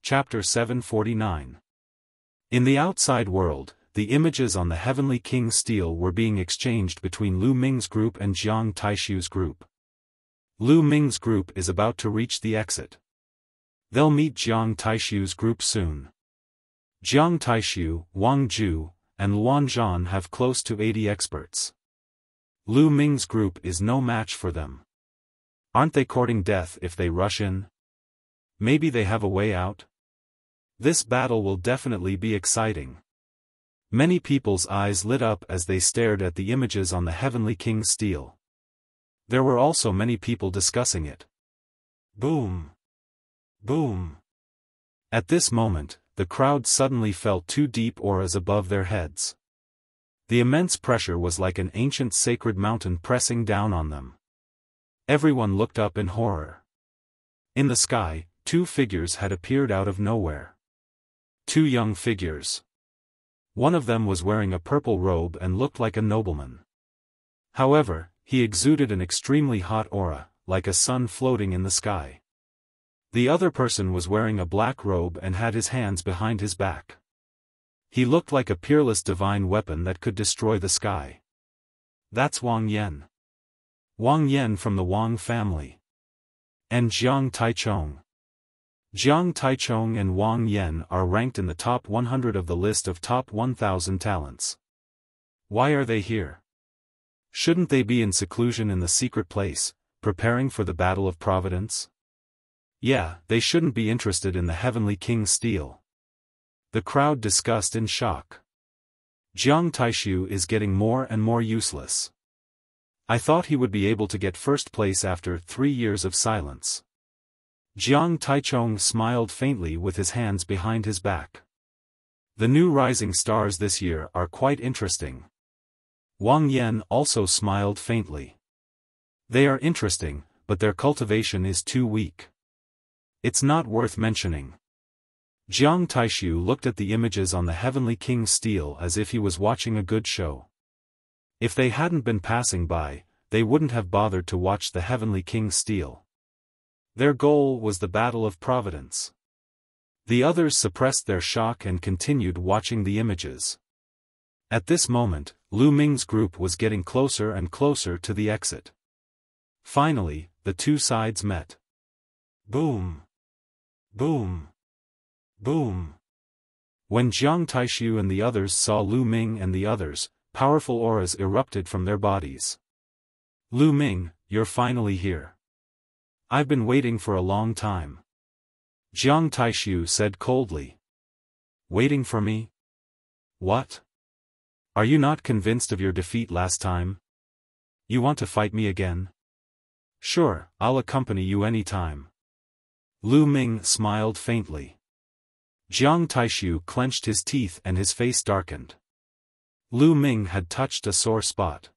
Chapter 749. In the outside world, the images on the Heavenly King's stele were being exchanged between Lu Ming's group and Jiang Taishu's group. Lu Ming's group is about to reach the exit. They'll meet Jiang Taishu's group soon. Jiang Taishu, Wang Ju, and Luan Zhan have close to 80 experts. Lu Ming's group is no match for them. Aren't they courting death if they rush in? Maybe they have a way out? This battle will definitely be exciting. Many people's eyes lit up as they stared at the images on the Heavenly King's stele. There were also many people discussing it. Boom! Boom! At this moment, the crowd suddenly felt two deep auras above their heads. The immense pressure was like an ancient sacred mountain pressing down on them. Everyone looked up in horror. In the sky, two figures had appeared out of nowhere. Two young figures. One of them was wearing a purple robe and looked like a nobleman. However, he exuded an extremely hot aura, like a sun floating in the sky. The other person was wearing a black robe and had his hands behind his back. He looked like a peerless divine weapon that could destroy the sky. That's Wang Yan. Wang Yan from the Wang family. And Jiang Taichong. Jiang Taichong and Wang Yan are ranked in the top 100 of the list of top 1,000 talents. Why are they here? Shouldn't they be in seclusion in the secret place, preparing for the Battle of Providence? Yeah, they shouldn't be interested in the Heavenly King's stele. The crowd discussed in shock. Jiang Taishu is getting more and more useless. I thought he would be able to get first place after 3 years of silence. Jiang Taichong smiled faintly with his hands behind his back. The new rising stars this year are quite interesting. Wang Yan also smiled faintly. They are interesting, but their cultivation is too weak. It's not worth mentioning. Jiang Taishu looked at the images on the Heavenly King's stele as if he was watching a good show. If they hadn't been passing by, they wouldn't have bothered to watch the Heavenly King's stele. Their goal was the Battle of Providence. The others suppressed their shock and continued watching the images. At this moment, Lu Ming's group was getting closer and closer to the exit. Finally, the two sides met. Boom! Boom! Boom! When Jiang Taishu and the others saw Lu Ming and the others, powerful auras erupted from their bodies. Lu Ming, you're finally here. I've been waiting for a long time. Jiang Taishu said coldly. Waiting for me? What? Are you not convinced of your defeat last time? You want to fight me again? Sure, I'll accompany you anytime. Lu Ming smiled faintly. Jiang Taishu clenched his teeth and his face darkened. Lu Ming had touched a sore spot.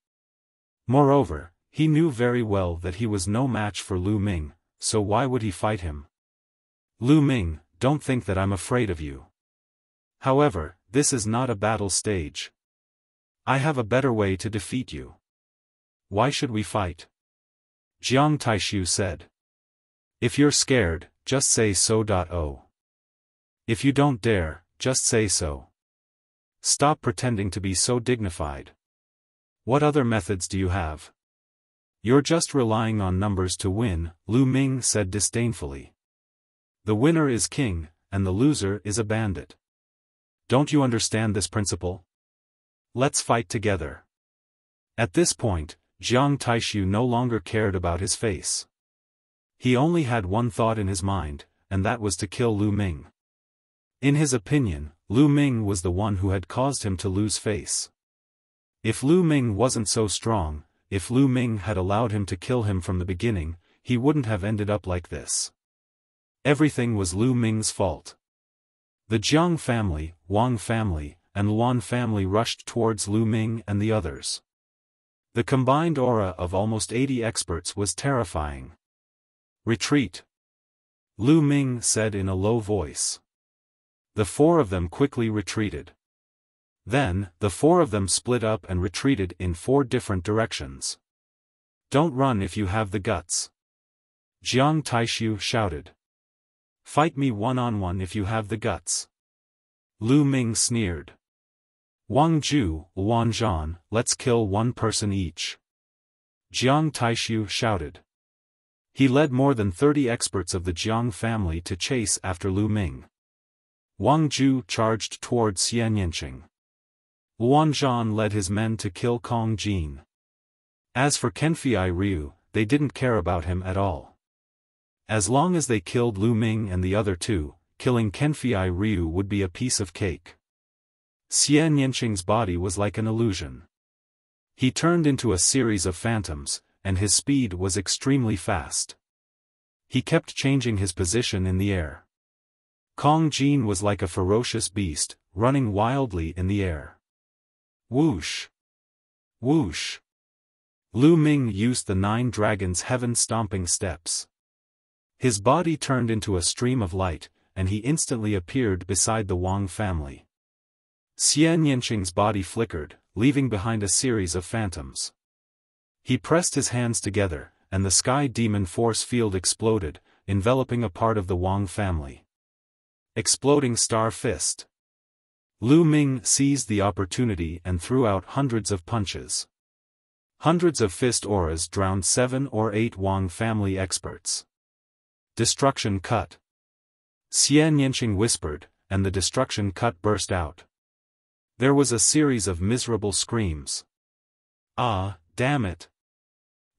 Moreover, he knew very well that he was no match for Lu Ming, so why would he fight him? Lu Ming, don't think that I'm afraid of you. However, this is not a battle stage. I have a better way to defeat you. Why should we fight? Jiang Taishu said. If you're scared, just say so. If you don't dare, just say so. Stop pretending to be so dignified. What other methods do you have? You're just relying on numbers to win, Lu Ming said disdainfully. The winner is king, and the loser is a bandit. Don't you understand this principle? Let's fight together. At this point, Jiang Taishu no longer cared about his face. He only had one thought in his mind, and that was to kill Lu Ming. In his opinion, Lu Ming was the one who had caused him to lose face. If Lu Ming wasn't so strong, if Lu Ming had allowed him to kill him from the beginning, he wouldn't have ended up like this. Everything was Lu Ming's fault. The Jiang family, Wang family, and Luan family rushed towards Lu Ming and the others. The combined aura of almost 80 experts was terrifying. Retreat! Lu Ming said in a low voice. The four of them quickly retreated. Then, the four of them split up and retreated in 4 different directions. Don't run if you have the guts. Jiang Taishu shouted. Fight me one-on-one if you have the guts. Lu Ming sneered. Wang Ju, Wan Zhan, let's kill one person each. Jiang Taishu shouted. He led more than 30 experts of the Jiang family to chase after Lu Ming. Wang Ju charged towards Xian Yanqing. Wan Zhan led his men to kill Kong Jin. As for Kenfei Ryu, they didn't care about him at all. As long as they killed Lu Ming and the other two, killing Kenfei Ryu would be a piece of cake. Xian Yanqing's body was like an illusion. He turned into a series of phantoms, and his speed was extremely fast. He kept changing his position in the air. Kong Jin was like a ferocious beast, running wildly in the air. Whoosh! Whoosh! Lu Ming used the 9 dragons' heaven-stomping steps. His body turned into a stream of light, and he instantly appeared beside the Wang family. Xian Yanqing's body flickered, leaving behind a series of phantoms. He pressed his hands together, and the sky demon force field exploded, enveloping a part of the Wang family. Exploding Star Fist. Lu Ming seized the opportunity and threw out hundreds of punches. Hundreds of fist auras drowned 7 or 8 Wang family experts. Destruction cut. Xian Yanqing whispered, and the destruction cut burst out. There was a series of miserable screams. Ah, damn it!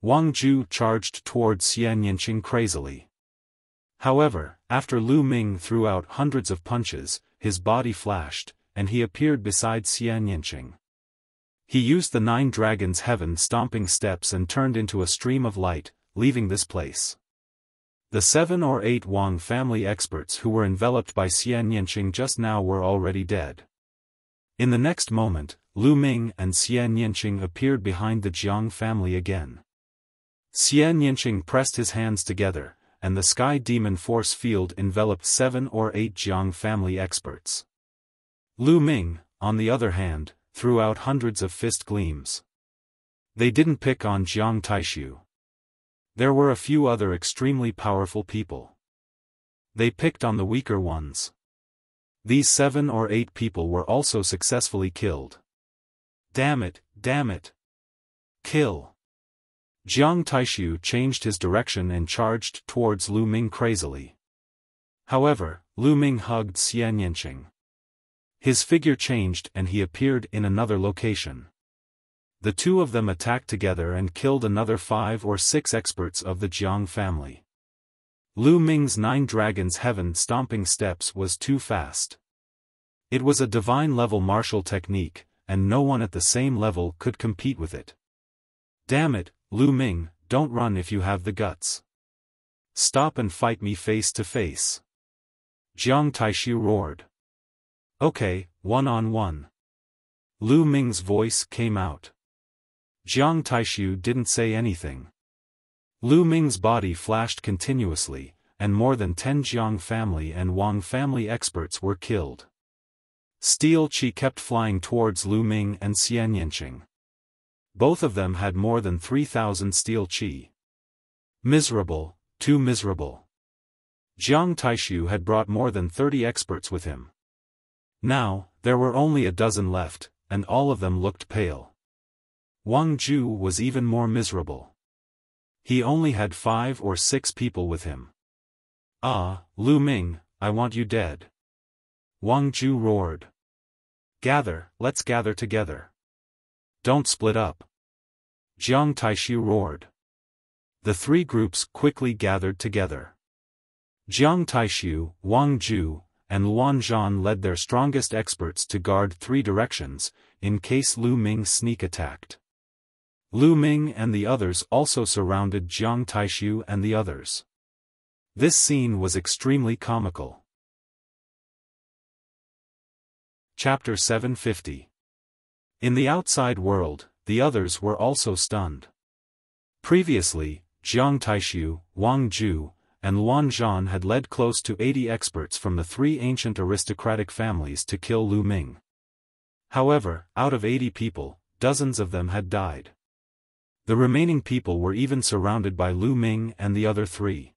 Wang Ju charged towards Xian Yanqing crazily. However, after Lu Ming threw out hundreds of punches, his body flashed, and he appeared beside Xian Yanqing. He used the 9 dragons' heaven-stomping steps and turned into a stream of light, leaving this place. The 7 or 8 Wang family experts who were enveloped by Xian Yanqing just now were already dead. In the next moment, Lu Ming and Xian Yanqing appeared behind the Jiang family again. Xian Yanqing pressed his hands together, and the sky demon force field enveloped 7 or 8 Jiang family experts. Lu Ming, on the other hand, threw out hundreds of fist gleams. They didn't pick on Jiang Taishu. There were a few other extremely powerful people. They picked on the weaker ones. These 7 or 8 people were also successfully killed. Damn it, damn it! Kill! Jiang Taishu changed his direction and charged towards Lu Ming crazily. However, Lu Ming hugged Xian Yanqing. His figure changed and he appeared in another location. The two of them attacked together and killed another 5 or 6 experts of the Jiang family. Lu Ming's 9 dragons' heaven-stomping steps was too fast. It was a divine-level martial technique, and no one at the same level could compete with it. Damn it, Lu Ming, don't run if you have the guts. Stop and fight me face to face. Jiang Taishu roared. Okay, one-on-one. Lu Ming's voice came out. Jiang Taishu didn't say anything. Lu Ming's body flashed continuously, and more than 10 Jiang family and Wang family experts were killed. Steel Qi kept flying towards Lu Ming and Xian Yanqing. Both of them had more than 3,000 steel Qi. Miserable, too miserable. Jiang Taishu had brought more than 30 experts with him. Now, there were only a dozen left, and all of them looked pale. Wang Ju was even more miserable. He only had 5 or 6 people with him. Ah, Lu Ming, I want you dead. Wang Ju roared. Gather, let's gather together. Don't split up. Jiang Taishu roared. The 3 groups quickly gathered together. Jiang Taishu, Wang Ju, and Wan Zhan led their strongest experts to guard 3 directions, in case Lu Ming sneak attacked. Lu Ming and the others also surrounded Jiang Taishu and the others. This scene was extremely comical. Chapter 750. In the outside world, the others were also stunned. Previously, Jiang Taishu, Wang Ju, and Wan Zhan had led close to 80 experts from the 3 ancient aristocratic families to kill Lu Ming. However, out of 80 people, dozens of them had died. The remaining people were even surrounded by Lu Ming and the other 3.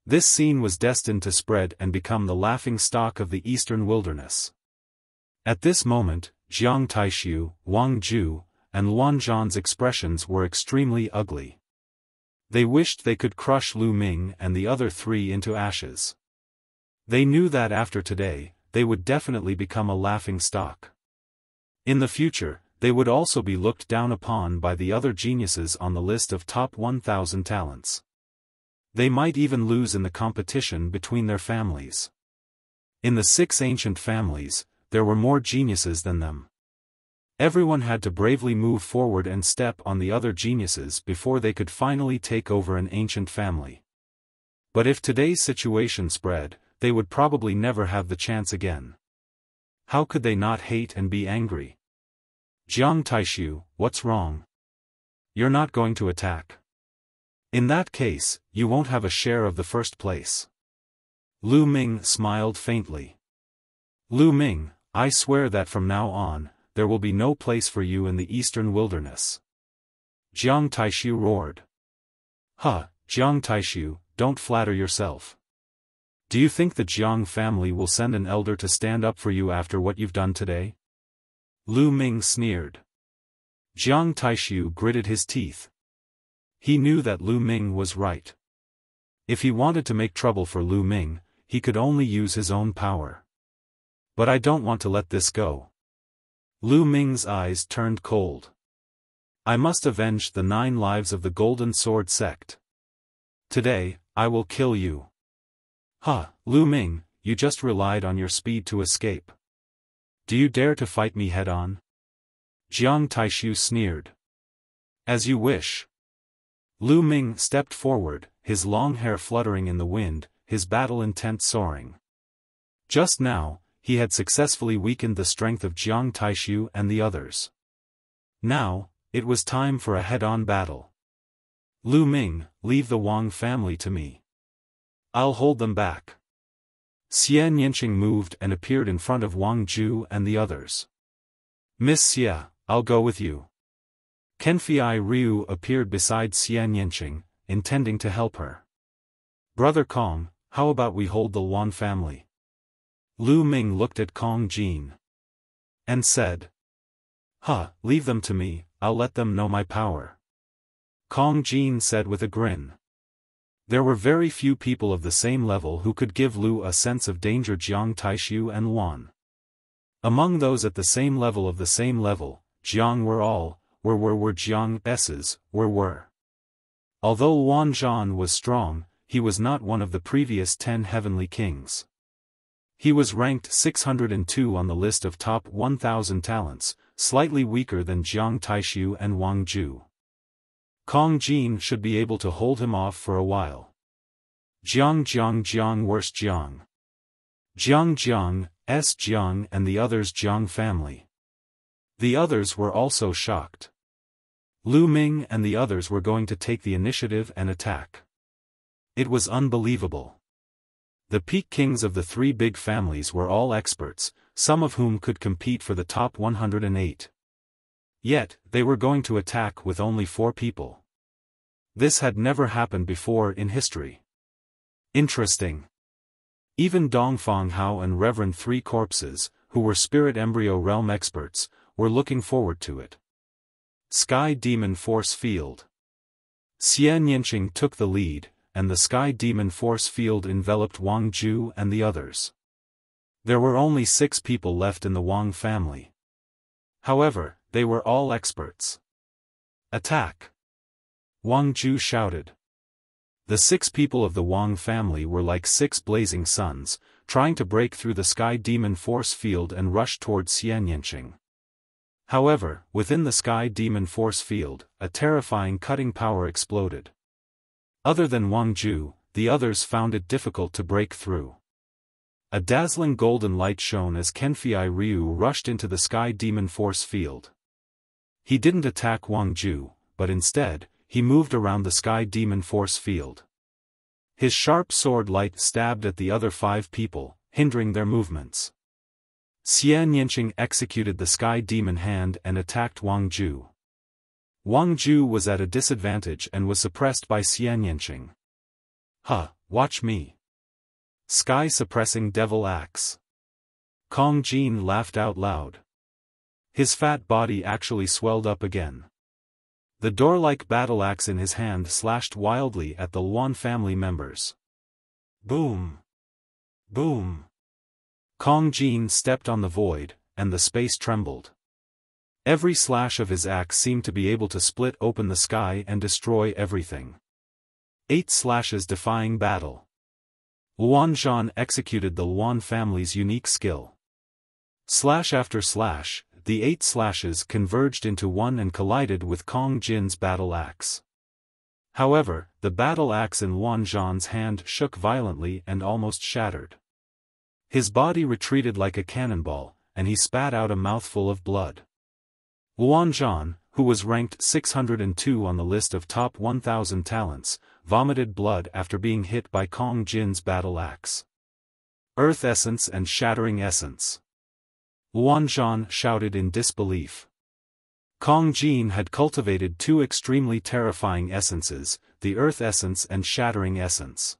This scene was destined to spread and become the laughing stock of the eastern wilderness. At this moment, Jiang Taishu, Wang Ju, and Luan Zhan's expressions were extremely ugly. They wished they could crush Lu Ming and the other three into ashes. They knew that after today, they would definitely become a laughing stock. In the future, they would also be looked down upon by the other geniuses on the list of top 1,000 talents. They might even lose in the competition between their families. In the 6 ancient families, there were more geniuses than them. Everyone had to bravely move forward and step on the other geniuses before they could finally take over an ancient family. But if today's situation spread, they would probably never have the chance again. How could they not hate and be angry? Jiang Taishu, what's wrong? You're not going to attack. In that case, you won't have a share of the first place. Lu Ming smiled faintly. Lu Ming, I swear that from now on, there will be no place for you in the eastern wilderness. Jiang Taishu roared. Jiang Taishu, don't flatter yourself. Do you think the Jiang family will send an elder to stand up for you after what you've done today? Lu Ming sneered. Jiang Taishu gritted his teeth. He knew that Lu Ming was right. If he wanted to make trouble for Lu Ming, he could only use his own power. But I don't want to let this go. Lu Ming's eyes turned cold. I must avenge the 9 lives of the Golden Sword sect. Today, I will kill you. Lu Ming, you just relied on your speed to escape. Do you dare to fight me head-on? Jiang Taishu sneered. As you wish. Lu Ming stepped forward, his long hair fluttering in the wind, his battle intent soaring. Just now, he had successfully weakened the strength of Jiang Taishu and the others. Now, it was time for a head-on battle. Lu Ming, leave the Wang family to me. I'll hold them back. Xian Yanqing moved and appeared in front of Wang Ju and the others. Miss Xia, I'll go with you. Kenfei Ryu appeared beside Xian Yanqing, intending to help her. Brother Kong, how about we hold the Luan family? Lu Ming looked at Kong Jin. And said. Leave them to me, I'll let them know my power. Kong Jin said with a grin. There were very few people of the same level who could give Lu a sense of danger. Jiang Taishu and Luan. Among those at the same level, Jiang were Jiang S's, were. Although Luan Zhan was strong, he was not one of the previous 10 heavenly kings. He was ranked 602 on the list of top 1,000 talents, slightly weaker than Jiang Taishu and Wang Ju. Kong Jin should be able to hold him off for a while. Jiang worst Jiang. Jiang, S Jiang and the others Jiang family. The others were also shocked. Lu Ming and the others were going to take the initiative and attack. It was unbelievable. The peak kings of the 3 big families were all experts, some of whom could compete for the top 108. Yet, they were going to attack with only 4 people. This had never happened before in history. Interesting. Even Dongfang Hao and Reverend 3 Corpses, who were Spirit Embryo Realm experts, were looking forward to it. Sky Demon Force Field. Xian Yanqing took the lead, and the Sky Demon Force Field enveloped Wang Ju and the others. There were only 6 people left in the Wang family. However, they were all experts. Attack! Wang Ju shouted. The 6 people of the Wang family were like 6 blazing suns, trying to break through the Sky Demon Force Field and rush towards Xian Yanqing. However, within the Sky Demon Force Field, a terrifying cutting power exploded. Other than Wang Ju, the others found it difficult to break through. A dazzling golden light shone as Kenfei Ryu rushed into the Sky Demon Force Field. He didn't attack Wang Ju, but instead, he moved around the Sky Demon Force Field. His sharp sword light stabbed at the other 5 people, hindering their movements. Xian Yanqing executed the Sky Demon Hand and attacked Wang Ju. Wang Ju was at a disadvantage and was suppressed by Xian Yanqing. Huh, watch me. Sky-suppressing devil axe. Kong Jin laughed out loud. His fat body actually swelled up again. The door-like battle axe in his hand slashed wildly at the Luan family members. Boom! Boom! Kong Jin stepped on the void, and the space trembled. Every slash of his axe seemed to be able to split open the sky and destroy everything. 8 slashes defying battle. Luan Zhan executed the Luan family's unique skill. Slash after slash, the 8 slashes converged into one and collided with Kong Jin's battle axe. However, the battle axe in Luan Zhan's hand shook violently and almost shattered. His body retreated like a cannonball, and he spat out a mouthful of blood. Luan Zhan, who was ranked 602 on the list of top 1,000 talents, vomited blood after being hit by Kong Jin's battle axe. Earth Essence and Shattering Essence. Luan Zhan shouted in disbelief. Kong Jin had cultivated 2 extremely terrifying essences, the Earth Essence and Shattering Essence.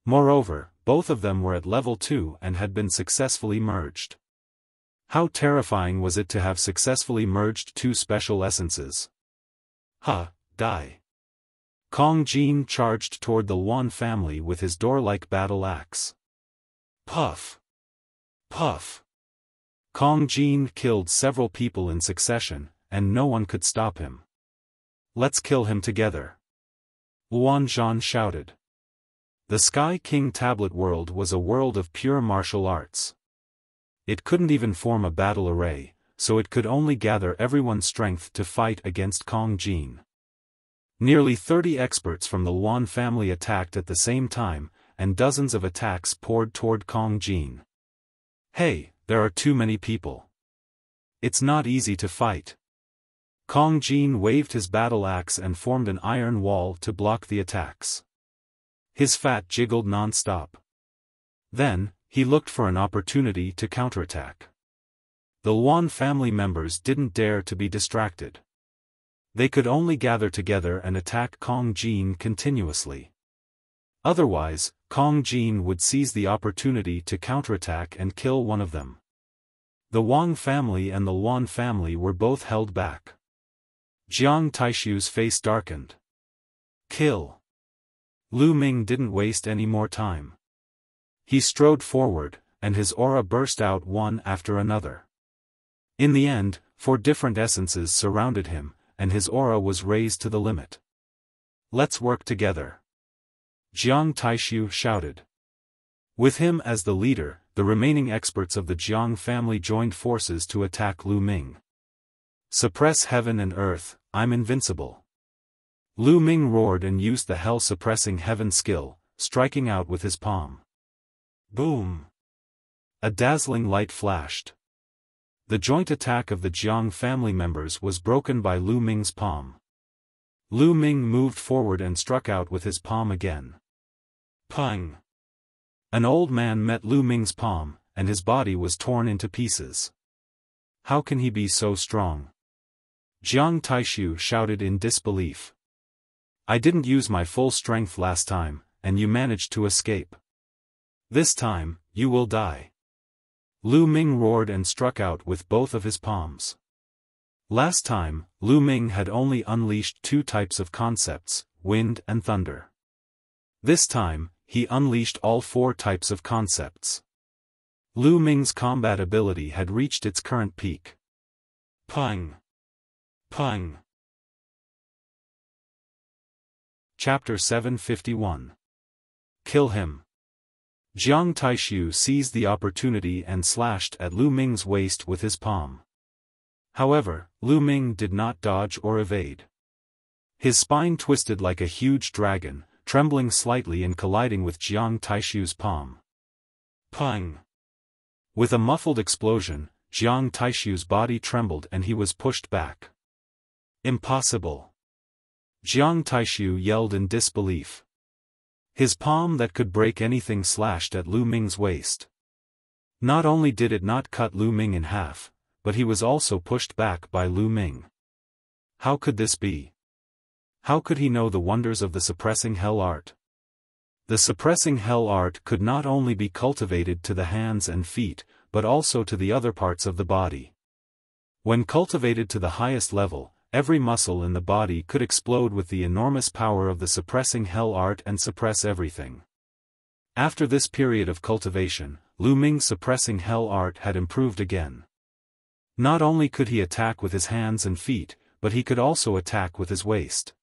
Moreover, both of them were at level 2 and had been successfully merged. How terrifying was it to have successfully merged 2 special essences? Die. Kong Jin charged toward the Luan family with his door-like battle axe. Puff! Puff! Kong Jin killed several people in succession, and no one could stop him. Let's kill him together. Luan Zhan shouted. The Sky King Tablet world was a world of pure martial arts. It couldn't even form a battle array, so it could only gather everyone's strength to fight against Kong Jin. Nearly 30 experts from the Luan family attacked at the same time, and dozens of attacks poured toward Kong Jin. Hey, there are too many people. It's not easy to fight. Kong Jin waved his battle axe and formed an iron wall to block the attacks. His fat jiggled non-stop. Then, he looked for an opportunity to counterattack. The Luan family members didn't dare to be distracted. They could only gather together and attack Kong Jin continuously. Otherwise, Kong Jin would seize the opportunity to counterattack and kill one of them. The Wang family and the Luan family were both held back. Jiang Taishu's face darkened. Kill. Lu Ming didn't waste any more time. He strode forward, and his aura burst out one after another. In the end, 4 different essences surrounded him, and his aura was raised to the limit. Let's work together. Jiang Taishu shouted. With him as the leader, the remaining experts of the Jiang family joined forces to attack Lu Ming. Suppress heaven and earth, I'm invincible. Lu Ming roared and used the hell-suppressing heaven skill, striking out with his palm. Boom! A dazzling light flashed. The joint attack of the Jiang family members was broken by Lu Ming's palm. Lu Ming moved forward and struck out with his palm again. Pang! An old man met Lu Ming's palm, and his body was torn into pieces. How can he be so strong? Jiang Taishu shouted in disbelief. I didn't use my full strength last time, and you managed to escape. This time, you will die. Lu Ming roared and struck out with both of his palms. Last time, Lu Ming had only unleashed 2 types of concepts, wind and thunder. This time, he unleashed all 4 types of concepts. Lu Ming's combat ability had reached its current peak. Pang! Pang! Chapter 751. Kill him. Jiang Taishu seized the opportunity and slashed at Lu Ming's waist with his palm. However, Lu Ming did not dodge or evade. His spine twisted like a huge dragon, trembling slightly and colliding with Jiang Taishu's palm. Pang! With a muffled explosion, Jiang Taishu's body trembled and he was pushed back. Impossible! Jiang Taishu yelled in disbelief. His palm that could break anything slashed at Lu Ming's waist. Not only did it not cut Lu Ming in half, but he was also pushed back by Lu Ming. How could this be? How could he know the wonders of the suppressing hell art? The suppressing hell art could not only be cultivated to the hands and feet, but also to the other parts of the body. When cultivated to the highest level, every muscle in the body could explode with the enormous power of the suppressing hell art and suppress everything. After this period of cultivation, Lu Ming's suppressing hell art had improved again. Not only could he attack with his hands and feet, but he could also attack with his waist.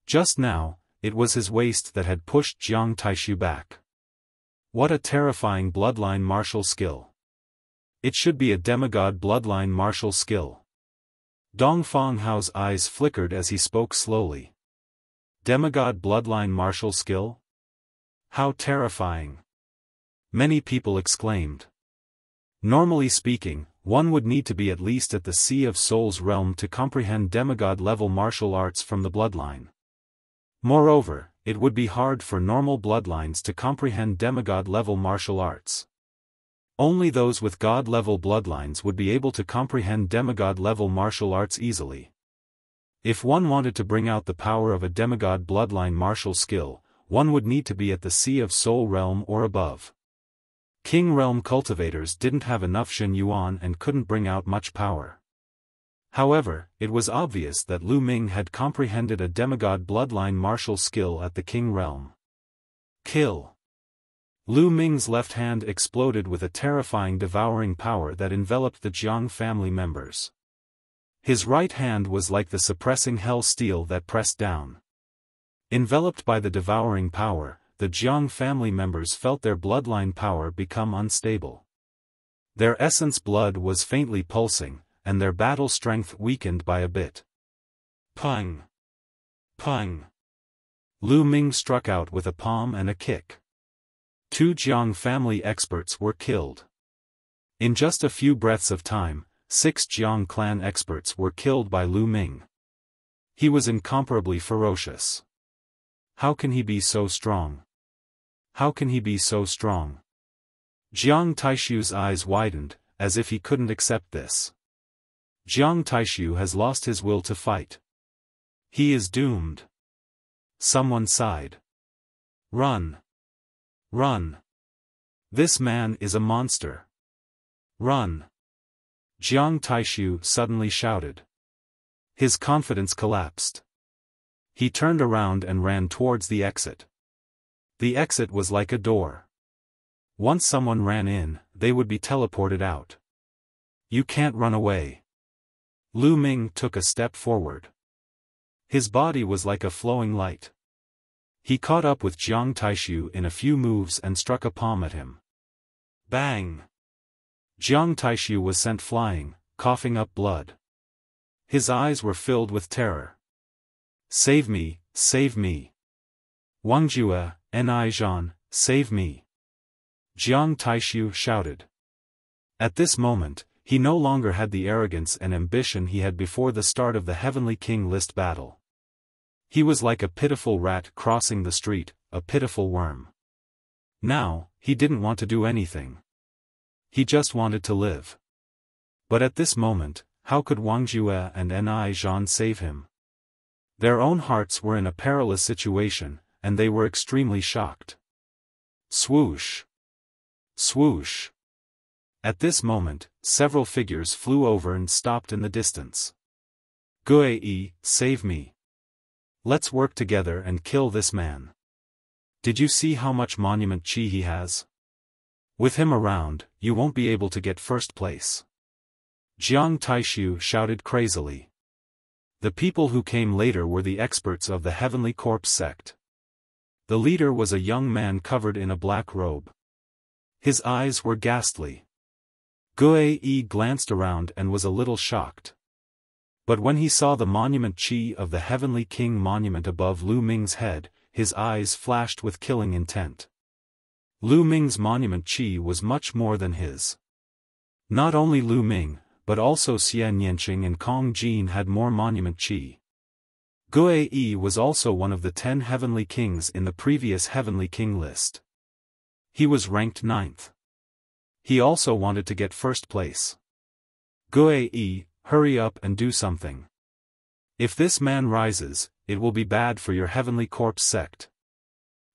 Just now, it was his waist that had pushed Jiang Taishu back. What a terrifying bloodline martial skill. It should be a demigod bloodline martial skill. Dong Fenghao's eyes flickered as he spoke slowly. Demigod bloodline martial skill? How terrifying! Many people exclaimed. Normally speaking, one would need to be at least at the Sea of Souls realm to comprehend demigod-level martial arts from the bloodline. Moreover, it would be hard for normal bloodlines to comprehend demigod-level martial arts. Only those with god-level bloodlines would be able to comprehend demigod-level martial arts easily. If one wanted to bring out the power of a demigod bloodline martial skill, one would need to be at the Sea of Soul realm or above. King realm cultivators didn't have enough Shen Yuan and couldn't bring out much power. However, it was obvious that Lu Ming had comprehended a demigod bloodline martial skill at the King realm. Kill! Lu Ming's left hand exploded with a terrifying devouring power that enveloped the Jiang family members. His right hand was like the suppressing hell steel that pressed down. Enveloped by the devouring power, the Jiang family members felt their bloodline power become unstable. Their essence blood was faintly pulsing, and their battle strength weakened by a bit. Pung! Pung! Lu Ming struck out with a palm and a kick. 2 Jiang family experts were killed. In just a few breaths of time, 6 Jiang clan experts were killed by Lu Ming. He was incomparably ferocious. How can he be so strong? How can he be so strong? Jiang Taishu's eyes widened, as if he couldn't accept this. Jiang Taishu has lost his will to fight. He is doomed. Someone sighed. Run! Run! This man is a monster. Run! Jiang Taishu suddenly shouted. His confidence collapsed. He turned around and ran towards the exit. The exit was like a door. Once someone ran in, they would be teleported out. You can't run away. Lu Ming took a step forward. His body was like a flowing light. He caught up with Jiang Taishu in a few moves and struck a palm at him. Bang! Jiang Taishu was sent flying, coughing up blood. His eyes were filled with terror. Save me, save me! Wangjue, Ni Zhan, save me! Jiang Taishu shouted. At this moment, he no longer had the arrogance and ambition he had before the start of the Heavenly King list battle. He was like a pitiful rat crossing the street, a pitiful worm. Now, he didn't want to do anything. He just wanted to live. But at this moment, how could Wangjue and Ni Zhan save him? Their own hearts were in a perilous situation, and they were extremely shocked. Swoosh! Swoosh! At this moment, several figures flew over and stopped in the distance. Gue, save me! Let's work together and kill this man. Did you see how much monument chi he has? With him around, you won't be able to get first place. Jiang Taishu shouted crazily. The people who came later were the experts of the Heavenly Corpse sect. The leader was a young man covered in a black robe. His eyes were ghastly. Gue glanced around and was a little shocked. But when he saw the monument chi of the Heavenly King monument above Lu Ming's head, his eyes flashed with killing intent. Lu Ming's monument chi was much more than his. Not only Lu Ming, but also Xian Yanqing and Kong Jin had more monument chi. Gue was also one of the 10 Heavenly Kings in the previous Heavenly King list. He was ranked 9th. He also wanted to get first place. Gue, hurry up and do something. If this man rises, it will be bad for your Heavenly Corpse sect.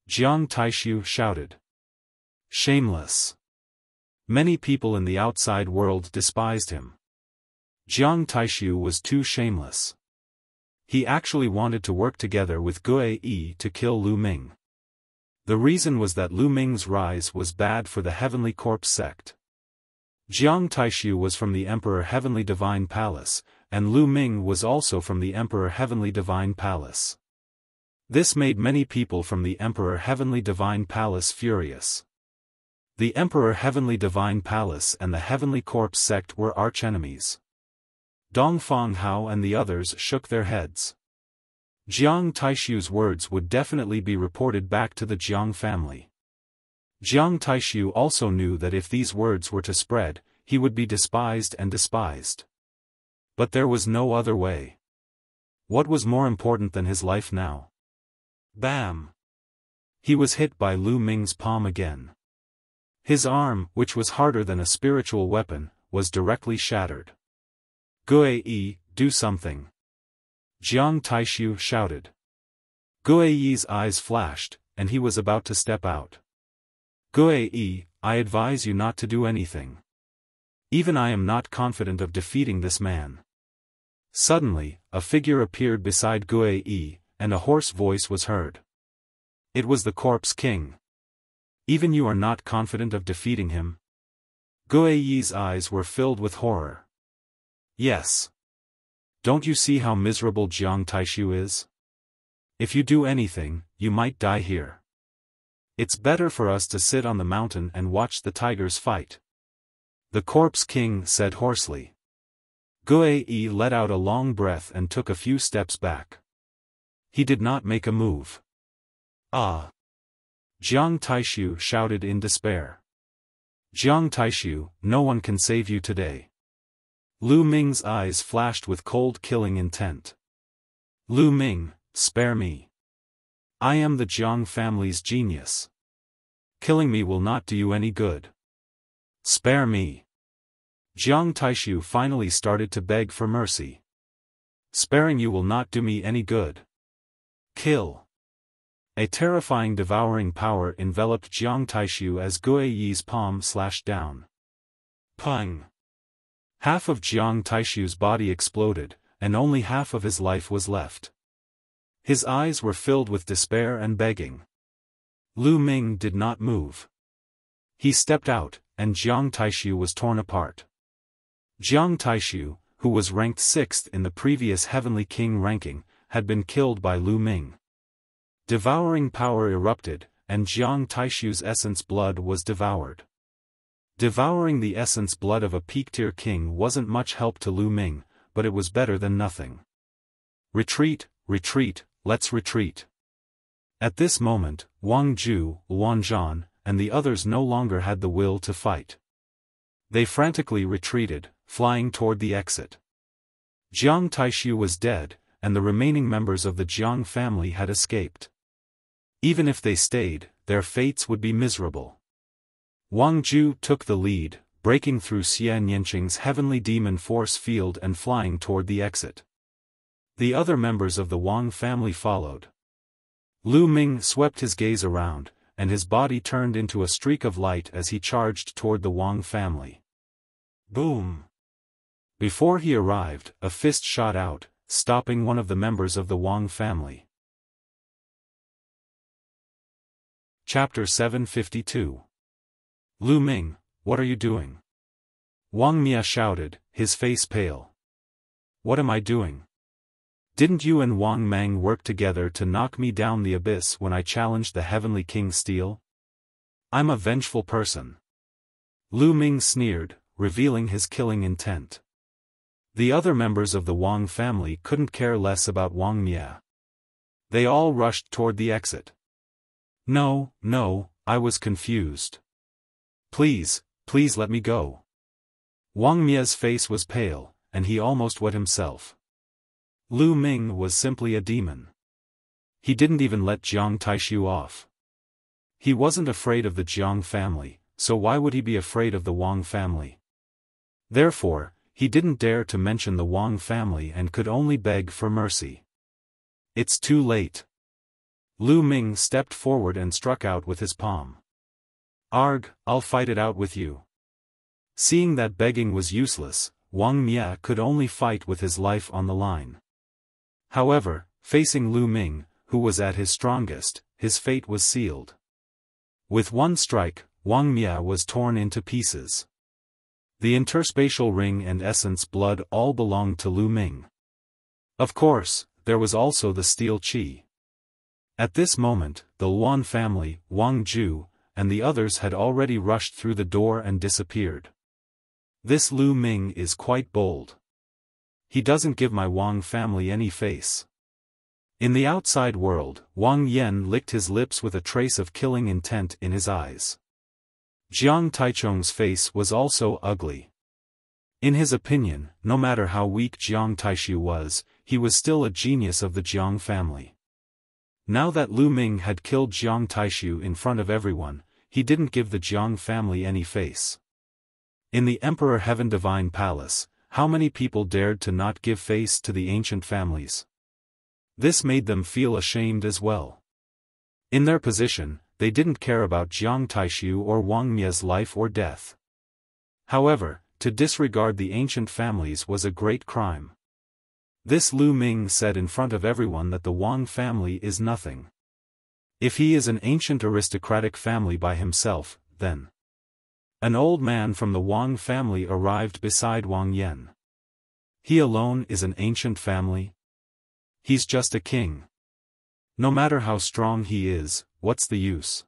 Jiang Taishu shouted. Shameless. Many people in the outside world despised him. Jiang Taishu was too shameless. He actually wanted to work together with Gue Yi to kill Lu Ming. The reason was that Lu Ming's rise was bad for the Heavenly Corpse sect. Jiang Taishu was from the Emperor Heavenly Divine Palace, and Lu Ming was also from the Emperor Heavenly Divine Palace. This made many people from the Emperor Heavenly Divine Palace furious. The Emperor Heavenly Divine Palace and the Heavenly Corpse sect were archenemies. Dongfang Hao and the others shook their heads. Jiang Taishu's words would definitely be reported back to the Jiang family. Jiang Taishu also knew that if these words were to spread, he would be despised and despised. But there was no other way. What was more important than his life now? Bam! He was hit by Lu Ming's palm again. His arm, which was harder than a spiritual weapon, was directly shattered. Gue Yi, do something. Jiang Taishu shouted. Gue Yi's eyes flashed, and he was about to step out. Gue Yi, I advise you not to do anything. Even I am not confident of defeating this man. Suddenly, a figure appeared beside Gue Yi, and a hoarse voice was heard. It was the Corpse King. Even you are not confident of defeating him? Gue Yi's eyes were filled with horror. Yes. Don't you see how miserable Jiang Taishu is? If you do anything, you might die here. It's better for us to sit on the mountain and watch the tigers fight. The Corpse King said hoarsely. Gue Yi let out a long breath and took a few steps back. He did not make a move. Ah! Jiang Taishu shouted in despair. Jiang Taishu, no one can save you today. Lu Ming's eyes flashed with cold killing intent. Lu Ming, spare me. I am the Jiang family's genius. Killing me will not do you any good. Spare me. Jiang Taishu finally started to beg for mercy. Sparing you will not do me any good. Kill. A terrifying devouring power enveloped Jiang Taishu as Gue Yi's palm slashed down. Pung! Half of Jiang Taishu's body exploded, and only half of his life was left. His eyes were filled with despair and begging. Lu Ming did not move. He stepped out, and Jiang Taishu was torn apart. Jiang Taishu, who was ranked 6th in the previous Heavenly King ranking, had been killed by Lu Ming. Devouring power erupted, and Jiang Taishu's essence blood was devoured. Devouring the essence blood of a peak-tier king wasn't much help to Lu Ming, but it was better than nothing. Retreat, retreat, let's retreat. At this moment, Wang Ju, Wan Zhan, and the others no longer had the will to fight. They frantically retreated, flying toward the exit. Jiang Taishu was dead, and the remaining members of the Jiang family had escaped. Even if they stayed, their fates would be miserable. Wang Ju took the lead, breaking through Xian Yanqing's heavenly demon force field and flying toward the exit. The other members of the Wang family followed. Lu Ming swept his gaze around, and his body turned into a streak of light as he charged toward the Wang family. Boom! Before he arrived, a fist shot out, stopping one of the members of the Wang family. Chapter 752. Lu Ming, what are you doing? Wang Mia shouted, his face pale. What am I doing? Didn't you and Wang Mang work together to knock me down the abyss when I challenged the Heavenly King's steel? I'm a vengeful person. Lu Ming sneered, revealing his killing intent. The other members of the Wang family couldn't care less about Wang Mia. They all rushed toward the exit. No, I was confused. Please let me go. Wang Mia's face was pale, and he almost wet himself. Lu Ming was simply a demon. He didn't even let Jiang Taishu off. He wasn't afraid of the Jiang family, so why would he be afraid of the Wang family? Therefore, he didn't dare to mention the Wang family and could only beg for mercy. It's too late. Lu Ming stepped forward and struck out with his palm. "Arg, I'll fight it out with you." Seeing that begging was useless, Wang Mia could only fight with his life on the line. However, facing Lu Ming, who was at his strongest, his fate was sealed. With one strike, Wang Mia was torn into pieces. The interspatial ring and essence blood all belonged to Lu Ming. Of course, there was also the steel qi. At this moment, the Luan family, Wang Ju, and the others had already rushed through the door and disappeared. This Lu Ming is quite bold. He doesn't give my Wang family any face. In the outside world, Wang Yan licked his lips with a trace of killing intent in his eyes. Jiang Taichung's face was also ugly. In his opinion, no matter how weak Jiang Taishu was, he was still a genius of the Jiang family. Now that Lu Ming had killed Jiang Taishu in front of everyone, he didn't give the Jiang family any face. In the Emperor Heaven Divine Palace, how many people dared to not give face to the ancient families? This made them feel ashamed as well. In their position, they didn't care about Jiang Taishu or Wang Mia's life or death. However, to disregard the ancient families was a great crime. This Lu Ming said in front of everyone that the Wang family is nothing. If he is an ancient aristocratic family by himself, then an old man from the Wang family arrived beside Wang Yan. He alone is an ancient family? He's just a king. No matter how strong he is, what's the use?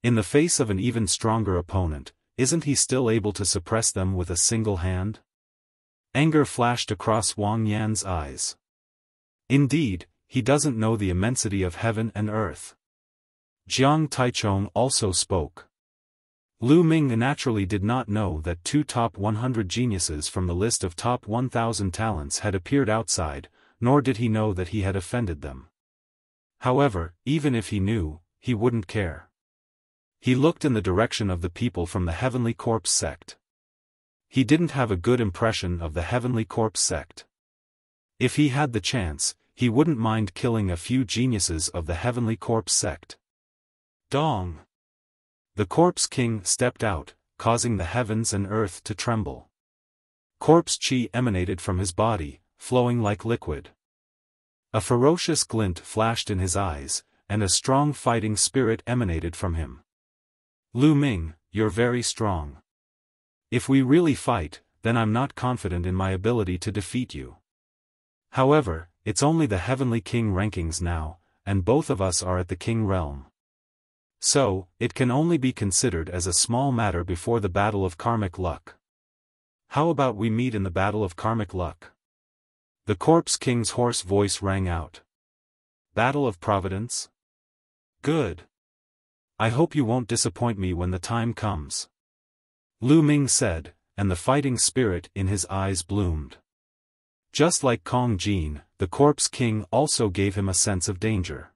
In the face of an even stronger opponent, isn't he still able to suppress them with a single hand? Anger flashed across Wang Yan's eyes. Indeed, he doesn't know the immensity of heaven and earth. Jiang Taichung also spoke. Lu Ming naturally did not know that two top 100 geniuses from the list of top 1,000 talents had appeared outside, nor did he know that he had offended them. However, even if he knew, he wouldn't care. He looked in the direction of the people from the Heavenly Corpse sect. He didn't have a good impression of the Heavenly Corpse sect. If he had the chance, he wouldn't mind killing a few geniuses of the Heavenly Corpse sect. Dong! The Corpse King stepped out, causing the heavens and earth to tremble. Corpse chi emanated from his body, flowing like liquid. A ferocious glint flashed in his eyes, and a strong fighting spirit emanated from him. Lu Ming, you're very strong. If we really fight, then I'm not confident in my ability to defeat you. However, it's only the Heavenly King rankings now, and both of us are at the King realm. So, it can only be considered as a small matter before the Battle of Karmic Luck. How about we meet in the Battle of Karmic Luck? The Corpse King's hoarse voice rang out. Battle of Providence? Good. I hope you won't disappoint me when the time comes. Lu Ming said, and the fighting spirit in his eyes bloomed. Just like Kong Jin, the Corpse King also gave him a sense of danger.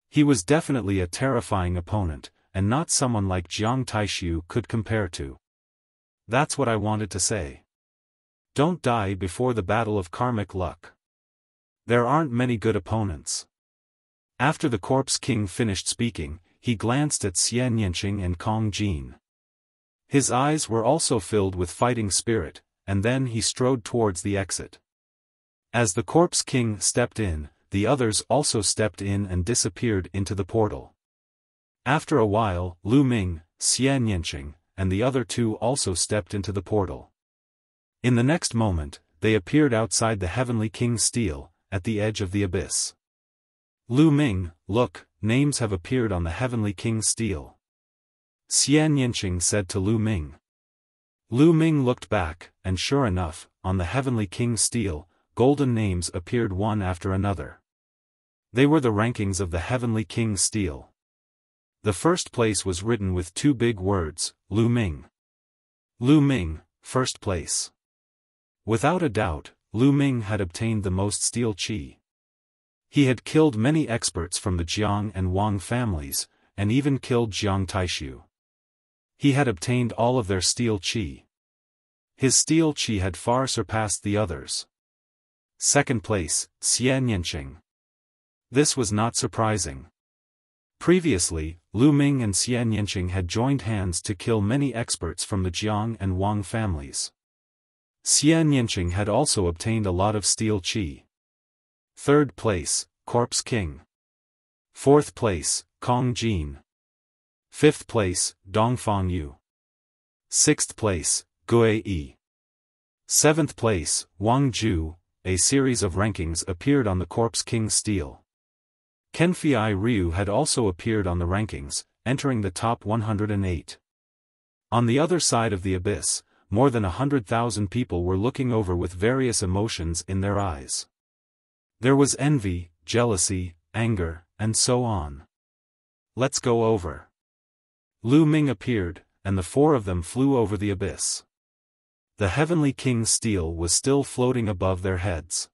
He was definitely a terrifying opponent, and not someone like Jiang Taishu could compare to. That's what I wanted to say. Don't die before the Battle of Karmic Luck. There aren't many good opponents. After the Corpse King finished speaking, he glanced at Xian Yanqing and Kong Jin. His eyes were also filled with fighting spirit, and then he strode towards the exit. As the Corpse King stepped in, the others also stepped in and disappeared into the portal. After a while, Lu Ming, Xian Yanqing, and the other two also stepped into the portal. In the next moment, they appeared outside the Heavenly King's stele, at the edge of the abyss. Lu Ming, look, names have appeared on the Heavenly King's stele. Xian Yanqing said to Lu Ming. Lu Ming looked back, and sure enough, on the Heavenly King's stele, golden names appeared one after another. They were the rankings of the Heavenly King's stele. The first place was written with two big words, Lu Ming. Lu Ming, first place. Without a doubt, Lu Ming had obtained the most steel qi. He had killed many experts from the Jiang and Wang families, and even killed Jiang Taishu. He had obtained all of their steel qi. His steel qi had far surpassed the others. Second place, Xian Yanqing. This was not surprising. Previously, Lu Ming and Xian Yanqing had joined hands to kill many experts from the Jiang and Wang families. Xian Yanqing had also obtained a lot of steel qi. Third place, Corpse King. Fourth place, Kong Jin. Fifth place, Dongfang Yu. Sixth place, Gue Yi. Seventh place, Wang Ju. A series of rankings appeared on the Corpse King steel. Kenfei Ryu had also appeared on the rankings, entering the top 108. On the other side of the abyss, more than 100,000 people were looking over with various emotions in their eyes. There was envy, jealousy, anger, and so on. Let's go over. Lu Ming appeared, and the four of them flew over the abyss. The Heavenly King steel was still floating above their heads.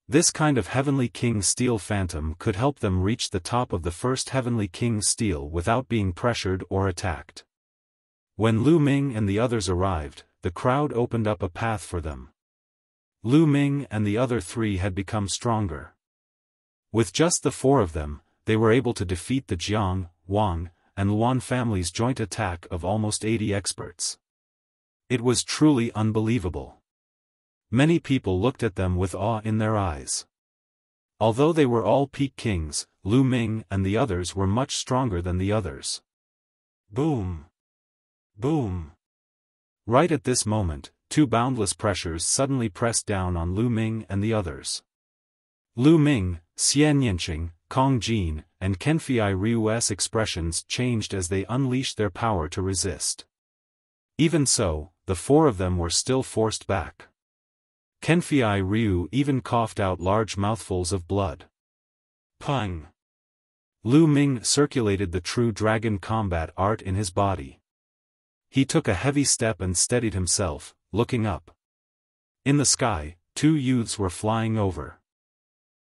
This kind of Heavenly King steel phantom could help them reach the top of the first Heavenly King steel without being pressured or attacked. When Lu Ming and the others arrived, the crowd opened up a path for them. Lu Ming and the other three had become stronger. With just the four of them, they were able to defeat the Jiang, Wang, and Luan families' joint attack of almost 80 experts. It was truly unbelievable. Many people looked at them with awe in their eyes. Although they were all peak kings, Lu Ming and the others were much stronger than the others. Boom! Boom! Right at this moment, two boundless pressures suddenly pressed down on Lu Ming and the others. Lu Ming, Xian Yanqing, Kong Jin, and Kenfei Ryu's expressions changed as they unleashed their power to resist. Even so, the four of them were still forced back. Kenfei Ryu even coughed out large mouthfuls of blood. Pung! Lu Ming circulated the true dragon combat art in his body. He took a heavy step and steadied himself, looking up. In the sky, two youths were flying over.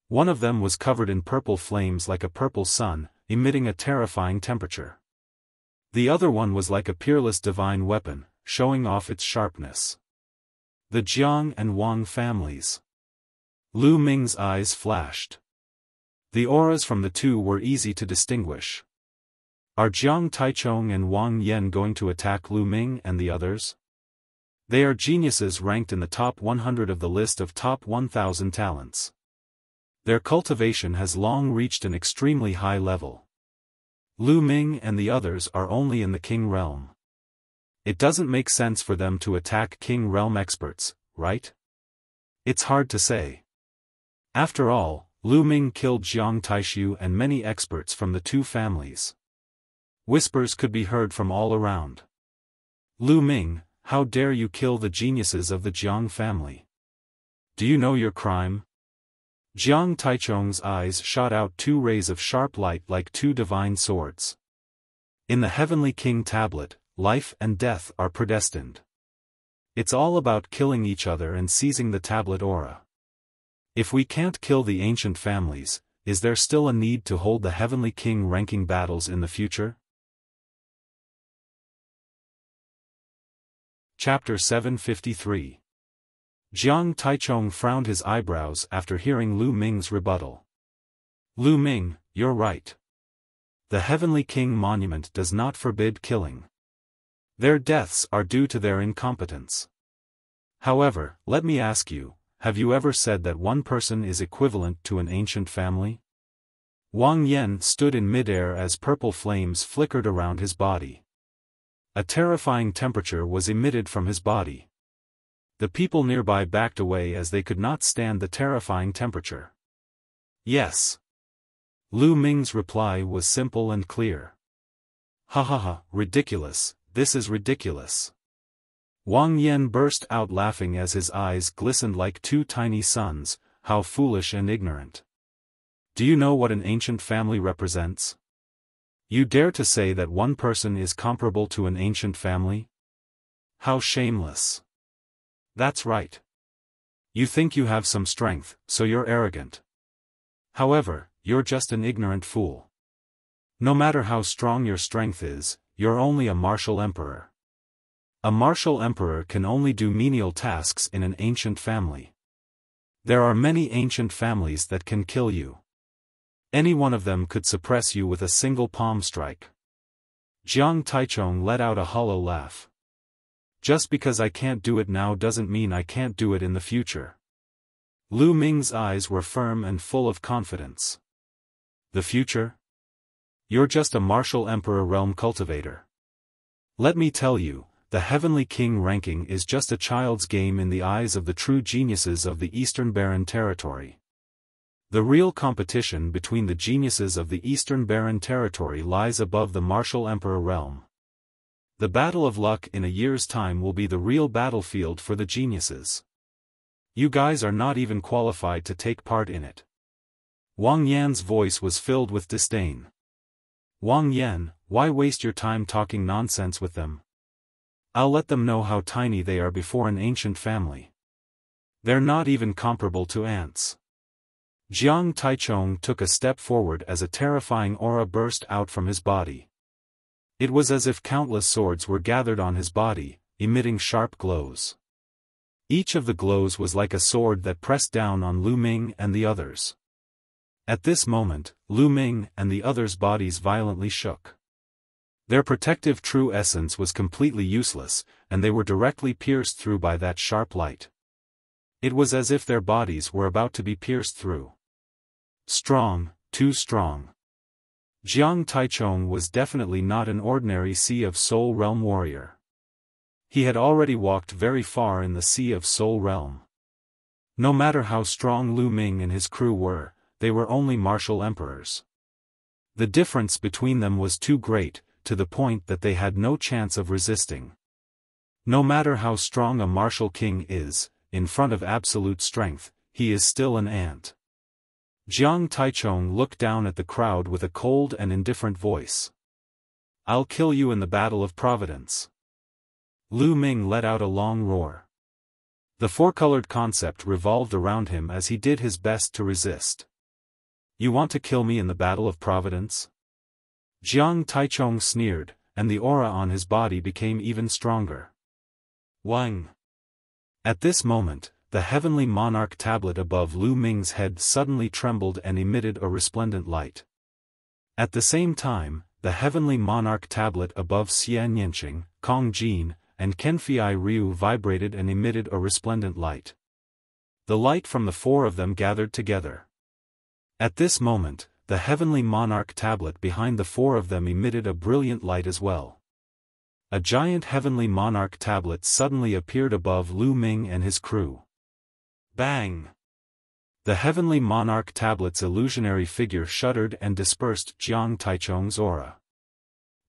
One of them was covered in purple flames like a purple sun, emitting a terrifying temperature. The other one was like a peerless divine weapon, showing off its sharpness. The Jiang and Wang families. Lu Ming's eyes flashed. The auras from the two were easy to distinguish. Are Jiang Taichong and Wang Yan going to attack Lu Ming and the others? They are geniuses ranked in the top 100 of the list of top 1,000 talents. Their cultivation has long reached an extremely high level. Lu Ming and the others are only in the King realm. It doesn't make sense for them to attack King realm experts, right? It's hard to say. After all, Lu Ming killed Jiang Taishu and many experts from the two families. Whispers could be heard from all around. Lu Ming, how dare you kill the geniuses of the Jiang family? Do you know your crime? Jiang Taichong's eyes shot out two rays of sharp light like two divine swords. In the Heavenly King tablet, life and death are predestined. It's all about killing each other and seizing the tablet aura. If we can't kill the ancient families, is there still a need to hold the Heavenly King ranking battles in the future? Chapter 753. Jiang Taichong frowned his eyebrows after hearing Lu Ming's rebuttal. Lu Ming, you're right. The Heavenly King monument does not forbid killing. Their deaths are due to their incompetence. However, let me ask you, have you ever said that one person is equivalent to an ancient family? Wang Yan stood in midair as purple flames flickered around his body. A terrifying temperature was emitted from his body. The people nearby backed away as they could not stand the terrifying temperature. Yes. Lu Ming's reply was simple and clear. Ha ha ha, ridiculous, this is ridiculous. Wang Yan burst out laughing as his eyes glistened like two tiny suns. How foolish and ignorant. Do you know what an ancient family represents? You dare to say that one person is comparable to an ancient family? How shameless. That's right. You think you have some strength, so you're arrogant. However, you're just an ignorant fool. No matter how strong your strength is, you're only a martial emperor. A martial emperor can only do menial tasks in an ancient family. There are many ancient families that can kill you. Any one of them could suppress you with a single palm strike. Jiang Taichung let out a hollow laugh. Just because I can't do it now doesn't mean I can't do it in the future. Lu Ming's eyes were firm and full of confidence. The future? You're just a martial emperor realm cultivator. Let me tell you, the Heavenly King ranking is just a child's game in the eyes of the true geniuses of the Eastern Barren Territory. The real competition between the geniuses of the Eastern Barren Territory lies above the martial emperor realm. The battle of luck in a year's time will be the real battlefield for the geniuses. You guys are not even qualified to take part in it. Wang Yan's voice was filled with disdain. Wang Yan, why waste your time talking nonsense with them? I'll let them know how tiny they are before an ancient family. They're not even comparable to ants. Jiang Taichung took a step forward as a terrifying aura burst out from his body. It was as if countless swords were gathered on his body, emitting sharp glows. Each of the glows was like a sword that pressed down on Lu Ming and the others. At this moment, Lu Ming and the others' bodies violently shook. Their protective true essence was completely useless, and they were directly pierced through by that sharp light. It was as if their bodies were about to be pierced through. Strong, too strong. Jiang Taichung was definitely not an ordinary Sea of Soul Realm warrior. He had already walked very far in the Sea of Soul Realm. No matter how strong Lu Ming and his crew were, they were only martial emperors. The difference between them was too great, to the point that they had no chance of resisting. No matter how strong a martial king is, in front of absolute strength, he is still an ant. Jiang Taichung looked down at the crowd with a cold and indifferent voice. I'll kill you in the battle of Providence. Lu Ming let out a long roar. The four-colored concept revolved around him as he did his best to resist. You want to kill me in the battle of Providence? Jiang Taichung sneered, and the aura on his body became even stronger. Wang. At this moment, the heavenly monarch tablet above Lu Ming's head suddenly trembled and emitted a resplendent light. At the same time, the heavenly monarch tablet above Xian Yanqing, Kong Jin, and Kenfei Ryu vibrated and emitted a resplendent light. The light from the four of them gathered together. At this moment, the heavenly monarch tablet behind the four of them emitted a brilliant light as well. A giant heavenly monarch tablet suddenly appeared above Lu Ming and his crew. Bang! The heavenly monarch tablet's illusionary figure shuddered and dispersed Jiang Taichung's aura.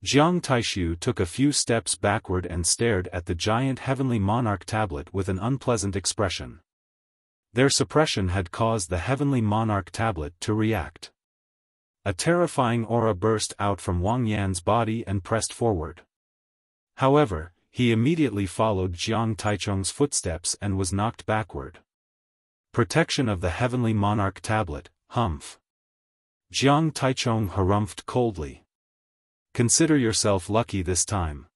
Jiang Taishu took a few steps backward and stared at the giant heavenly monarch tablet with an unpleasant expression. Their suppression had caused the heavenly monarch tablet to react. A terrifying aura burst out from Wang Yan's body and pressed forward. However, he immediately followed Jiang Taichung's footsteps and was knocked backward. Protection of the heavenly monarch tablet, humph. Jiang Taichung harumphed coldly. Consider yourself lucky this time.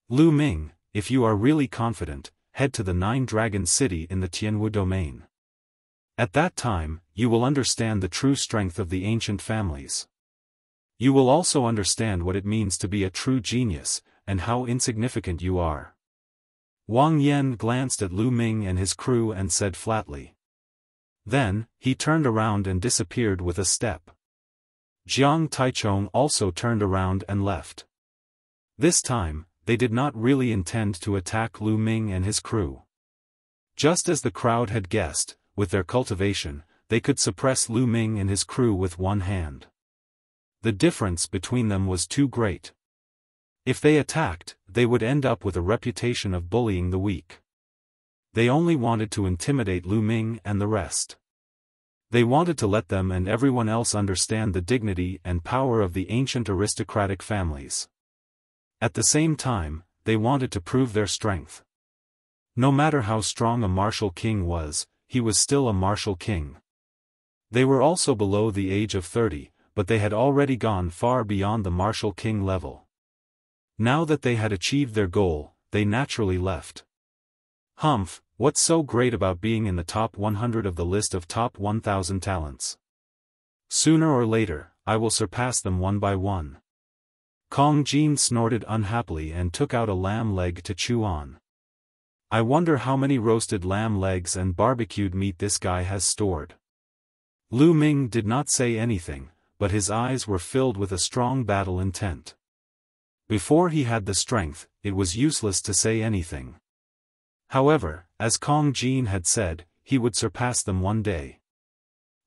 Lu Ming, if you are really confident, head to the Nine Dragon City in the Tianwu domain. At that time, you will understand the true strength of the ancient families. You will also understand what it means to be a true genius, and how insignificant you are. Wang Yan glanced at Lu Ming and his crew and said flatly. Then, he turned around and disappeared with a step. Jiang Taichung also turned around and left. This time, they did not really intend to attack Lu Ming and his crew. Just as the crowd had guessed, with their cultivation, they could suppress Lu Ming and his crew with one hand. The difference between them was too great. If they attacked, they would end up with a reputation of bullying the weak. They only wanted to intimidate Lu Ming and the rest. They wanted to let them and everyone else understand the dignity and power of the ancient aristocratic families. At the same time, they wanted to prove their strength. No matter how strong a martial king was, he was still a martial king. They were also below the age of 30, but they had already gone far beyond the martial king level. Now that they had achieved their goal, they naturally left. Humph, what's so great about being in the top 100 of the list of top 1,000 talents? Sooner or later, I will surpass them one by one. Kong Jin snorted unhappily and took out a lamb leg to chew on. I wonder how many roasted lamb legs and barbecued meat this guy has stored. Lu Ming did not say anything, but his eyes were filled with a strong battle intent. Before he had the strength, it was useless to say anything. However, as Kong Jin had said, he would surpass them one day.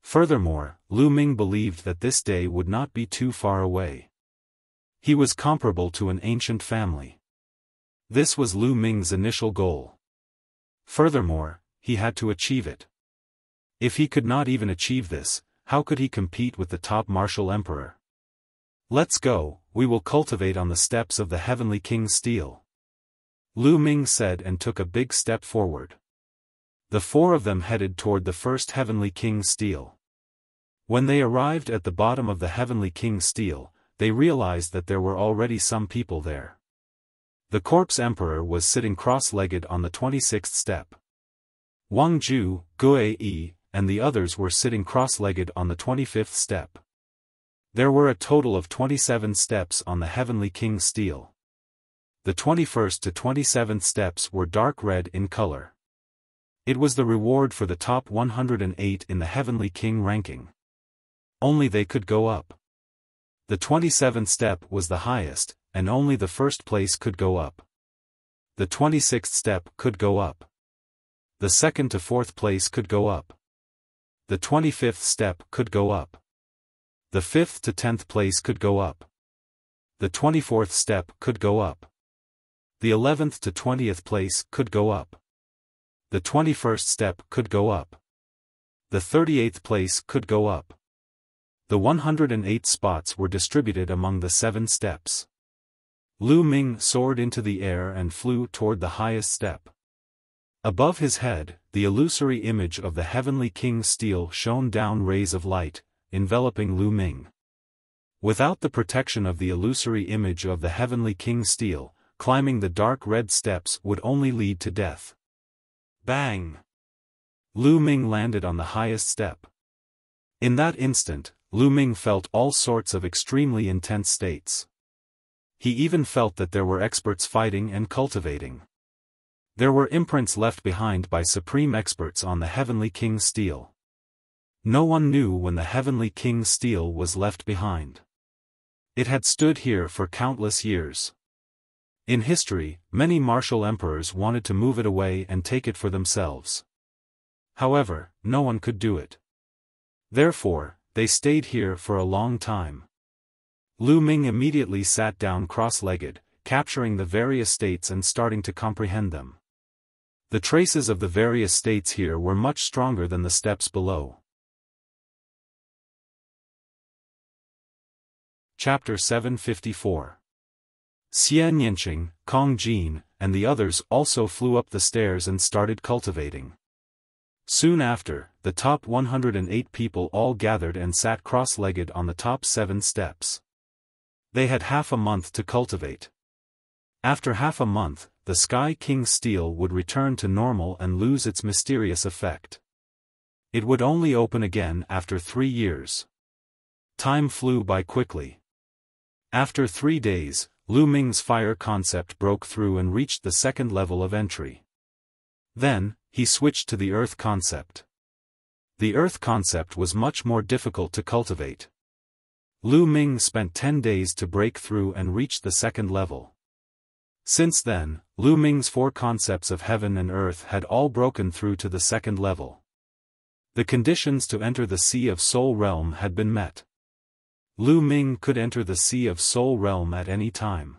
Furthermore, Lu Ming believed that this day would not be too far away. He was comparable to an ancient family. This was Lu Ming's initial goal. Furthermore, he had to achieve it. If he could not even achieve this, how could he compete with the top martial emperor? Let's go, we will cultivate on the steps of the Heavenly King's steel. Lu Ming said and took a big step forward. The four of them headed toward the first Heavenly King's steel. When they arrived at the bottom of the Heavenly King's steel, they realized that there were already some people there. The corpse emperor was sitting cross-legged on the 26th step. Wang Ju, Gue Yi, and the others were sitting cross-legged on the 25th step. There were a total of 27 steps on the Heavenly King's steel. The 21st to 27th steps were dark red in color. It was the reward for the top 108 in the Heavenly King ranking. Only they could go up. The 27th step was the highest, and only the first place could go up. The 26th step could go up. The second to fourth place could go up. The 25th step could go up. The 5th to 10th place could go up. The 24th step could go up. The 11th to 20th place could go up. The 21st step could go up. The 38th place could go up. The 108 spots were distributed among the 7 steps. Lu Ming soared into the air and flew toward the highest step. Above his head, the illusory image of the Heavenly King's steel shone down rays of light, enveloping Lu Ming. Without the protection of the illusory image of the Heavenly King's steel, climbing the dark red steps would only lead to death. Bang! Lu Ming landed on the highest step. In that instant, Lu Ming felt all sorts of extremely intense states. He even felt that there were experts fighting and cultivating. There were imprints left behind by supreme experts on the Heavenly King's steel. No one knew when the Heavenly King's steel was left behind. It had stood here for countless years. In history, many martial emperors wanted to move it away and take it for themselves. However, no one could do it. Therefore, they stayed here for a long time. Lu Ming immediately sat down cross-legged, capturing the various states and starting to comprehend them. The traces of the various states here were much stronger than the steps below. Chapter 754. Xian Yanqing, Kong Jin, and the others also flew up the stairs and started cultivating. Soon after, the top 108 people all gathered and sat cross-legged on the top 7 steps. They had half a month to cultivate. After half a month, the Sky King's steel would return to normal and lose its mysterious effect. It would only open again after 3 years. Time flew by quickly. After 3 days, Lu Ming's fire concept broke through and reached the second level of entry. Then, he switched to the earth concept. The earth concept was much more difficult to cultivate. Lu Ming spent 10 days to break through and reach the second level. Since then, Lu Ming's 4 concepts of heaven and earth had all broken through to the second level. The conditions to enter the Sea of Soul Realm had been met. Lu Ming could enter the Sea of Soul Realm at any time.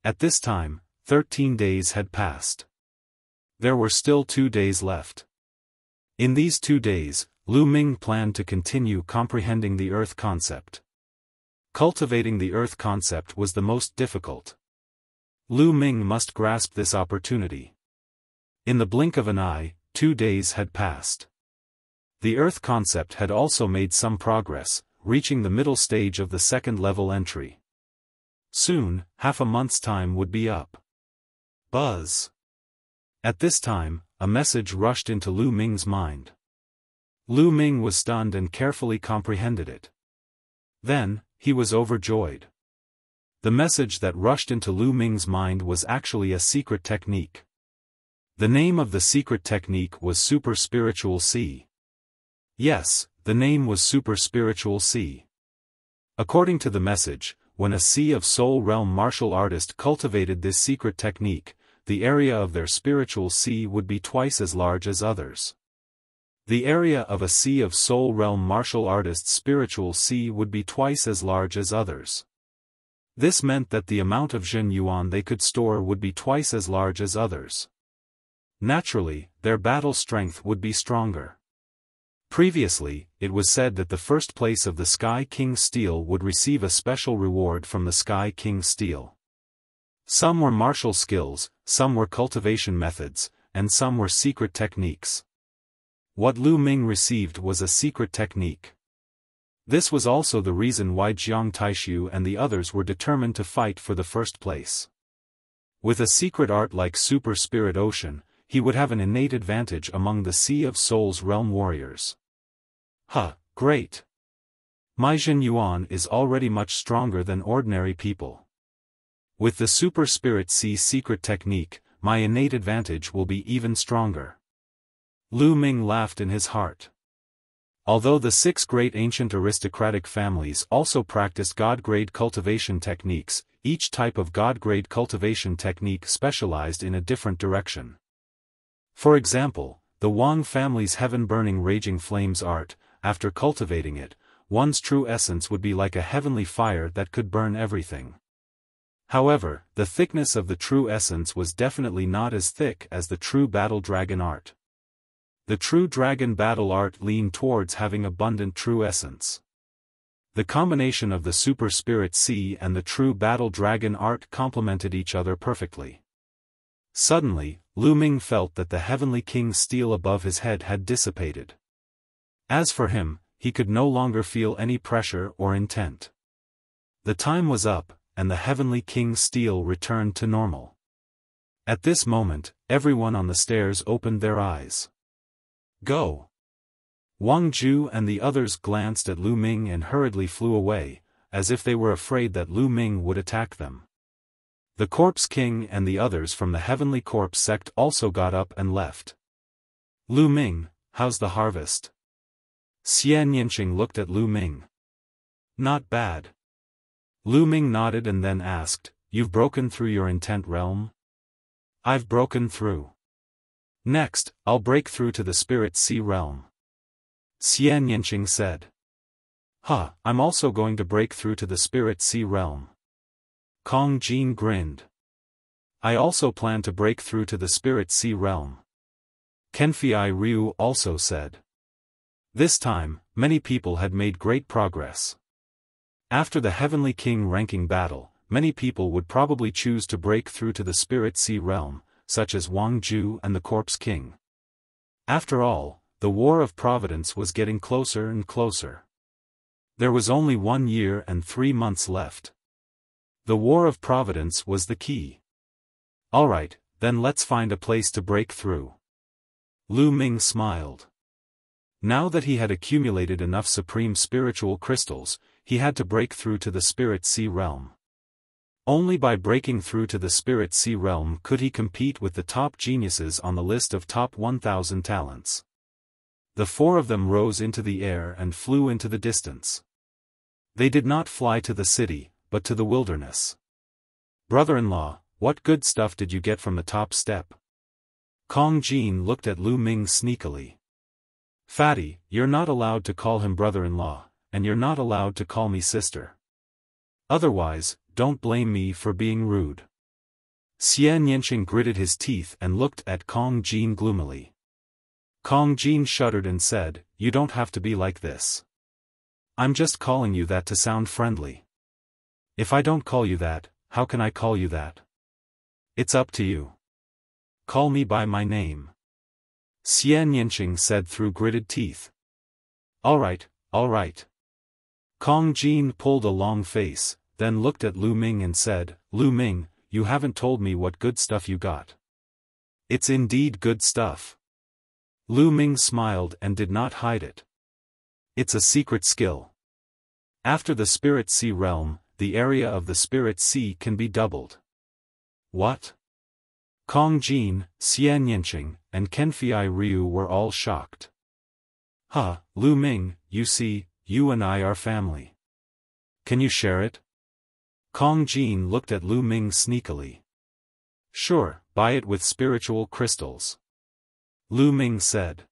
At this time, 13 days had passed. There were still 2 days left. In these 2 days, Lu Ming planned to continue comprehending the earth concept. Cultivating the earth concept was the most difficult. Lu Ming must grasp this opportunity. In the blink of an eye, 2 days had passed. The earth concept had also made some progress, reaching the middle stage of the second level entry. Soon, half a month's time would be up. Buzz. At this time, a message rushed into Lu Ming's mind. Lu Ming was stunned and carefully comprehended it. Then, he was overjoyed. The message that rushed into Lu Ming's mind was actually a secret technique. The name of the secret technique was Super Spiritual C. Yes, the name was Super Spiritual C. According to the message, when a Sea of Soul Realm martial artist cultivated this secret technique, the area of their spiritual sea would be twice as large as others. The area of a Sea of Soul Realm martial artist's spiritual sea would be twice as large as others. This meant that the amount of Zhen Yuan they could store would be twice as large as others. Naturally, their battle strength would be stronger. Previously, it was said that the first place of the Sky King Steel would receive a special reward from the Sky King Steel. Some were martial skills, some were cultivation methods, and some were secret techniques. What Lu Ming received was a secret technique. This was also the reason why Jiang Taishu and the others were determined to fight for the first place. With a secret art like Super Spirit Ocean, he would have an innate advantage among the Sea of Souls realm warriors. Great! My Zhen Yuan is already much stronger than ordinary people. With the Super Spirit Sea secret technique, my innate advantage will be even stronger. Lu Ming laughed in his heart. Although the 6 great ancient aristocratic families also practiced God-grade cultivation techniques, each type of God-grade cultivation technique specialized in a different direction. For example, the Wang family's heaven-burning raging flames art, after cultivating it, one's true essence would be like a heavenly fire that could burn everything. However, the thickness of the true essence was definitely not as thick as the true battle dragon art. The true dragon battle art leaned towards having abundant true essence. The combination of the Super Spirit Sea and the true battle dragon art complemented each other perfectly. Suddenly, Lu Ming felt that the heavenly king's steel above his head had dissipated. As for him, he could no longer feel any pressure or intent. The time was up, and the heavenly king's steel returned to normal. At this moment, everyone on the stairs opened their eyes. Go! Wang Ju and the others glanced at Lu Ming and hurriedly flew away, as if they were afraid that Lu Ming would attack them. The Corpse King and the others from the Heavenly Corpse sect also got up and left. Lu Ming, how's the harvest? Xian Yinqing looked at Lu Ming. Not bad. Lu Ming nodded and then asked, You've broken through your intent realm? I've broken through. Next, I'll break through to the Spirit Sea realm. Xian Yinqing said. I'm also going to break through to the Spirit Sea realm. Kong Jin grinned. I also plan to break through to the Spirit Sea realm. Kenfei Ryu also said. This time, many people had made great progress. After the Heavenly King ranking battle, many people would probably choose to break through to the Spirit Sea realm, such as Wang Ju and the Corpse King. After all, the War of Providence was getting closer and closer. There was only 1 year and 3 months left. The War of Providence was the key. Alright, then let's find a place to break through. Lu Ming smiled. Now that he had accumulated enough supreme spiritual crystals, he had to break through to the Spirit Sea realm. Only by breaking through to the Spirit Sea realm could he compete with the top geniuses on the list of top 1,000 talents. The 4 of them rose into the air and flew into the distance. They did not fly to the city, but to the wilderness. Brother-in-law, what good stuff did you get from the top step? Kong Jin looked at Lu Ming sneakily. Fatty, you're not allowed to call him brother-in-law, and you're not allowed to call me sister. Otherwise, don't blame me for being rude. Xian Yinqing gritted his teeth and looked at Kong Jin gloomily. Kong Jin shuddered and said, You don't have to be like this. I'm just calling you that to sound friendly. If I don't call you that, how can I call you that? It's up to you. Call me by my name. Xian Yinqing said through gritted teeth. Alright, alright. Kong Jin pulled a long face, then looked at Lu Ming and said, Lu Ming, you haven't told me what good stuff you got. It's indeed good stuff. Lu Ming smiled and did not hide it. It's a secret skill. After the Spirit Sea realm, the area of the Spirit Sea can be doubled. What? Kong Jin, Xian Yinqing, and Kenfei Ryu were all shocked. Huh, Lu Ming, you see, you and I are family. Can you share it? Kong Jin looked at Lu Ming sneakily. Sure, buy it with spiritual crystals. Lu Ming said.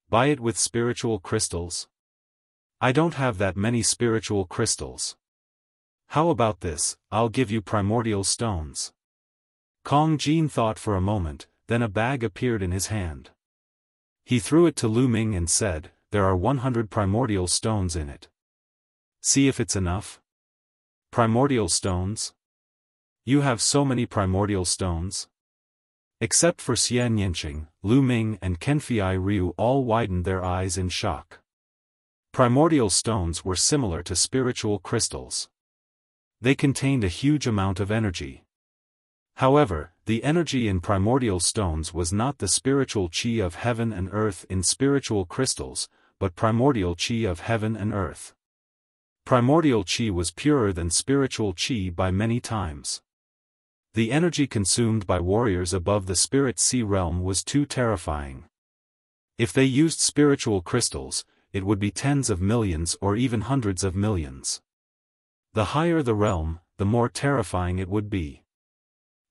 Buy it with spiritual crystals? I don't have that many spiritual crystals. How about this, I'll give you primordial stones. Kong Jin thought for a moment, then a bag appeared in his hand. He threw it to Lu Ming and said, there are 100 primordial stones in it. See if it's enough. Primordial stones? You have so many primordial stones? Except for Xian Yinqing, Lu Ming and Kenfei Ryu all widened their eyes in shock. Primordial stones were similar to spiritual crystals. They contained a huge amount of energy. However, the energy in primordial stones was not the spiritual chi of heaven and earth in spiritual crystals, but primordial chi of heaven and earth. Primordial chi was purer than spiritual chi by many times. The energy consumed by warriors above the Spirit Sea realm was too terrifying. If they used spiritual crystals, it would be tens of millions or even hundreds of millions. The higher the realm, the more terrifying it would be.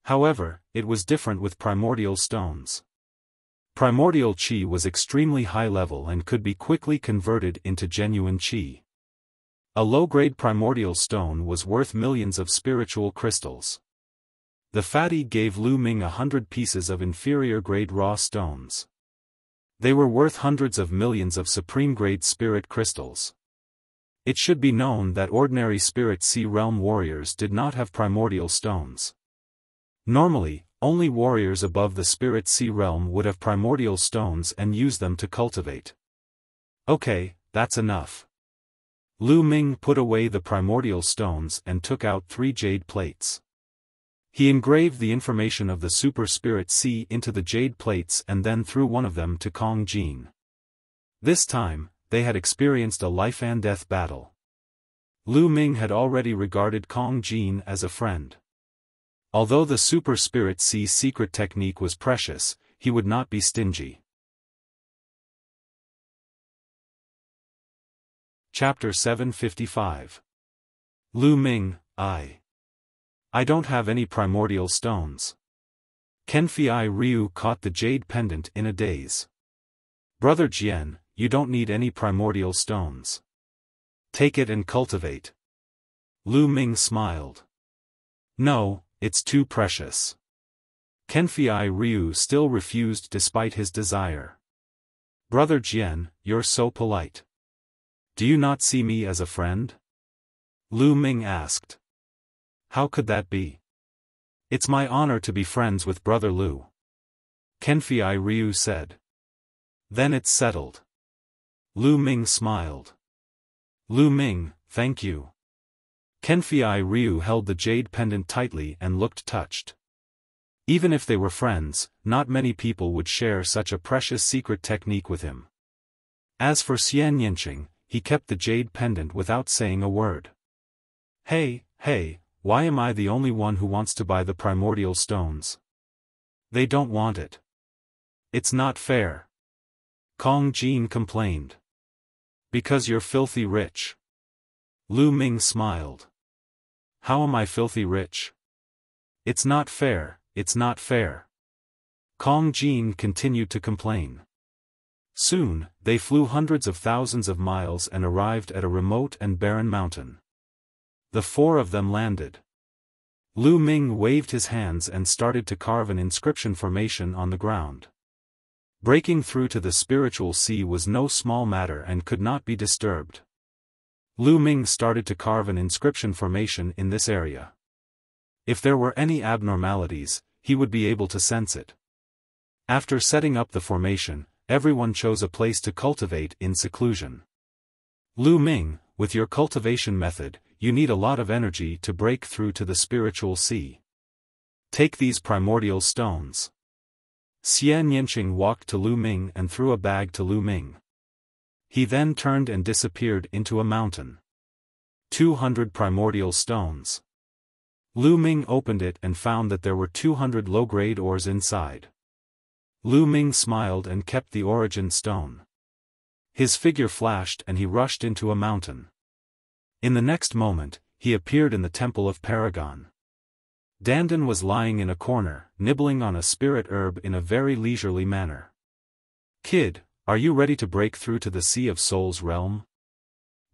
However, it was different with primordial stones. Primordial chi was extremely high level and could be quickly converted into genuine chi. A low-grade primordial stone was worth millions of spiritual crystals. The fatty gave Lu Ming 100 pieces of inferior-grade raw stones. They were worth hundreds of millions of supreme-grade spirit crystals. It should be known that ordinary Spirit Sea realm warriors did not have primordial stones. Normally, only warriors above the Spirit Sea realm would have primordial stones and use them to cultivate. Okay, that's enough. Lu Ming put away the primordial stones and took out 3 jade plates. He engraved the information of the Super Spirit Sea into the jade plates and then threw one of them to Kong Jin. This time, they had experienced a life-and-death battle. Lu Ming had already regarded Kong Jin as a friend. Although the Super Spirit Sea secret technique was precious, he would not be stingy. Chapter 755. Lu Ming, I don't have any primordial stones. Kenfei Ryu caught the jade pendant in a daze. Brother Jian, you don't need any primordial stones. Take it and cultivate. Lu Ming smiled. No, it's too precious. Kenfei Ryu still refused despite his desire. Brother Jian, you're so polite. Do you not see me as a friend? Lu Ming asked. How could that be? It's my honor to be friends with Brother Lu. Kenfei Ryu said. Then it's settled. Lu Ming smiled. Lu Ming, thank you. Kenfei Ryu held the jade pendant tightly and looked touched. Even if they were friends, not many people would share such a precious secret technique with him. As for Xian Yinqing, he kept the jade pendant without saying a word. Hey, why am I the only one who wants to buy the primordial stones? They don't want it. It's not fair. Kong Jin complained. Because you're filthy rich. Lu Ming smiled. How am I filthy rich? It's not fair, it's not fair. Kong Jin continued to complain. Soon, they flew hundreds of thousands of miles and arrived at a remote and barren mountain. The 4 of them landed. Lu Ming waved his hands and started to carve an inscription formation on the ground. Breaking through to the spiritual sea was no small matter and could not be disturbed. Lu Ming started to carve an inscription formation in this area. If there were any abnormalities, he would be able to sense it. After setting up the formation, everyone chose a place to cultivate in seclusion. Lu Ming, with your cultivation method, you need a lot of energy to break through to the spiritual sea. Take these primordial stones. Xie Nianqing walked to Lu Ming and threw a bag to Lu Ming. He then turned and disappeared into a mountain. 200 primordial stones. Lu Ming opened it and found that there were 200 low-grade ores inside. Lu Ming smiled and kept the origin stone. His figure flashed and he rushed into a mountain. In the next moment, he appeared in the Temple of Paragon. Dandan was lying in a corner, nibbling on a spirit herb in a very leisurely manner. "Kid, are you ready to break through to the Sea of Souls realm?"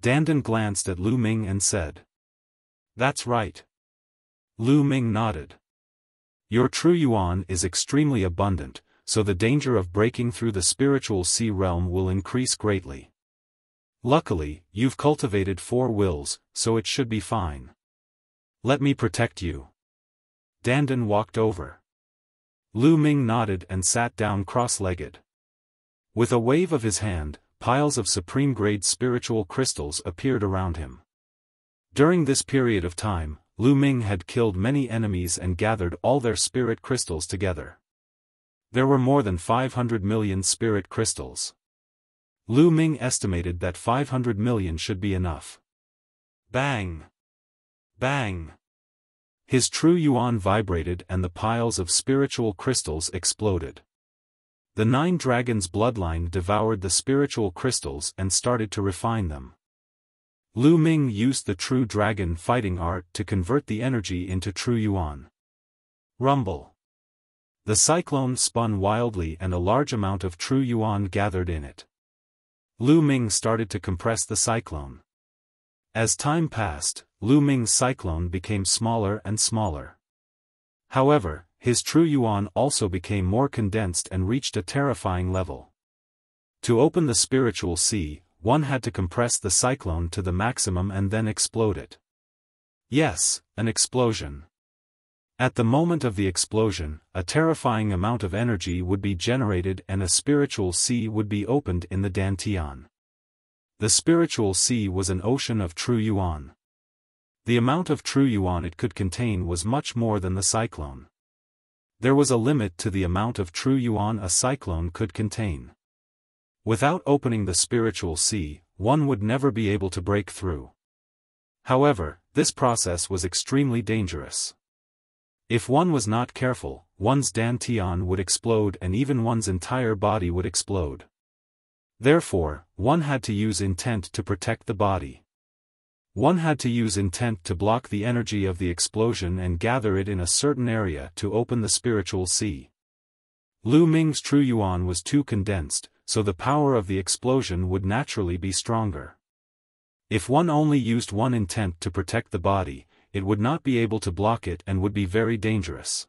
Dandan glanced at Lu Ming and said. "That's right." Lu Ming nodded. "Your true yuan is extremely abundant, so the danger of breaking through the spiritual sea realm will increase greatly. Luckily, you've cultivated 4 wills, so it should be fine. Let me protect you." Dandan walked over. Lu Ming nodded and sat down cross-legged. With a wave of his hand, piles of supreme-grade spiritual crystals appeared around him. During this period of time, Lu Ming had killed many enemies and gathered all their spirit crystals together. There were more than 500 million spirit crystals. Lu Ming estimated that 500 million should be enough. Bang! Bang! His true yuan vibrated and the piles of spiritual crystals exploded. The 9 dragons' bloodline devoured the spiritual crystals and started to refine them. Lu Ming used the true dragon fighting art to convert the energy into true yuan. Rumble. The cyclone spun wildly and a large amount of true yuan gathered in it. Lu Ming started to compress the cyclone. As time passed, Lu Ming's cyclone became smaller and smaller. However, his true yuan also became more condensed and reached a terrifying level. To open the spiritual sea, one had to compress the cyclone to the maximum and then explode it. Yes, an explosion. At the moment of the explosion, a terrifying amount of energy would be generated and a spiritual sea would be opened in the Dantian. The spiritual sea was an ocean of true yuan. The amount of true yuan it could contain was much more than the cyclone. There was a limit to the amount of true yuan a cyclone could contain. Without opening the spiritual sea, one would never be able to break through. However, this process was extremely dangerous. If one was not careful, one's dantian would explode and even one's entire body would explode. Therefore, one had to use intent to protect the body. One had to use intent to block the energy of the explosion and gather it in a certain area to open the spiritual sea. Lu Ming's true yuan was too condensed, so the power of the explosion would naturally be stronger. If one only used one intent to protect the body, it would not be able to block it and would be very dangerous.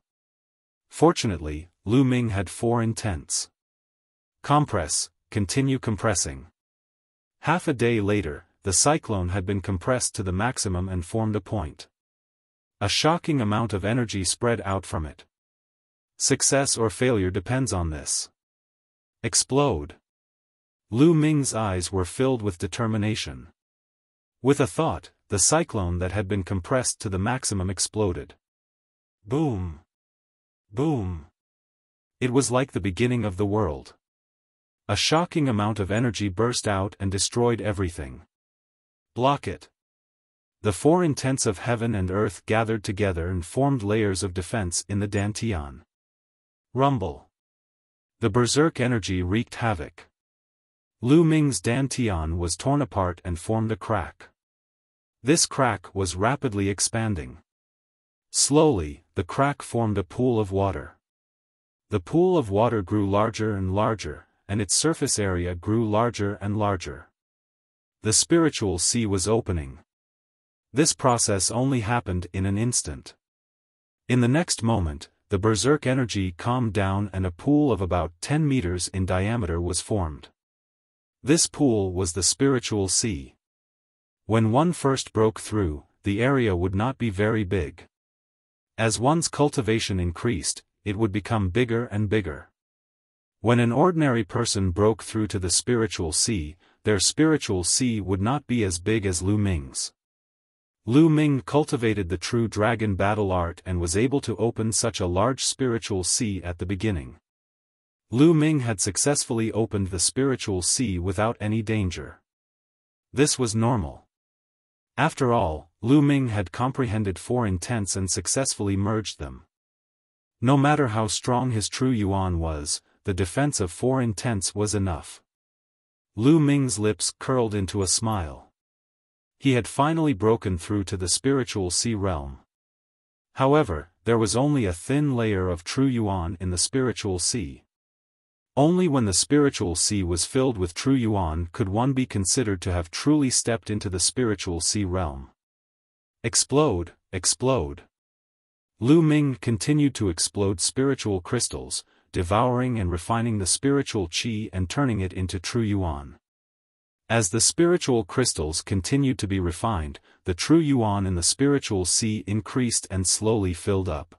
Fortunately, Lu Ming had 4 intents. Compress, continue compressing. Half a day later, the cyclone had been compressed to the maximum and formed a point. A shocking amount of energy spread out from it. Success or failure depends on this. Explode. Lu Ming's eyes were filled with determination. With a thought, the cyclone that had been compressed to the maximum exploded. Boom! Boom! It was like the beginning of the world. A shocking amount of energy burst out and destroyed everything. Block it. The 4 intents of heaven and earth gathered together and formed layers of defense in the Dantian. Rumble. The berserk energy wreaked havoc. Lu Ming's Dantian was torn apart and formed a crack. This crack was rapidly expanding. Slowly, the crack formed a pool of water. The pool of water grew larger and larger, and its surface area grew larger and larger. The spiritual sea was opening. This process only happened in an instant. In the next moment, the berserk energy calmed down and a pool of about 10 meters in diameter was formed. This pool was the spiritual sea. When one first broke through, the area would not be very big. As one's cultivation increased, it would become bigger and bigger. When an ordinary person broke through to the spiritual sea, their spiritual sea would not be as big as Lu Ming's. Lu Ming cultivated the true dragon battle art and was able to open such a large spiritual sea at the beginning. Lu Ming had successfully opened the spiritual sea without any danger. This was normal. After all, Lu Ming had comprehended four intents and successfully merged them. No matter how strong his true yuan was, the defense of four intents was enough. Lu Ming's lips curled into a smile. He had finally broken through to the spiritual sea realm. However, there was only a thin layer of true yuan in the spiritual sea. Only when the spiritual sea was filled with true yuan could one be considered to have truly stepped into the spiritual sea realm. Explode, explode. Lu Ming continued to explode spiritual crystals, devouring and refining the spiritual qi and turning it into true yuan. As the spiritual crystals continued to be refined, the true yuan in the spiritual sea increased and slowly filled up.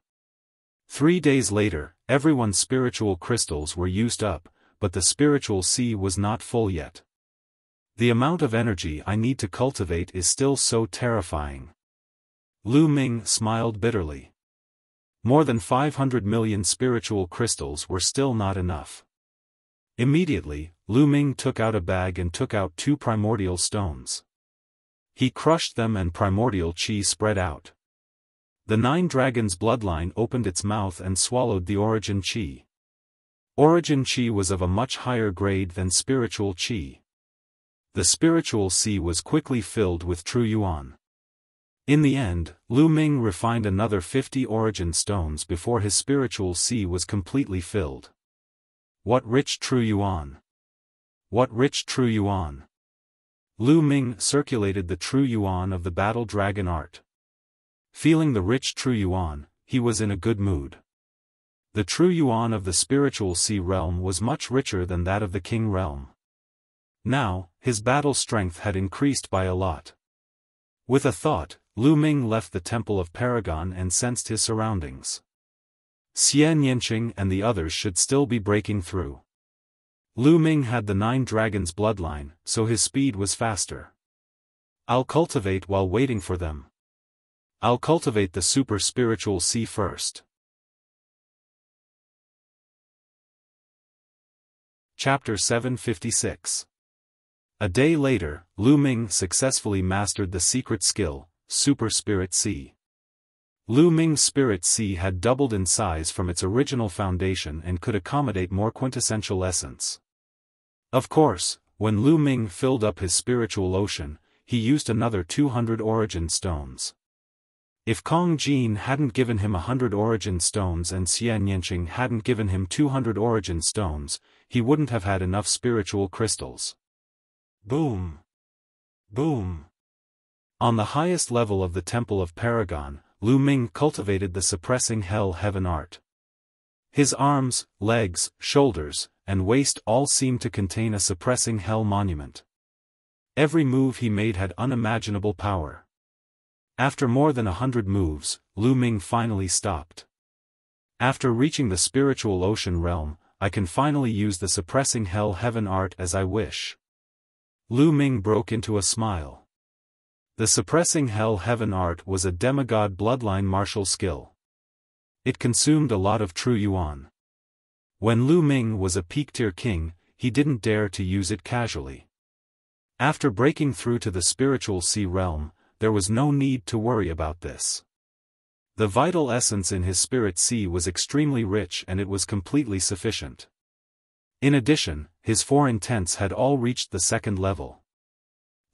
3 days later, everyone's spiritual crystals were used up, but the spiritual sea was not full yet. The amount of energy I need to cultivate is still so terrifying. Lu Ming smiled bitterly. More than 500 million spiritual crystals were still not enough. Immediately, Lu Ming took out a bag and took out 2 primordial stones. He crushed them and primordial qi spread out. The 9 dragons' bloodline opened its mouth and swallowed the origin qi. Origin qi was of a much higher grade than spiritual qi. The spiritual sea was quickly filled with true yuan. In the end, Lu Ming refined another 50 origin stones before his spiritual sea was completely filled. What rich true yuan! What rich true yuan! Lu Ming circulated the true yuan of the battle dragon art. Feeling the rich true yuan, he was in a good mood. The true yuan of the spiritual sea realm was much richer than that of the king realm. Now, his battle strength had increased by a lot. With a thought, Lu Ming left the Temple of Paragon and sensed his surroundings. Xian Yanqing and the others should still be breaking through. Lu Ming had the 9 dragons' bloodline, so his speed was faster. I'll cultivate while waiting for them. I'll cultivate the super spiritual sea first. Chapter 756. A day later, Lu Ming successfully mastered the secret skill, Super Spirit Sea. Lu Ming's Spirit Sea had doubled in size from its original foundation and could accommodate more quintessential essence. Of course, when Lu Ming filled up his spiritual ocean, he used another 200 origin stones. If Kong Jin hadn't given him 100 origin stones and Xian Yanqing hadn't given him 200 origin stones, he wouldn't have had enough spiritual crystals. Boom! Boom! On the highest level of the Temple of Paragon, Lu Ming cultivated the suppressing hell-heaven art. His arms, legs, shoulders, and waist all seemed to contain a suppressing hell monument. Every move he made had unimaginable power. After more than 100 moves, Lu Ming finally stopped. After reaching the spiritual ocean realm, I can finally use the suppressing hell-heaven art as I wish. Lu Ming broke into a smile. The suppressing hell-heaven art was a demigod bloodline martial skill. It consumed a lot of true yuan. When Lu Ming was a peak-tier king, he didn't dare to use it casually. After breaking through to the spiritual sea realm, there was no need to worry about this. The vital essence in his spirit sea was extremely rich and it was completely sufficient. In addition, his 4 intents had all reached the 2nd level.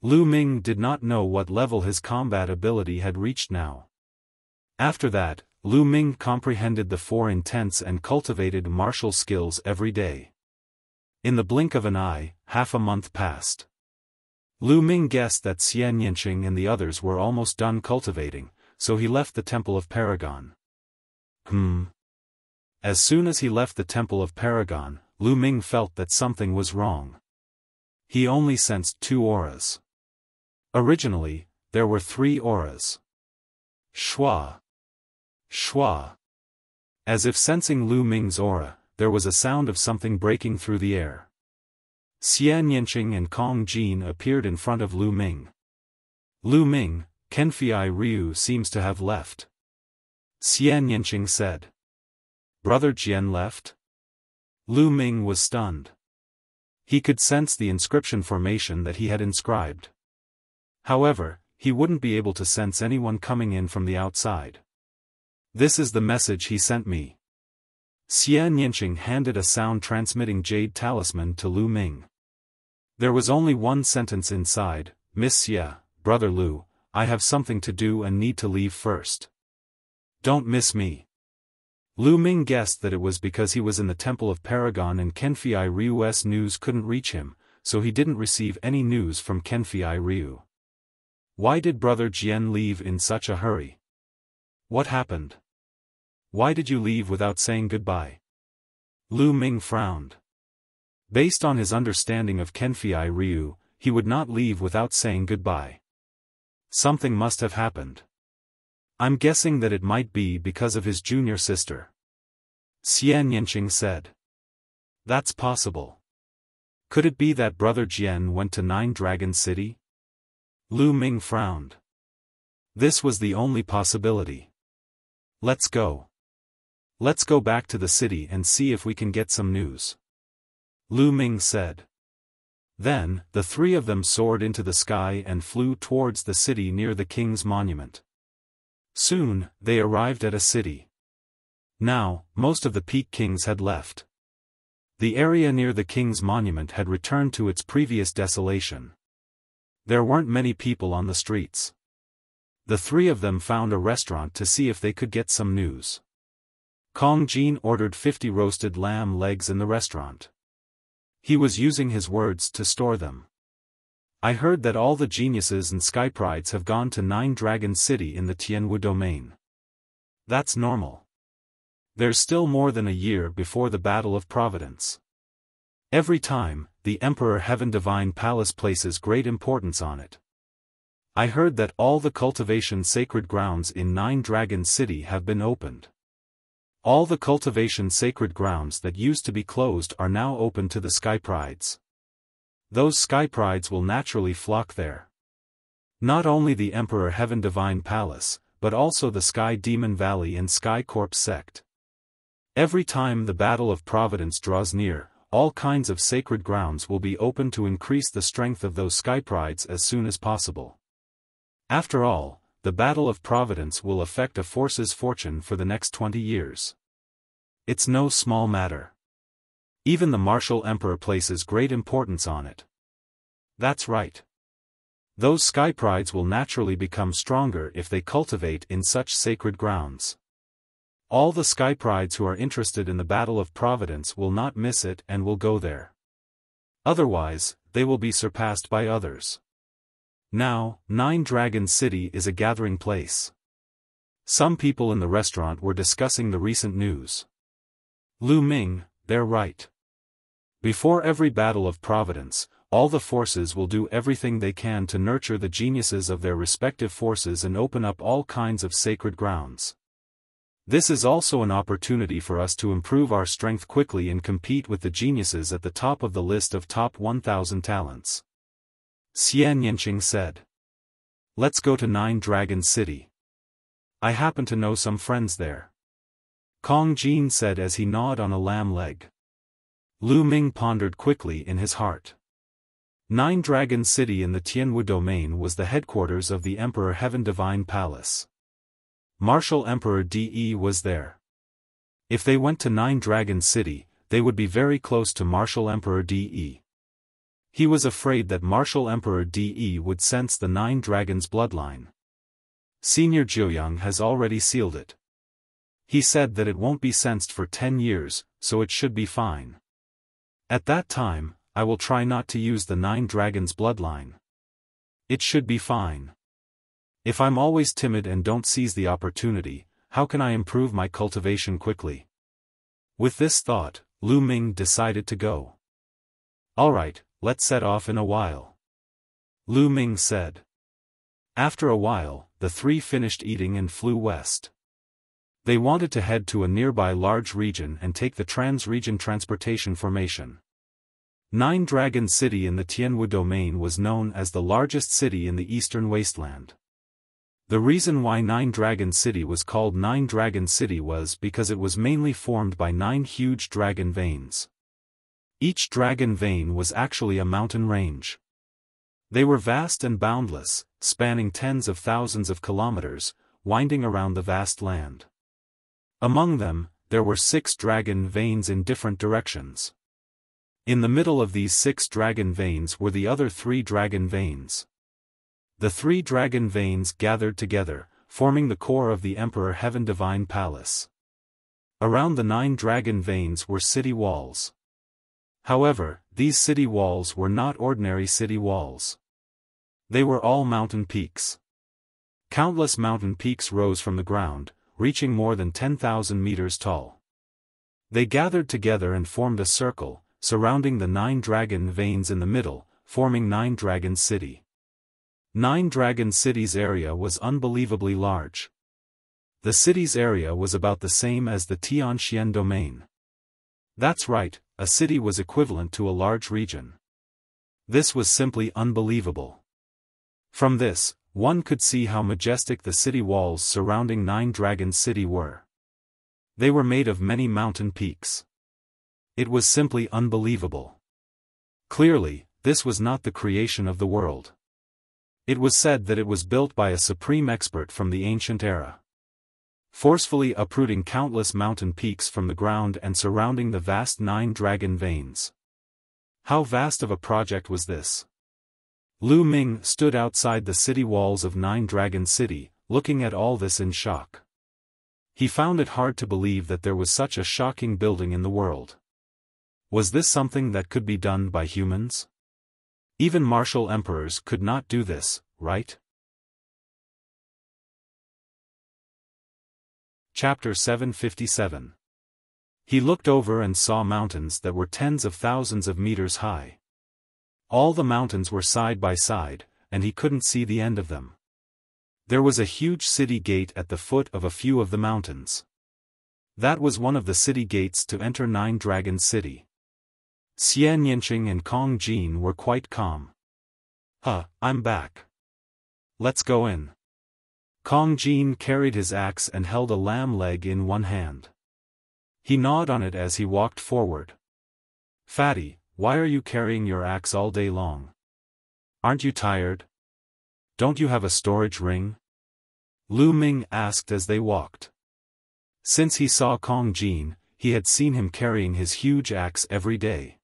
Lu Ming did not know what level his combat ability had reached now. After that, Lu Ming comprehended the 4 intents and cultivated martial skills every day. In the blink of an eye, half a month passed. Lu Ming guessed that Xian Yanqing and the others were almost done cultivating, so he left the Temple of Paragon. As soon as he left the Temple of Paragon, Lu Ming felt that something was wrong. He only sensed 2 auras. Originally, there were 3 auras. Shua. Shua. As if sensing Lu Ming's aura, there was a sound of something breaking through the air. Xian Yanqing and Kong Jin appeared in front of Lu Ming. Lu Ming, Kenfei Ryu seems to have left. Xian Yanqing said. Brother Jian left? Lu Ming was stunned. He could sense the inscription formation that he had inscribed. However, he wouldn't be able to sense anyone coming in from the outside. This is the message he sent me. Xie Nianqing handed a sound-transmitting jade talisman to Lu Ming. There was only one sentence inside: Miss Xie, Brother Lu, I have something to do and need to leave first. Don't miss me. Lu Ming guessed that it was because he was in the Temple of Paragon and Kenfei Ryu's news couldn't reach him, so he didn't receive any news from Kenfei Ryu. Why did Brother Jian leave in such a hurry? What happened? Why did you leave without saying goodbye? Lu Ming frowned. Based on his understanding of Kenfei Ryu, he would not leave without saying goodbye. Something must have happened. I'm guessing that it might be because of his junior sister. Xie Nianqing said. That's possible. Could it be that Brother Jian went to Nine Dragon City? Lu Ming frowned. This was the only possibility. Let's go. Let's go back to the city and see if we can get some news. Lu Ming said. Then, the three of them soared into the sky and flew towards the city near the king's monument. Soon, they arrived at a city. Now, most of the Peak Kings had left. The area near the king's monument had returned to its previous desolation. There weren't many people on the streets. The three of them found a restaurant to see if they could get some news. Kong Jin ordered 50 roasted lamb legs in the restaurant. He was using his words to store them. I heard that all the geniuses and sky prides have gone to Nine Dragon City in the Tianwu domain. That's normal. There's still more than a year before the Battle of Providence. Every time, the Emperor Heaven Divine Palace places great importance on it. I heard that all the cultivation sacred grounds in Nine Dragon City have been opened. All the cultivation sacred grounds that used to be closed are now open to the sky prides. Those sky prides will naturally flock there. Not only the Emperor Heaven Divine Palace, but also the Sky Demon Valley and Sky Corp sect. Every time the Battle of Providence draws near, all kinds of sacred grounds will be open to increase the strength of those sky prides as soon as possible. After all, the Battle of Providence will affect a force's fortune for the next 20 years. It's no small matter. Even the Martial Emperor places great importance on it. That's right. Those sky prides will naturally become stronger if they cultivate in such sacred grounds. All the sky prides who are interested in the Battle of Providence will not miss it and will go there. Otherwise, they will be surpassed by others. Now, Nine Dragon City is a gathering place. Some people in the restaurant were discussing the recent news. Lu Ming, they're right. Before every Battle of Providence, all the forces will do everything they can to nurture the geniuses of their respective forces and open up all kinds of sacred grounds. This is also an opportunity for us to improve our strength quickly and compete with the geniuses at the top of the list of top 1,000 talents. Xie Nianqing said. Let's go to Nine Dragon City. I happen to know some friends there. Kong Jin said as he gnawed on a lamb leg. Lu Ming pondered quickly in his heart. Nine Dragon City in the Tianwu domain was the headquarters of the Emperor Heaven Divine Palace. Martial Emperor De was there. If they went to Nine Dragon City, they would be very close to Martial Emperor De. He was afraid that Martial Emperor De would sense the Nine Dragons' bloodline. Senior Jiuyang has already sealed it. He said that it won't be sensed for 10 years, so it should be fine. At that time, I will try not to use the Nine Dragons' bloodline. It should be fine. If I'm always timid and don't seize the opportunity, how can I improve my cultivation quickly? With this thought, Lu Ming decided to go. Alright, let's set off in a while. Lu Ming said. After a while, the three finished eating and flew west. They wanted to head to a nearby large region and take the trans-region transportation formation. Nine Dragon City in the Tianwu domain was known as the largest city in the eastern wasteland. The reason why Nine Dragon City was called Nine Dragon City was because it was mainly formed by 9 huge dragon veins. Each dragon vein was actually a mountain range. They were vast and boundless, spanning tens of thousands of kilometers, winding around the vast land. Among them, there were 6 dragon veins in different directions. In the middle of these 6 dragon veins were the other 3 dragon veins. The 3 dragon veins gathered together, forming the core of the Emperor Heaven Divine Palace. Around the 9 dragon veins were city walls. However, these city walls were not ordinary city walls. They were all mountain peaks. Countless mountain peaks rose from the ground, reaching more than 10,000 meters tall. They gathered together and formed a circle, surrounding the 9 dragon veins in the middle, forming 9 Dragon City. 9 Dragon City's area was unbelievably large. The city's area was about the same as the Tianxian domain. That's right, a city was equivalent to a large region. This was simply unbelievable. From this, one could see how majestic the city walls surrounding 9 Dragon City were. They were made of many mountain peaks. It was simply unbelievable. Clearly, this was not the creation of the world. It was said that it was built by a supreme expert from the ancient era, forcefully uprooting countless mountain peaks from the ground and surrounding the vast 9 dragon veins. How vast of a project was this? Lu Ming stood outside the city walls of 9 Dragon City, looking at all this in shock. He found it hard to believe that there was such a shocking building in the world. Was this something that could be done by humans? Even martial emperors could not do this, right? Chapter 757. He looked over and saw mountains that were tens of thousands of meters high. All the mountains were side by side, and he couldn't see the end of them. There was a huge city gate at the foot of a few of the mountains. That was one of the city gates to enter 9 Dragon City. Xian Yinqing and Kong Jin were quite calm. I'm back. Let's go in. Kong Jin carried his axe and held a lamb leg in one hand. He gnawed on it as he walked forward. Fatty, why are you carrying your axe all day long? Aren't you tired? Don't you have a storage ring? Lu Ming asked as they walked. Since he saw Kong Jin, he had seen him carrying his huge axe every day.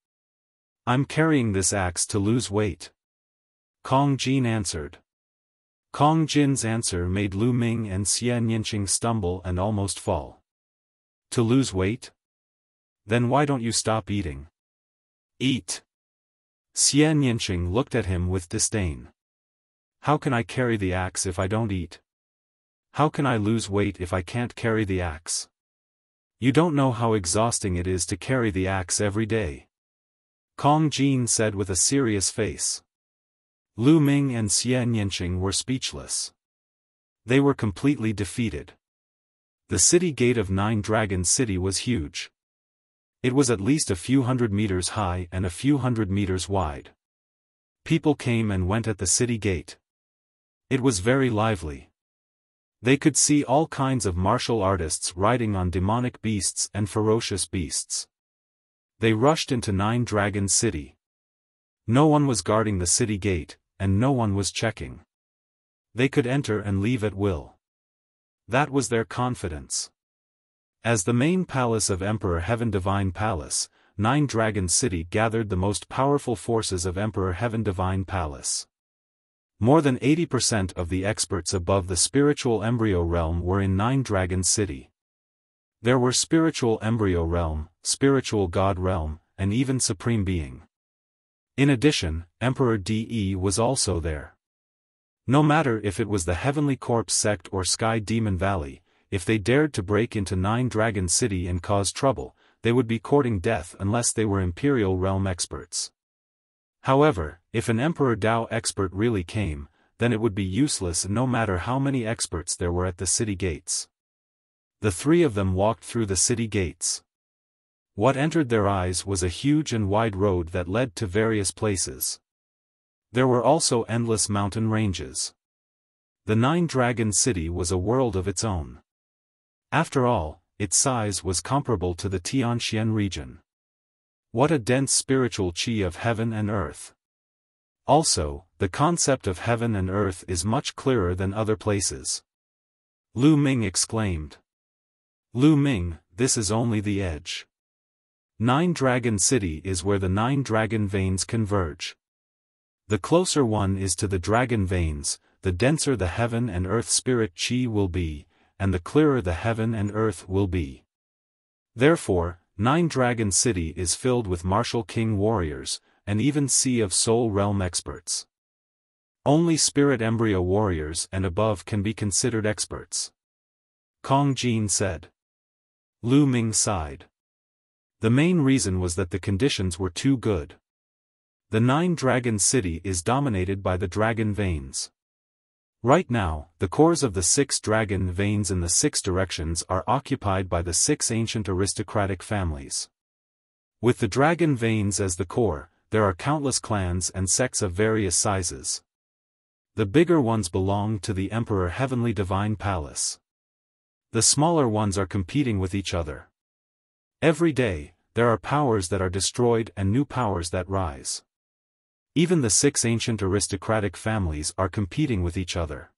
I'm carrying this axe to lose weight. Kong Jin answered. Kong Jin's answer made Lu Ming and Xian Yinqing stumble and almost fall. To lose weight? Then why don't you stop eating? Eat. Xian Yinqing looked at him with disdain. How can I carry the axe if I don't eat? How can I lose weight if I can't carry the axe? You don't know how exhausting it is to carry the axe every day. Kong Jin said with a serious face. Lu Ming and Xian Yinqing were speechless. They were completely defeated. The city gate of 9 Dragon City was huge. It was at least a few hundred meters high and a few hundred meters wide. People came and went at the city gate. It was very lively. They could see all kinds of martial artists riding on demonic beasts and ferocious beasts. They rushed into 9 Dragon City. No one was guarding the city gate, and no one was checking. They could enter and leave at will. That was their confidence. As the main palace of Emperor Heaven Divine Palace, 9 Dragon City gathered the most powerful forces of Emperor Heaven Divine Palace. More than 80% of the experts above the spiritual embryo realm were in 9 Dragon City. There were spiritual embryo realm, spiritual god realm, and even supreme being. In addition, Emperor De was also there. No matter if it was the Heavenly Corpse sect or Sky Demon Valley, if they dared to break into 9 Dragon City and cause trouble, they would be courting death unless they were Imperial Realm experts. However, if an Emperor Dao expert really came, then it would be useless no matter how many experts there were at the city gates. The 3 of them walked through the city gates. What entered their eyes was a huge and wide road that led to various places. There were also endless mountain ranges. The 9 Dragon City was a world of its own. After all, its size was comparable to the Tianxian region. What a dense spiritual chi of heaven and earth. Also, the concept of heaven and earth is much clearer than other places. Lu Ming exclaimed. Lu Ming, this is only the edge. 9 Dragon City is where the 9 dragon veins converge. The closer one is to the dragon veins, the denser the heaven and earth spirit chi will be, and the clearer the heaven and earth will be. Therefore, 9 Dragon City is filled with martial king warriors, and even Sea of Soul realm experts. Only spirit embryo warriors and above can be considered experts. Kong Jin said. Lu Ming sighed. The main reason was that the conditions were too good. The 9 Dragon City is dominated by the dragon veins. Right now, the cores of the 6 dragon veins in the 6 directions are occupied by the 6 ancient aristocratic families. With the dragon veins as the core, there are countless clans and sects of various sizes. The bigger ones belong to the Emperor Heavenly Divine Palace. The smaller ones are competing with each other. Every day, there are powers that are destroyed and new powers that rise. Even the 6 ancient aristocratic families are competing with each other.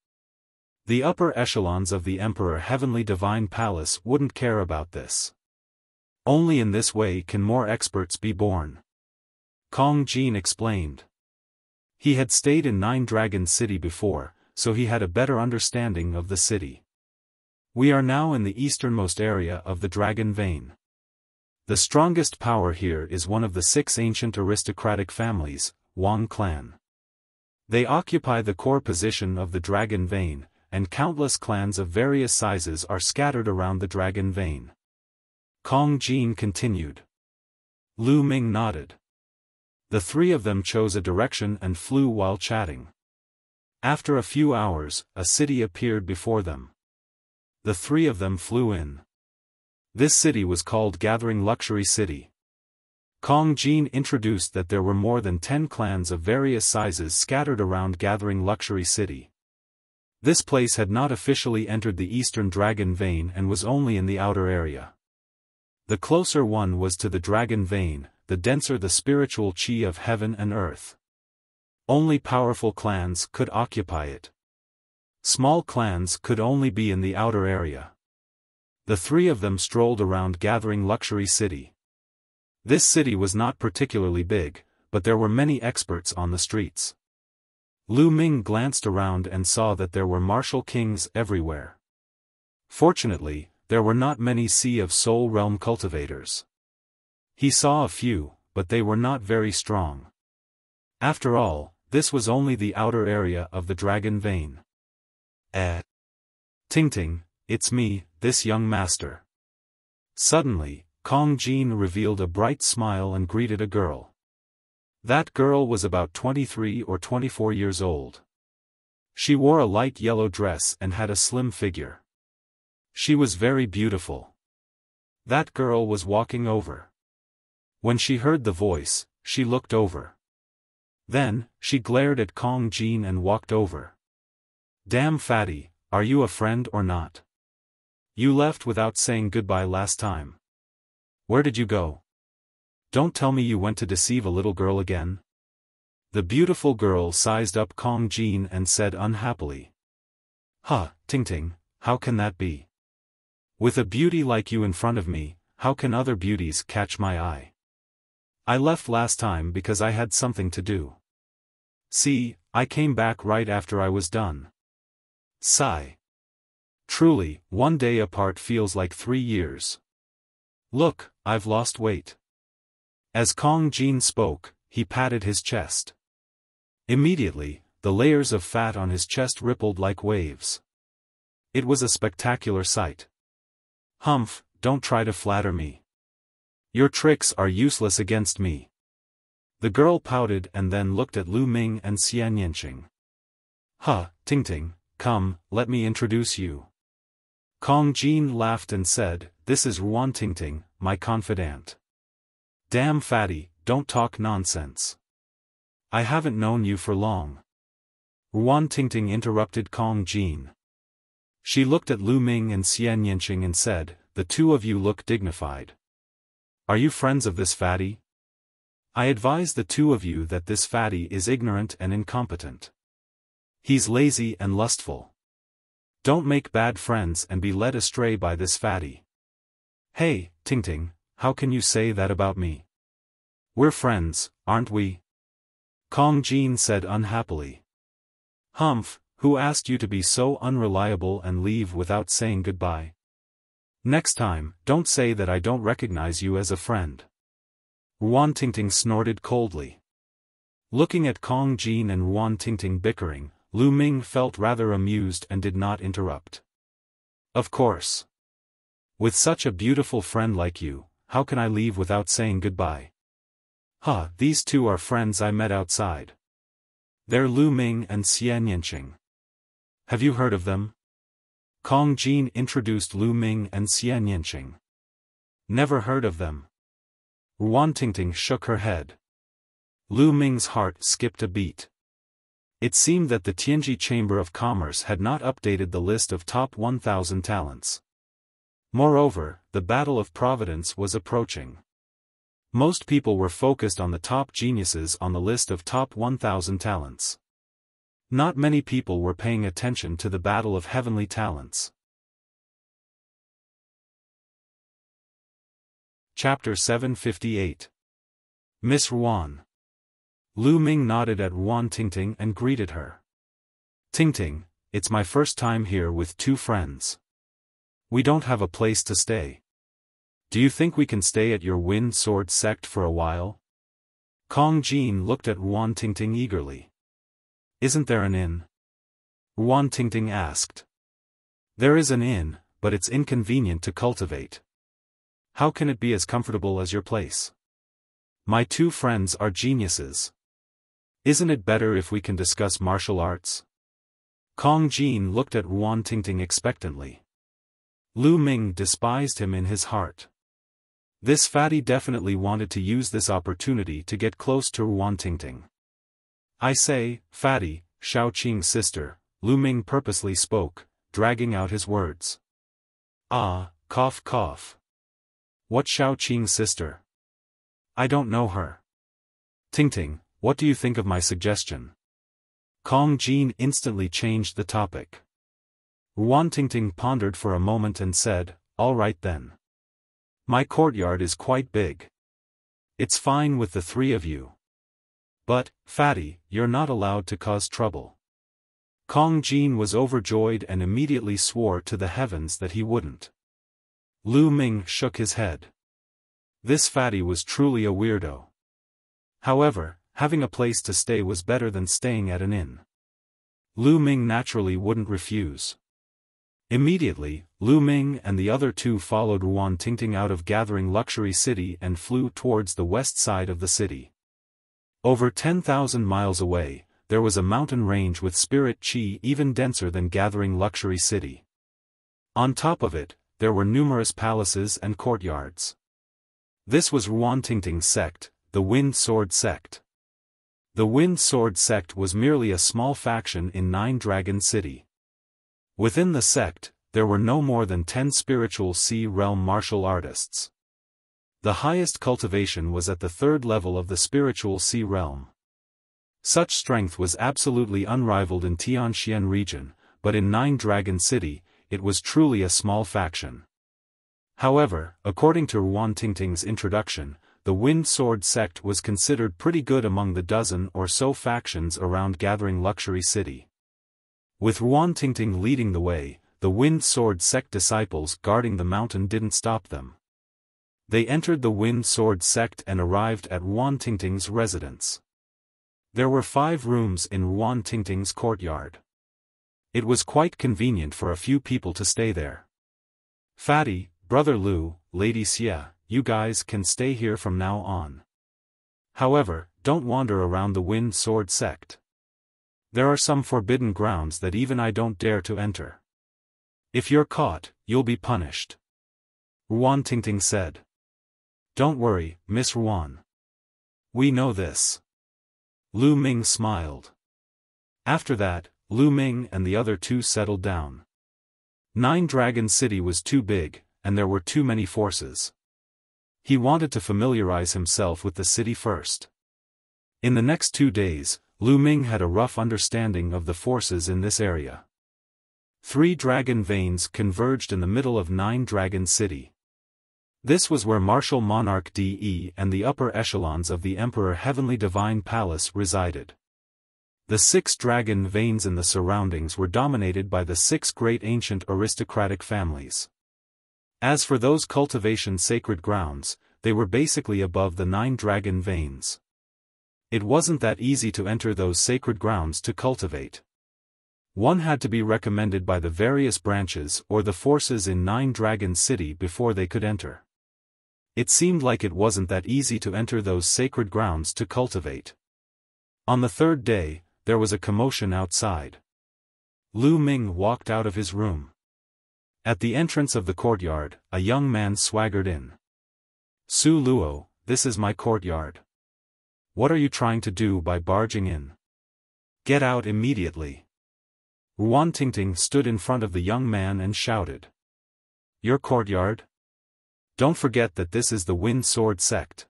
The upper echelons of the Emperor Heavenly Divine Palace wouldn't care about this. Only in this way can more experts be born. Kong Jin explained. He had stayed in 9 Dragon City before, so he had a better understanding of the city. We are now in the easternmost area of the Dragon Vein. The strongest power here is one of the 6 ancient aristocratic families, Wang clan. They occupy the core position of the Dragon Vein, and countless clans of various sizes are scattered around the Dragon Vein. Kong Jin continued. Lu Ming nodded. The 3 of them chose a direction and flew while chatting. After a few hours, a city appeared before them. The 3 of them flew in. This city was called Gathering Luxury City. Kong Jin introduced that there were more than 10 clans of various sizes scattered around Gathering Luxury City. This place had not officially entered the Eastern Dragon Vein and was only in the outer area. The closer one was to the Dragon Vein, the denser the spiritual chi of heaven and earth. Only powerful clans could occupy it. Small clans could only be in the outer area. The 3 of them strolled around Gathering Luxury City. This city was not particularly big, but there were many experts on the streets. Lu Ming glanced around and saw that there were martial kings everywhere. Fortunately, there were not many Sea of Soul realm cultivators. He saw a few, but they were not very strong. After all, this was only the outer area of the Dragon Vein. Ting, it's me, this young master. Suddenly, Kong Jin revealed a bright smile and greeted a girl. That girl was about 23 or 24 years old. She wore a light yellow dress and had a slim figure. She was very beautiful. That girl was walking over. When she heard the voice, she looked over. Then, she glared at Kong Jin and walked over. Damn fatty, are you a friend or not? You left without saying goodbye last time. Where did you go? Don't tell me you went to deceive a little girl again? The beautiful girl sized up Kong Jin and said unhappily. Ting, how can that be? With a beauty like you in front of me, how can other beauties catch my eye? I left last time because I had something to do. See, I came back right after I was done. Sigh. Truly, 1 day apart feels like 3 years. Look, I've lost weight. As Kong Jin spoke, he patted his chest. Immediately, the layers of fat on his chest rippled like waves. It was a spectacular sight. Humph, don't try to flatter me. Your tricks are useless against me. The girl pouted and then looked at Lu Ming and Xian Yanqing. Ting, come, let me introduce you. Kong Jin laughed and said, this is Ruan Ting, my confidant. Damn fatty, don't talk nonsense. I haven't known you for long. Ruan Ting interrupted Kong Jin. She looked at Lu Ming and Xian Yanqing and said, the 2 of you look dignified. Are you friends of this fatty? I advise the two of you that this fatty is ignorant and incompetent. He's lazy and lustful. Don't make bad friends and be led astray by this fatty. Hey, Tingting, how can you say that about me? We're friends, aren't we? Kong Jin said unhappily. Humph, who asked you to be so unreliable and leave without saying goodbye? Next time, don't say that I don't recognize you as a friend. Ruan Tingting snorted coldly. Looking at Kong Jin and Ruan Tingting bickering, Lu Ming felt rather amused and did not interrupt. Of course. With such a beautiful friend like you, how can I leave without saying goodbye? These two are friends I met outside. They're Lu Ming and Xian Yanqing. Have you heard of them? Kong Jin introduced Lu Ming and Xian Yanqing. Never heard of them. Ruan Tingting shook her head. Lu Ming's heart skipped a beat. It seemed that the Tianji Chamber of Commerce had not updated the list of top 1,000 talents. Moreover, the Battle of Providence was approaching. Most people were focused on the top geniuses on the list of top 1,000 talents. Not many people were paying attention to the Battle of Heavenly Talents. Chapter 758. Miss Ruan. Lu Ming nodded at Ruan Tingting and greeted her. Tingting, it's my first time here with two friends. We don't have a place to stay. Do you think we can stay at your Wind Sword sect for a while? Kong Jin looked at Ruan Tingting eagerly. Isn't there an inn? Ruan Tingting asked. There is an inn, but it's inconvenient to cultivate. How can it be as comfortable as your place? My two friends are geniuses. Isn't it better if we can discuss martial arts? Kong Jin looked at Ruan Tingting expectantly. Lu Ming despised him in his heart. This fatty definitely wanted to use this opportunity to get close to Ruan Tingting. I say, fatty, Xiaoqing's sister, Lu Ming purposely spoke, dragging out his words. Cough cough. What Xiaoqing's sister? I don't know her. Tingting, what do you think of my suggestion? Kong Jin instantly changed the topic. Ruan Tingting pondered for a moment and said, all right then. My courtyard is quite big. It's fine with the three of you. But, fatty, you're not allowed to cause trouble. Kong Jin was overjoyed and immediately swore to the heavens that he wouldn't. Lu Ming shook his head. This fatty was truly a weirdo. However, having a place to stay was better than staying at an inn. Lu Ming naturally wouldn't refuse. Immediately, Lu Ming and the other two followed Ruan Tingting out of Gathering Luxury City and flew towards the west side of the city. Over 10,000 miles away, there was a mountain range with spirit chi even denser than Gathering Luxury City. On top of it, there were numerous palaces and courtyards. This was Ruan Tingting's sect, the Wind Sword sect. The Wind Sword sect was merely a small faction in Nine Dragon City. Within the sect, there were no more than 10 spiritual sea realm martial artists. The highest cultivation was at the third level of the spiritual sea realm. Such strength was absolutely unrivaled in Tianxian region, but in Nine Dragon City, it was truly a small faction. However, according to Ruan Tingting's introduction, the Wind Sword sect was considered pretty good among the dozen or so factions around Gathering Luxury City. With Ruan Tingting leading the way, the Wind Sword sect disciples guarding the mountain didn't stop them. They entered the Wind Sword sect and arrived at Ruan Tingting's residence. There were 5 rooms in Ruan Tingting's courtyard. It was quite convenient for a few people to stay there. Fatty, Brother Lu, Lady Xia, you guys can stay here from now on. However, don't wander around the Wind Sword sect. There are some forbidden grounds that even I don't dare to enter. If you're caught, you'll be punished. Ruan Tingting said. Don't worry, Miss Ruan. We know this. Lu Ming smiled. After that, Lu Ming and the other two settled down. Nine Dragon City was too big, and there were too many forces. He wanted to familiarize himself with the city first. In the next 2 days, Lu Ming had a rough understanding of the forces in this area. 3 dragon veins converged in the middle of 9 Dragon City. This was where martial monarch De and the upper echelons of the Emperor Heavenly Divine Palace resided. The 6 dragon veins in the surroundings were dominated by the 6 great ancient aristocratic families. As for those cultivation sacred grounds, they were basically above the 9 dragon veins. It wasn't that easy to enter those sacred grounds to cultivate. One had to be recommended by the various branches or the forces in 9 Dragon City before they could enter. It seemed like it wasn't that easy to enter those sacred grounds to cultivate. On the 3rd day, there was a commotion outside. Lu Ming walked out of his room. At the entrance of the courtyard, a young man swaggered in. "Su Luo, this is my courtyard. What are you trying to do by barging in? Get out immediately." Ruan Tingting stood in front of the young man and shouted. "Your courtyard? Don't forget that this is the Wind Sword sect.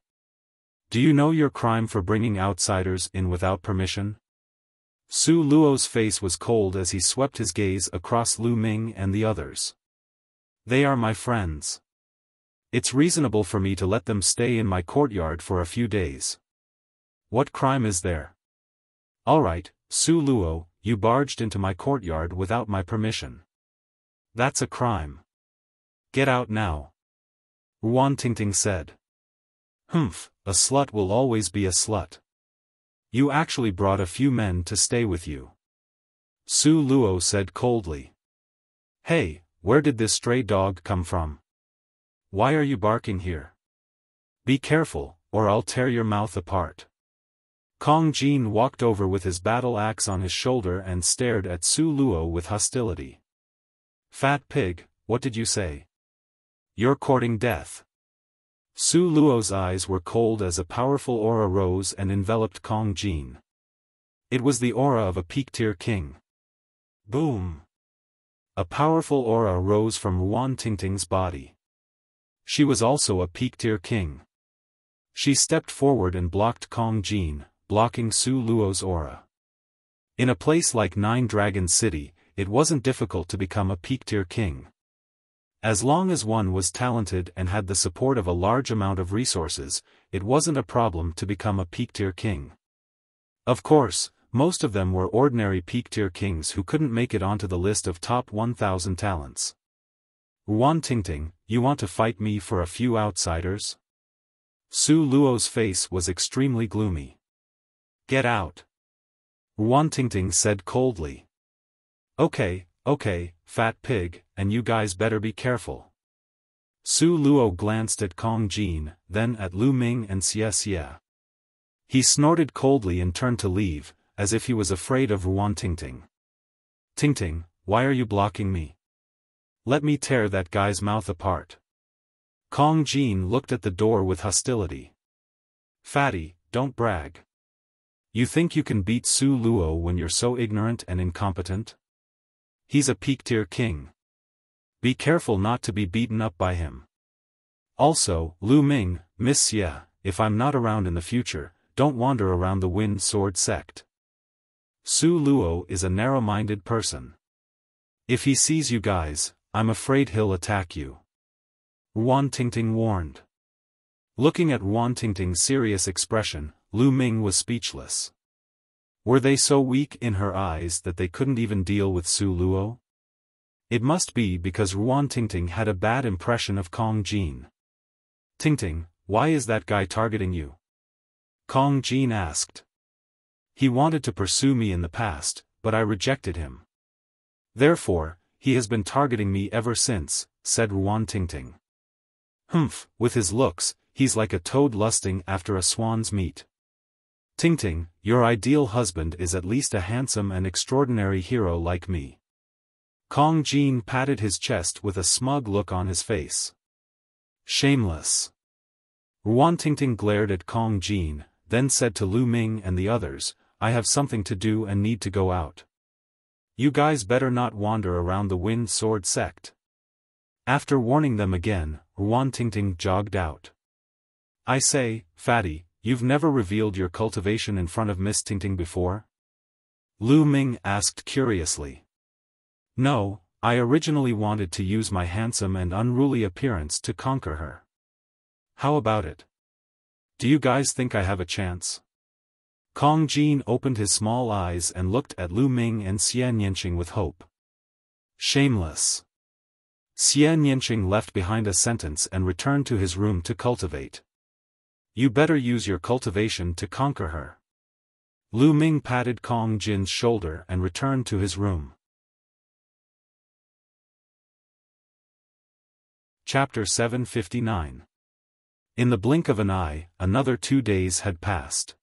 Do you know your crime for bringing outsiders in without permission?" Su Luo's face was cold as he swept his gaze across Lu Ming and the others. "They are my friends. It's reasonable for me to let them stay in my courtyard for a few days. What crime is there? All right, Su Luo, you barged into my courtyard without my permission. That's a crime. Get out now," Ruan Tingting said. "Humph, a slut will always be a slut. You actually brought a few men to stay with you," Su Luo said coldly. "Hey, where did this stray dog come from? Why are you barking here? Be careful, or I'll tear your mouth apart." Kong Jin walked over with his battle axe on his shoulder and stared at Su Luo with hostility. "Fat pig, what did you say? You're courting death." Su Luo's eyes were cold as a powerful aura rose and enveloped Kong Jin. It was the aura of a peak-tier king. Boom! A powerful aura rose from Ruan Tingting's body. She was also a peak-tier king. She stepped forward and blocked Kong Jin, blocking Su Luo's aura. In a place like 9 Dragon City, it wasn't difficult to become a peak-tier king. As long as one was talented and had the support of a large amount of resources, it wasn't a problem to become a peak-tier king. Of course, most of them were ordinary peak-tier kings who couldn't make it onto the list of top 1,000 talents. "Ruan Tingting, you want to fight me for a few outsiders?" Su Luo's face was extremely gloomy. "Get out," Ruan Tingting said coldly. Okay, fat pig, and you guys better be careful." Su Luo glanced at Kong Jin, then at Lu Ming and Xie. He snorted coldly and turned to leave, as if he was afraid of Ruan Tingting. "Tingting, why are you blocking me? Let me tear that guy's mouth apart." Kong Jin looked at the door with hostility. "Fatty, don't brag. You think you can beat Su Luo when you're so ignorant and incompetent? He's a peak-tier king. Be careful not to be beaten up by him. Also, Lu Ming, Miss Xie, if I'm not around in the future, don't wander around the Wind Sword sect. Su Luo is a narrow-minded person. If he sees you guys, I'm afraid he'll attack you," Ruan Tingting warned. Looking at Ruan Tingting's serious expression, Lu Ming was speechless. Were they so weak in her eyes that they couldn't even deal with Su Luo? It must be because Ruan Tingting had a bad impression of Kong Jin. "Tingting, why is that guy targeting you?" Kong Jin asked. "He wanted to pursue me in the past, but I rejected him. Therefore, he has been targeting me ever since," said Ruan Tingting. "Humph, with his looks, he's like a toad lusting after a swan's meat. Tingting, your ideal husband is at least a handsome and extraordinary hero like me." Kong Jin patted his chest with a smug look on his face. "Shameless." Ruan Tingting glared at Kong Jin, then said to Lu Ming and the others, "I have something to do and need to go out. You guys better not wander around the Wind Sword sect." After warning them again, Ruan Tingting jogged out. I say, Fatty, you've never revealed your cultivation in front of Miss Tingting before? Lu Ming asked curiously. No, I originally wanted to use my handsome and unruly appearance to conquer her. How about it? Do you guys think I have a chance? Kong Jin opened his small eyes and looked at Lu Ming and Xie Nianqing with hope. Shameless. Xie Nianqing left behind a sentence and returned to his room to cultivate. You better use your cultivation to conquer her. Lu Ming patted Kong Jin's shoulder and returned to his room. Chapter 759. In the blink of an eye, another 2 days had passed.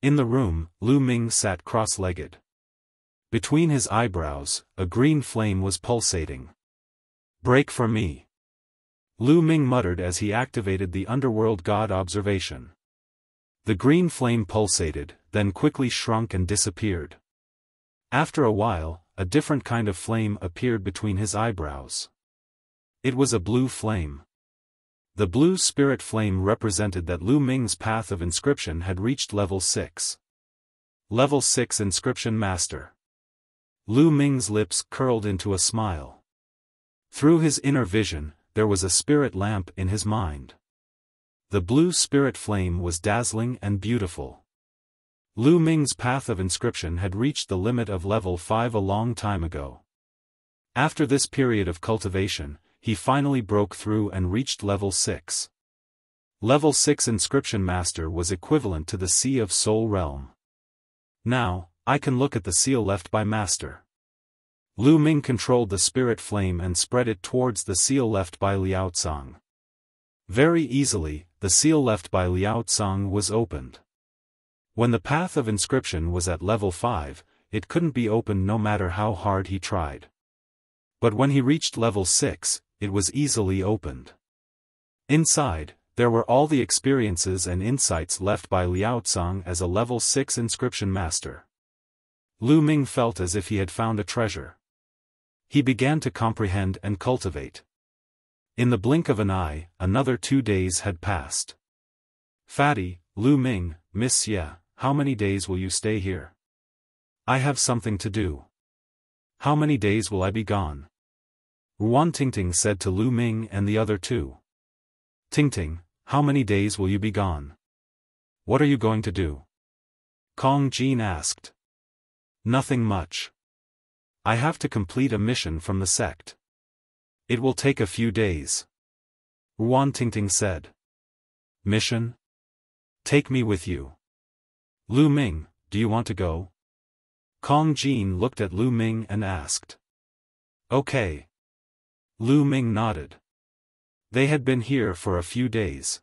In the room, Lu Ming sat cross-legged. Between his eyebrows, a green flame was pulsating. Break for me. Lu Ming muttered as he activated the underworld god observation. The green flame pulsated, then quickly shrunk and disappeared. After a while, a different kind of flame appeared between his eyebrows. It was a blue flame. The blue spirit flame represented that Lu Ming's path of inscription had reached level 6. Level 6 Inscription Master. Lu Ming's lips curled into a smile. Through his inner vision, there was a spirit lamp in his mind. The blue spirit flame was dazzling and beautiful. Lu Ming's path of inscription had reached the limit of level 5 a long time ago. After this period of cultivation, he finally broke through and reached level 6. Level 6 Inscription Master was equivalent to the Sea of Soul Realm. Now, I can look at the seal left by Master. Lu Ming controlled the spirit flame and spread it towards the seal left by Liao Tsang. Very easily, the seal left by Liao Tsang was opened. When the path of inscription was at level 5, it couldn't be opened no matter how hard he tried. But when he reached level 6, it was easily opened. Inside, there were all the experiences and insights left by Liao Tsang as a level 6 inscription master. Lu Ming felt as if he had found a treasure. He began to comprehend and cultivate. In the blink of an eye, another 2 days had passed. Fatty, Lu Ming, Miss Xie, how many days will you stay here? I have something to do. How many days will I be gone? Ruan Tingting said to Lu Ming and the other two. Tingting, how many days will you be gone? What are you going to do? Kong Jin asked. Nothing much. I have to complete a mission from the sect. It will take a few days. Ruan Tingting said. Mission? Take me with you. Lu Ming, do you want to go? Kong Jin looked at Lu Ming and asked. Okay. Lu Ming nodded. They had been here for a few days.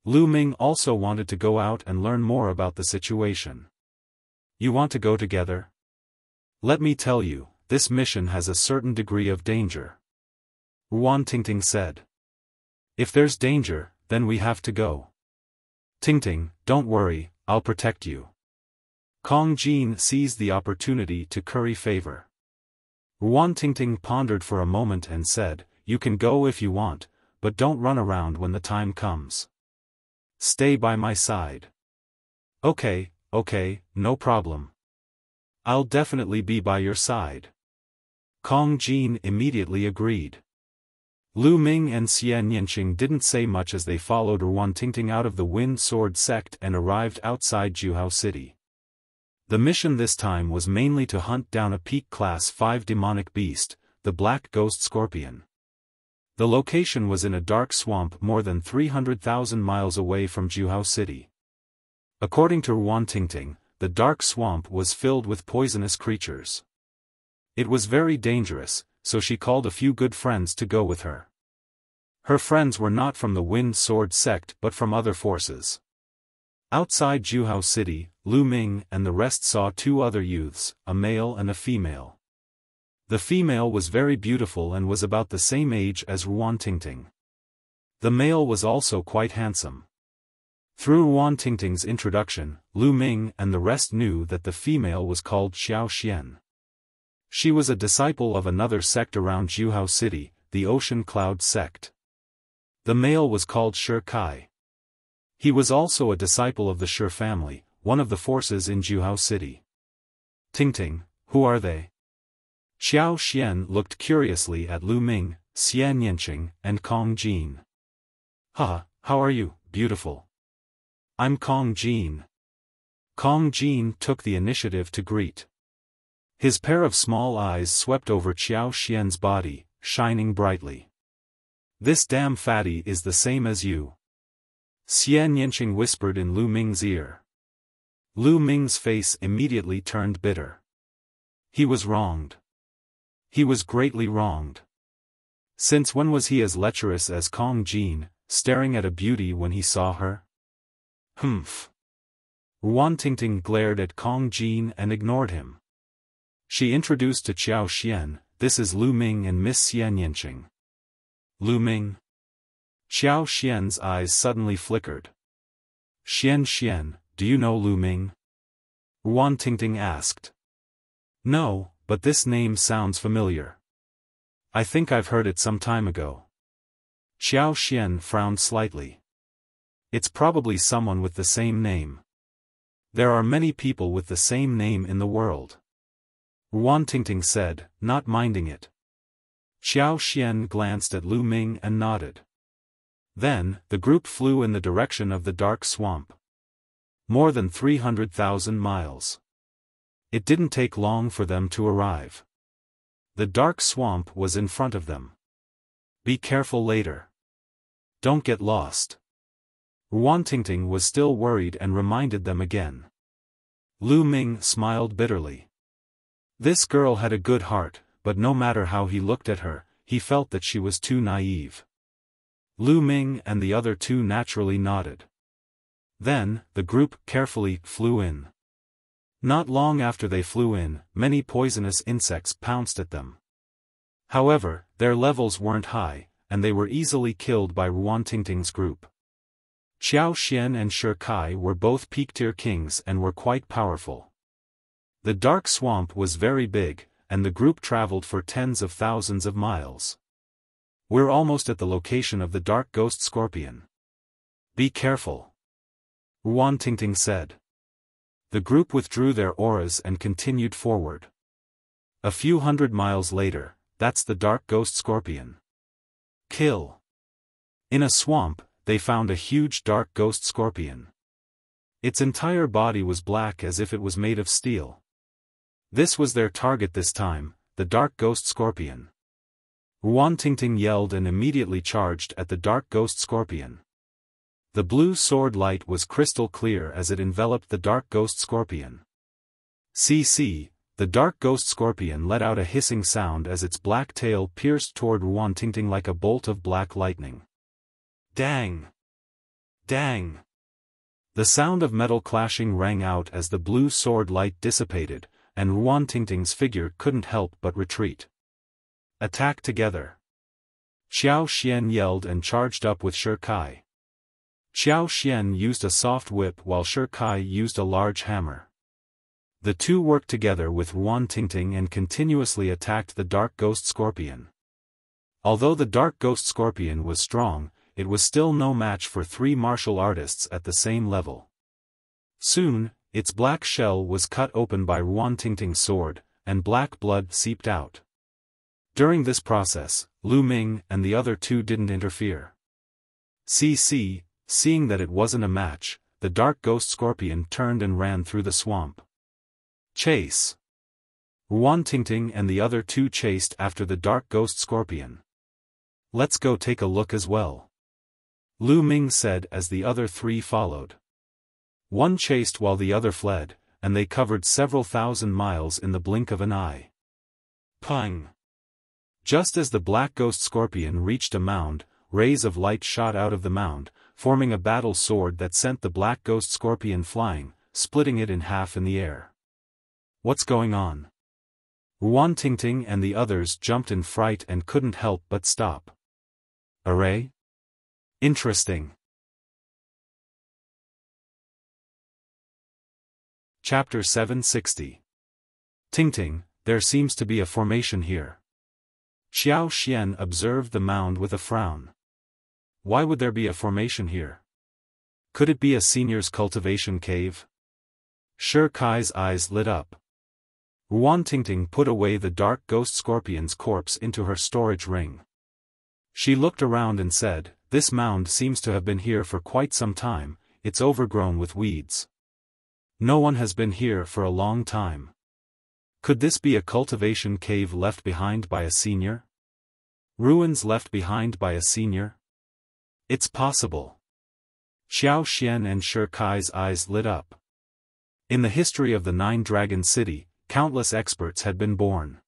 Lu Ming also wanted to go out and learn more about the situation. You want to go together? Let me tell you, this mission has a certain degree of danger. Ruan Tingting said. If there's danger, then we have to go. Tingting, don't worry, I'll protect you. Kong Jin seized the opportunity to curry favor. Ruan Tingting pondered for a moment and said, You can go if you want, but don't run around when the time comes. Stay by my side. Okay, no problem. I'll definitely be by your side. Kong Jin immediately agreed. Lu Ming and Xie Nianqing didn't say much as they followed Ruan Tingting out of the Wind Sword sect and arrived outside Juhao City. The mission this time was mainly to hunt down a peak class 5 demonic beast, the Black Ghost Scorpion. The location was in a dark swamp more than 300,000 miles away from Juhao City. According to Ruan Tingting, the dark swamp was filled with poisonous creatures. It was very dangerous, so she called a few good friends to go with her. Her friends were not from the Wind Sword sect but from other forces. Outside Juhao City, Lu Ming and the rest saw 2 other youths, a male and a female. The female was very beautiful and was about the same age as Ruan Tingting. The male was also quite handsome. Through Ruan Tingting's introduction, Lu Ming and the rest knew that the female was called Xiaofan. She was a disciple of another sect around Juhao City, the Ocean Cloud sect. The male was called Shi Kai. He was also a disciple of the Shi family, one of the forces in Juhao City. Tingting, who are they? Xiao Xian looked curiously at Lu Ming, Xian Yanqing, and Kong Jin. How are you, beautiful? I'm Kong Jin. Kong Jin took the initiative to greet. His pair of small eyes swept over Xiao Xian's body, shining brightly. This damn fatty is the same as you. Xian Yanqing whispered in Lu Ming's ear. Lu Ming's face immediately turned bitter. He was wronged. He was greatly wronged. Since when was he as lecherous as Kong Jin, staring at a beauty when he saw her? Humph. Ruan Tingting glared at Kong Jin and ignored him. She introduced to Xiao Xian, "This is Lu Ming and Miss Xian Yanqing." Lu Ming? Xiao Xian's eyes suddenly flickered. Xian, do you know Lu Ming? Ruan Tingting asked. No, but this name sounds familiar. I think I've heard it some time ago. Xiao Xian frowned slightly. It's probably someone with the same name. There are many people with the same name in the world. Ruan Tingting said, not minding it. Xiao Xian glanced at Lu Ming and nodded. Then, the group flew in the direction of the dark swamp. More than 300,000 miles. It didn't take long for them to arrive. The dark swamp was in front of them. Be careful later. Don't get lost. Ruan Tingting was still worried and reminded them again. Lu Ming smiled bitterly. This girl had a good heart, but no matter how he looked at her, he felt that she was too naive. Lu Ming and the other two naturally nodded. Then, the group carefully flew in. Not long after they flew in, many poisonous insects pounced at them. However, their levels weren't high, and they were easily killed by Ruan Tingting's group. Xiao Xian and Shi Kai were both peak-tier kings and were quite powerful. The dark swamp was very big, and the group traveled for tens of thousands of miles. We're almost at the location of the dark ghost scorpion. Be careful. Ruan Tingting said. The group withdrew their auras and continued forward. A few hundred miles later, that's the dark ghost scorpion. Kill. In a swamp, they found a huge dark ghost scorpion. Its entire body was black as if it was made of steel. This was their target this time, the dark ghost scorpion. Ruan Tingting yelled and immediately charged at the dark ghost scorpion. The blue sword light was crystal clear as it enveloped the dark ghost scorpion. The dark ghost scorpion let out a hissing sound as its black tail pierced toward Ruan Tingting like a bolt of black lightning. Dang! Dang! The sound of metal clashing rang out as the blue sword light dissipated, and Ruan Tingting's figure couldn't help but retreat. Attack together! Xiao Xian yelled and charged up with Shi Kai. Xiao Xian used a soft whip while Shi Kai used a large hammer. The two worked together with Ruan Tingting and continuously attacked the dark ghost scorpion. Although the dark ghost scorpion was strong, it was still no match for three martial artists at the same level. Soon, its black shell was cut open by Ruan Tingting's sword, and black blood seeped out. During this process, Lu Ming and the other two didn't interfere. Seeing that it wasn't a match, the dark ghost scorpion turned and ran through the swamp. Chase! Ruan Tingting and the other two chased after the dark ghost scorpion. Let's go take a look as well. Lu Ming said as the other three followed. One chased while the other fled, and they covered several thousand miles in the blink of an eye. Pang! Just as the black ghost scorpion reached a mound, rays of light shot out of the mound, forming a battle sword that sent the black ghost scorpion flying, splitting it in half in the air. What's going on? Ruan Tingting and the others jumped in fright and couldn't help but stop. Array? Interesting. Chapter 760. Tingting, there seems to be a formation here. Xiao Xian observed the mound with a frown. Why would there be a formation here? Could it be a senior's cultivation cave? Shi Kai's eyes lit up. Ruan Tingting put away the dark ghost scorpion's corpse into her storage ring. She looked around and said, "This mound seems to have been here for quite some time, it's overgrown with weeds. No one has been here for a long time. Could this be a cultivation cave left behind by a senior? Ruins left behind by a senior? It's possible." Xiao Xian and Shi Kai's eyes lit up. In the history of the Nine-Dragon City, countless experts had been born.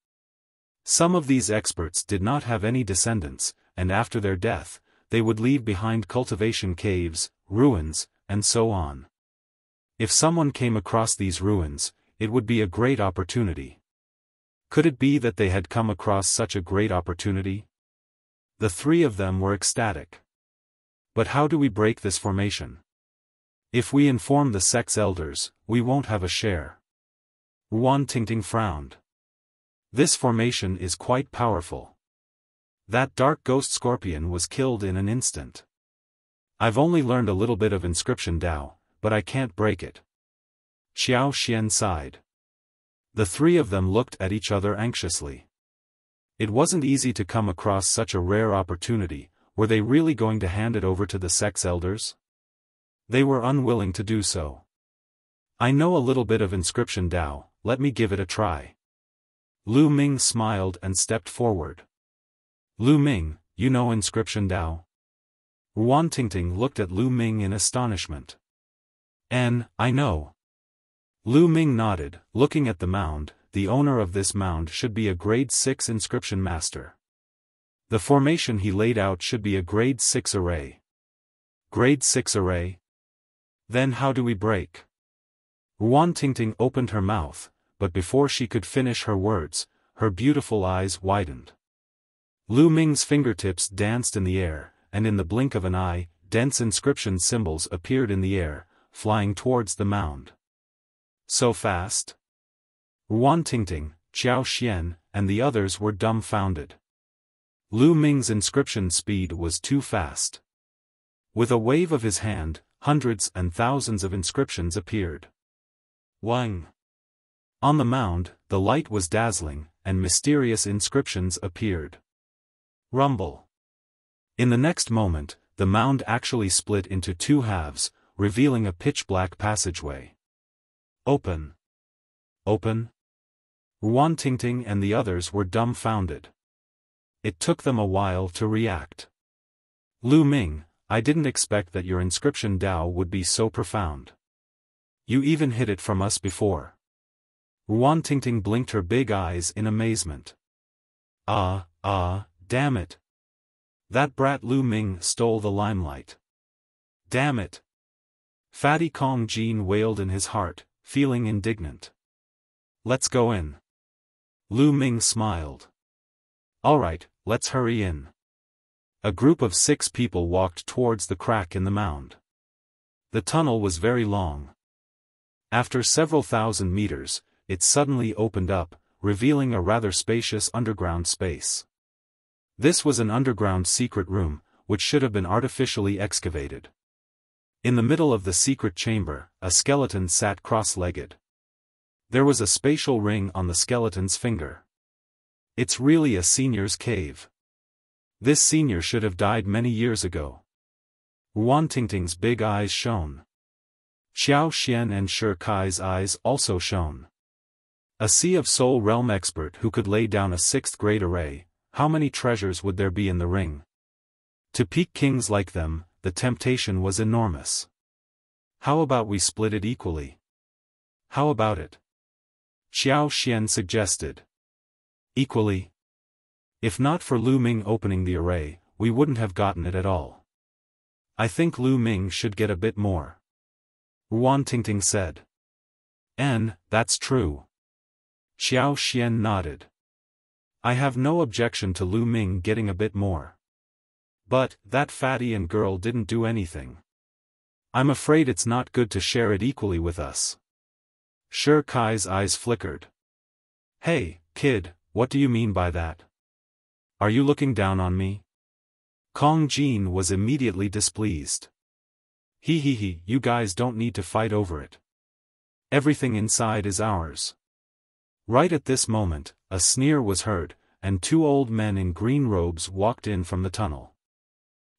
Some of these experts did not have any descendants, and after their death, they would leave behind cultivation caves, ruins, and so on. If someone came across these ruins, it would be a great opportunity. Could it be that they had come across such a great opportunity? The three of them were ecstatic. But how do we break this formation? If we inform the sect's elders, we won't have a share. Ruan Tingting frowned. This formation is quite powerful. That dark ghost scorpion was killed in an instant. I've only learned a little bit of inscription Dao, but I can't break it. Xiao Xian sighed. The three of them looked at each other anxiously. It wasn't easy to come across such a rare opportunity. Were they really going to hand it over to the sect's elders? They were unwilling to do so. "I know a little bit of inscription Dao, let me give it a try." Lu Ming smiled and stepped forward. "Lu Ming, you know inscription Dao?" Ruan Tingting looked at Lu Ming in astonishment. I know." Lu Ming nodded, looking at the mound. The owner of this mound should be a grade 6 inscription master. The formation he laid out should be a grade 6 array. Grade 6 array? Then how do we break? Ruan Tingting opened her mouth, but before she could finish her words, her beautiful eyes widened. Lu Ming's fingertips danced in the air, and in the blink of an eye, dense inscription symbols appeared in the air, flying towards the mound. So fast? Ruan Tingting, Xiao Xian, and the others were dumbfounded. Lu Ming's inscription speed was too fast. With a wave of his hand, hundreds and thousands of inscriptions appeared. Wang! On the mound, the light was dazzling, and mysterious inscriptions appeared. Rumble! In the next moment, the mound actually split into two halves, revealing a pitch-black passageway. Open! Open! Ruan Tingting and the others were dumbfounded. It took them a while to react. Lu Ming, I didn't expect that your inscription Dao would be so profound. You even hid it from us before. Ruan Tingting blinked her big eyes in amazement. Damn it. That brat Lu Ming stole the limelight. Damn it. Fatty Kong Jean wailed in his heart, feeling indignant. Let's go in. Lu Ming smiled. Alright, let's hurry in. A group of 6 people walked towards the crack in the mound. The tunnel was very long. After several thousand meters, it suddenly opened up, revealing a rather spacious underground space. This was an underground secret room, which should have been artificially excavated. In the middle of the secret chamber, a skeleton sat cross-legged. There was a spatial ring on the skeleton's finger. It's really a senior's cave. This senior should have died many years ago. Ruan Tingting's big eyes shone. Xiao Xian and Shi Kai's eyes also shone. A Sea of Soul Realm expert who could lay down a 6th grade array, how many treasures would there be in the ring? To peak kings like them, the temptation was enormous. How about we split it equally? How about it? Xiao Xian suggested. Equally? If not for Lu Ming opening the array, we wouldn't have gotten it at all. I think Lu Ming should get a bit more. Ruan Tingting said. That's true. Xiao Xian nodded. I have no objection to Lu Ming getting a bit more. But, that fatty and girl didn't do anything. I'm afraid it's not good to share it equally with us. Shi Kai's eyes flickered. Hey, kid, what do you mean by that? Are you looking down on me? Kong Jean was immediately displeased. He, you guys don't need to fight over it. Everything inside is ours. Right at this moment, a sneer was heard, and two old men in green robes walked in from the tunnel.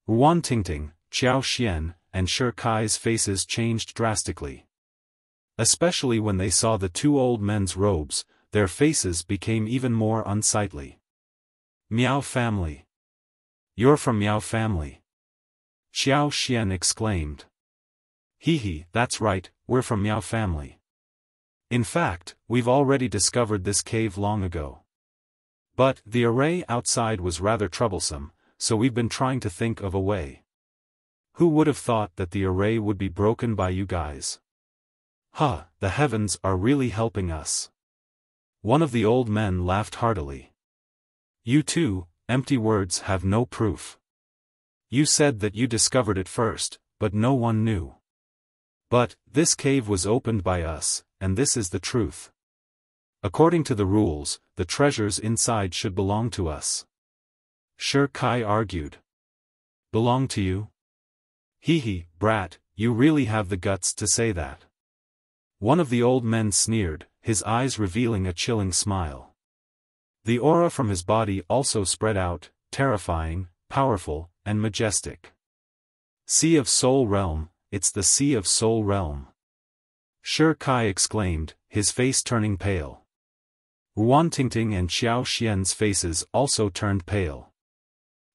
Ruan Tingting, Xiao Xian, and Shi Kai's faces changed drastically. Especially when they saw the two old men's robes, their faces became even more unsightly. Miao family. You're from Miao family. Xiao Xian exclaimed. That's right, we're from Miao family. In fact, we've already discovered this cave long ago. But the array outside was rather troublesome, so we've been trying to think of a way. Who would have thought that the array would be broken by you guys? The heavens are really helping us. One of the old men laughed heartily. You too, empty words have no proof. You said that you discovered it first, but no one knew. But, this cave was opened by us, and this is the truth. According to the rules, the treasures inside should belong to us. Shi Kai argued. Belong to you? Brat, you really have the guts to say that. One of the old men sneered, his eyes revealing a chilling smile. The aura from his body also spread out, terrifying, powerful, and majestic. Sea of Soul Realm, it's the Sea of Soul Realm. Shi Kai exclaimed, his face turning pale. Ruan Tingting and Xiao Xian's faces also turned pale.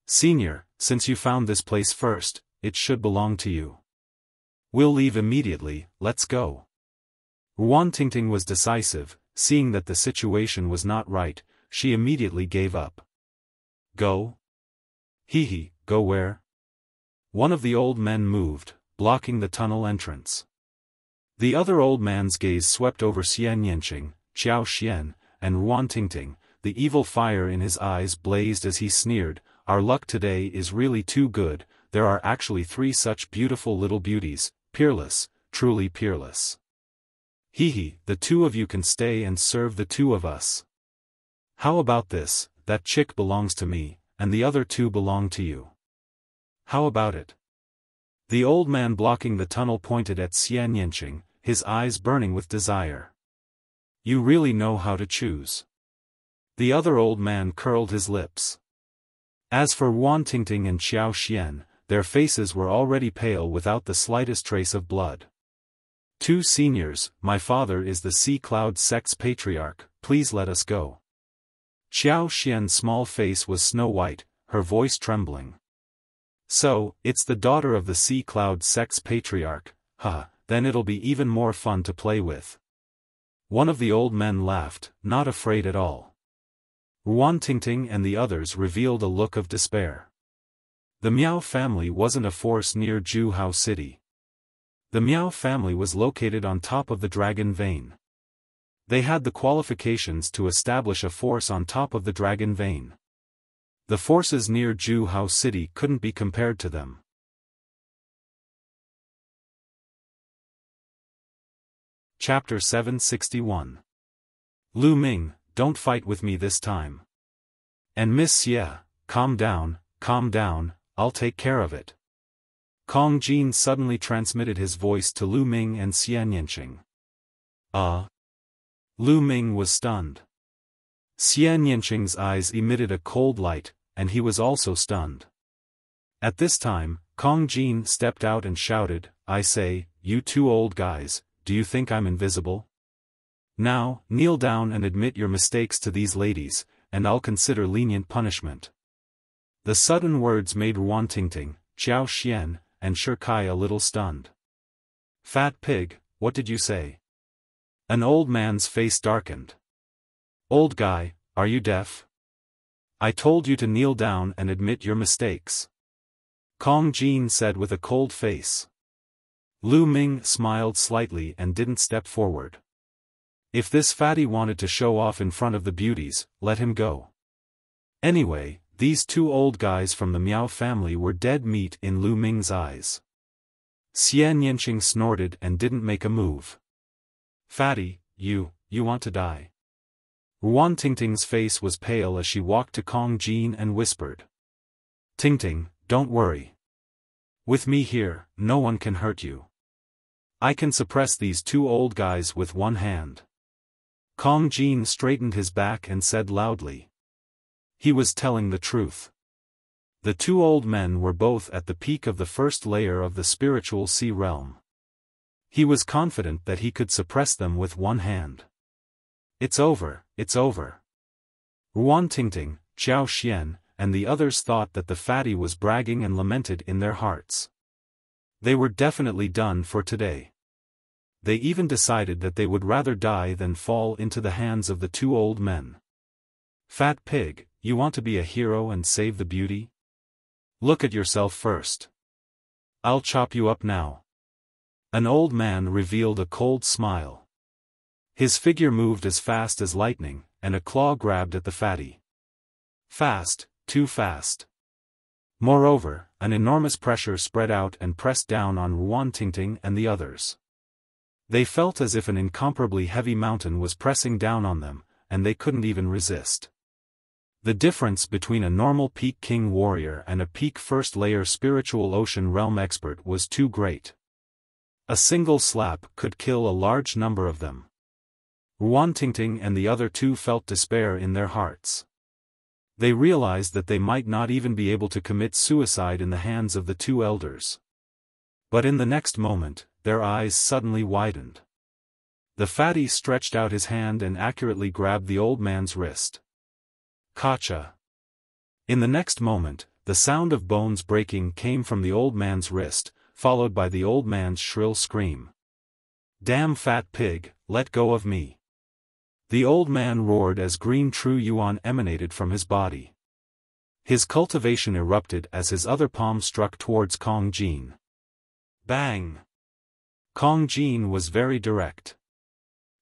Senior, since you found this place first, it should belong to you. We'll leave immediately, let's go. Ruan Tingting was decisive, seeing that the situation was not right, she immediately gave up. Go? Go where? One of the old men moved, blocking the tunnel entrance. The other old man's gaze swept over Xian Yanqing, Xiao Xian, and Ruan Tingting. The evil fire in his eyes blazed as he sneered, our luck today is really too good, there are actually 3 such beautiful little beauties, peerless, truly peerless. The 2 of you can stay and serve the 2 of us. How about this, that chick belongs to me, and the other 2 belong to you. How about it? The old man blocking the tunnel pointed at Xian Yanqing, his eyes burning with desire. You really know how to choose. The other old man curled his lips. As for Ruan Tingting and Xiao Xian, their faces were already pale without the slightest trace of blood. 2 seniors, my father is the Sea Cloud Sect's patriarch, please let us go. Xiao Xian's small face was snow white, her voice trembling. So, it's the daughter of the Sea Cloud Sect's patriarch, then it'll be even more fun to play with. One of the old men laughed, not afraid at all. Ruan Tingting and the others revealed a look of despair. The Miao family wasn't a force near Juhao City. The Miao family was located on top of the Dragon Vein. They had the qualifications to establish a force on top of the Dragon Vein. The forces near Juhao City couldn't be compared to them. Chapter 761. Lu Ming, don't fight with me this time. And Miss Xie, calm down, I'll take care of it. Kong Jin suddenly transmitted his voice to Lu Ming and Xian Yanqing. Lu Ming was stunned. Xian Yanqing's eyes emitted a cold light, and he was also stunned. At this time, Kong Jin stepped out and shouted, I say, you 2 old guys, do you think I'm invisible? Now, kneel down and admit your mistakes to these ladies, and I'll consider lenient punishment. The sudden words made Ruan Tingting, Xiao Xian, and Shi Kai a little stunned. Fat pig, what did you say? An old man's face darkened. Old guy, are you deaf? I told you to kneel down and admit your mistakes. Kong Jin said with a cold face. Lu Ming smiled slightly and didn't step forward. If this fatty wanted to show off in front of the beauties, let him go. Anyway, these 2 old guys from the Miao family were dead meat in Lu Ming's eyes. Xian Yanqing snorted and didn't make a move. Fatty, you want to die. Ruan Tingting's face was pale as she walked to Kong Jin and whispered. Tingting, don't worry. With me here, no one can hurt you. I can suppress these two old guys with one hand. Kong Jin straightened his back and said loudly. He was telling the truth. The two old men were both at the peak of the first layer of the spiritual sea realm. He was confident that he could suppress them with one hand. It's over, it's over. Ruan Tingting, Xiao Xian, and the others thought that the fatty was bragging and lamented in their hearts. They were definitely done for today. They even decided that they would rather die than fall into the hands of the two old men. Fat pig, you want to be a hero and save the beauty? Look at yourself first. I'll chop you up now. An old man revealed a cold smile. His figure moved as fast as lightning, and a claw grabbed at the fatty. Fast, too fast. Moreover, an enormous pressure spread out and pressed down on Ruan Tingting and the others. They felt as if an incomparably heavy mountain was pressing down on them, and they couldn't even resist. The difference between a normal peak king warrior and a peak first layer spiritual ocean realm expert was too great. A single slap could kill a large number of them. Ruan Tingting and the other two felt despair in their hearts. They realized that they might not even be able to commit suicide in the hands of the two elders. But in the next moment, their eyes suddenly widened. The fatty stretched out his hand and accurately grabbed the old man's wrist. Gotcha! In the next moment, the sound of bones breaking came from the old man's wrist, followed by the old man's shrill scream. Damn fat pig, let go of me! The old man roared as green true yuan emanated from his body. His cultivation erupted as his other palm struck towards Kong Jin. Bang! Kong Jin was very direct.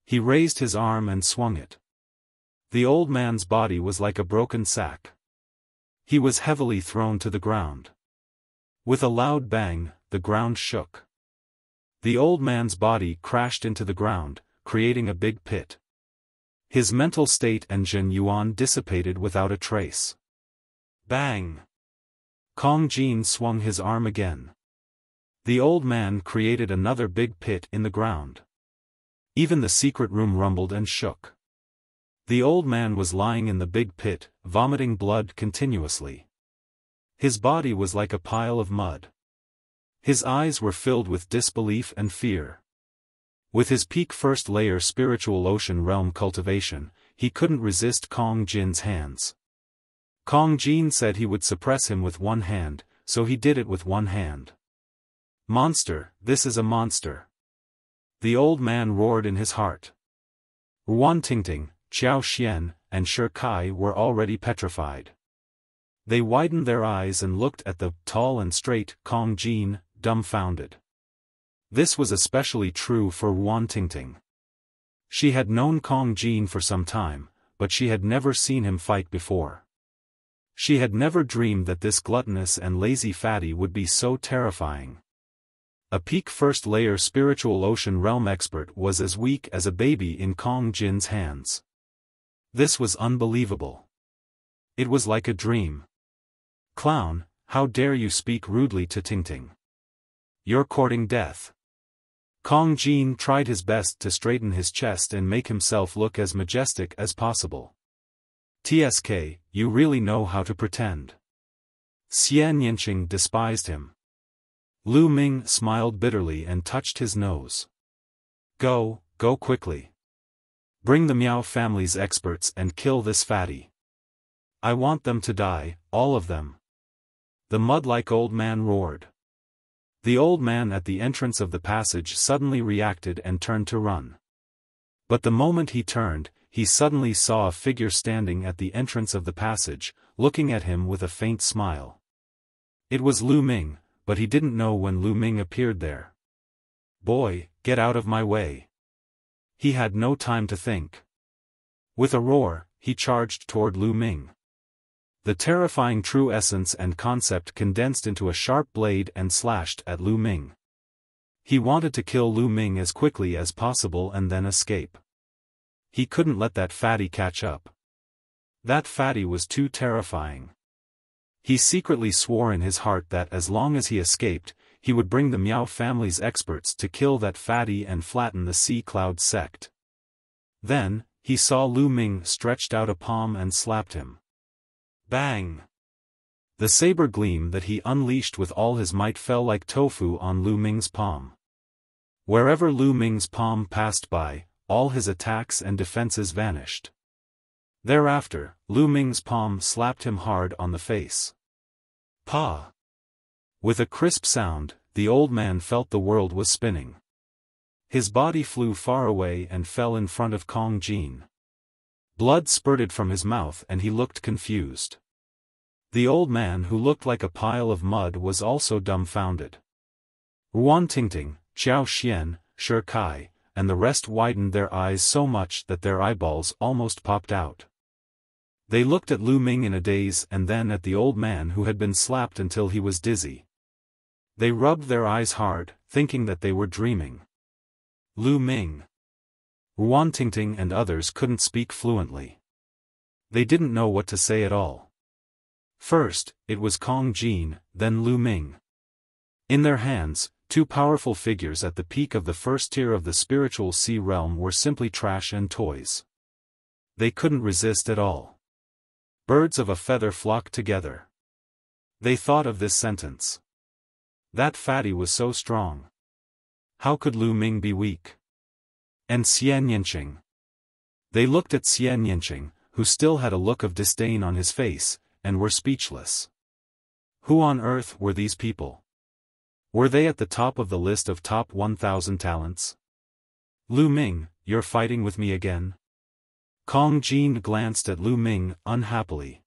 He raised his arm and swung it. The old man's body was like a broken sack. He was heavily thrown to the ground. With a loud bang, the ground shook. The old man's body crashed into the ground, creating a big pit. His mental state and Jin Yuan dissipated without a trace. Bang! Kong Jin swung his arm again. The old man created another big pit in the ground. Even the secret room rumbled and shook. The old man was lying in the big pit, vomiting blood continuously. His body was like a pile of mud. His eyes were filled with disbelief and fear. With his peak first layer spiritual ocean realm cultivation, he couldn't resist Kong Jin's hands. Kong Jin said he would suppress him with one hand, so he did it with one hand. Monster, this is a monster! The old man roared in his heart. Ruan Tingting, Xiao Xian, and Shi Kai were already petrified. They widened their eyes and looked at the tall and straight Kong Jin, dumbfounded. This was especially true for Ruan Tingting. She had known Kong Jin for some time, but she had never seen him fight before. She had never dreamed that this gluttonous and lazy fatty would be so terrifying. A peak first layer spiritual ocean realm expert was as weak as a baby in Kong Jin's hands. This was unbelievable. It was like a dream. Clown, how dare you speak rudely to Tingting? You're courting death. Kong Jin tried his best to straighten his chest and make himself look as majestic as possible. TSK, you really know how to pretend. Xian Yinqing despised him. Lu Ming smiled bitterly and touched his nose. Go quickly. Bring the Miao family's experts and kill this fatty. I want them to die, all of them. The mud-like old man roared. The old man at the entrance of the passage suddenly reacted and turned to run. But the moment he turned, he suddenly saw a figure standing at the entrance of the passage, looking at him with a faint smile. It was Lu Ming, but he didn't know when Lu Ming appeared there. Boy, get out of my way. He had no time to think. With a roar, he charged toward Lu Ming. The terrifying true essence and concept condensed into a sharp blade and slashed at Lu Ming. He wanted to kill Lu Ming as quickly as possible and then escape. He couldn't let that fatty catch up. That fatty was too terrifying. He secretly swore in his heart that as long as he escaped, he would bring the Miao family's experts to kill that fatty and flatten the Sea Cloud sect. Then, he saw Lu Ming stretched out a palm and slapped him. Bang! The saber gleam that he unleashed with all his might fell like tofu on Lu Ming's palm. Wherever Lu Ming's palm passed by, all his attacks and defenses vanished. Thereafter, Lu Ming's palm slapped him hard on the face. Pa! With a crisp sound, the old man felt the world was spinning. His body flew far away and fell in front of Kong Jin. Blood spurted from his mouth and he looked confused. The old man, who looked like a pile of mud, was also dumbfounded. Ruan Tingting, Xiao Xian, Shi Kai, and the rest widened their eyes so much that their eyeballs almost popped out. They looked at Lu Ming in a daze and then at the old man who had been slapped until he was dizzy. They rubbed their eyes hard, thinking that they were dreaming. Lu Ming, Ruan Tingting and others couldn't speak fluently. They didn't know what to say at all. First, it was Kong Jin, then Lu Ming. In their hands, two powerful figures at the peak of the first tier of the spiritual sea realm were simply trash and toys. They couldn't resist at all. Birds of a feather flocked together. They thought of this sentence. That fatty was so strong. How could Lu Ming be weak? And Xian Yinqing. They looked at Xian Yinqing, who still had a look of disdain on his face, and were speechless. Who on earth were these people? Were they at the top of the list of top 1,000 talents? Lu Ming, you're fighting with me again? Kong Jin glanced at Lu Ming unhappily.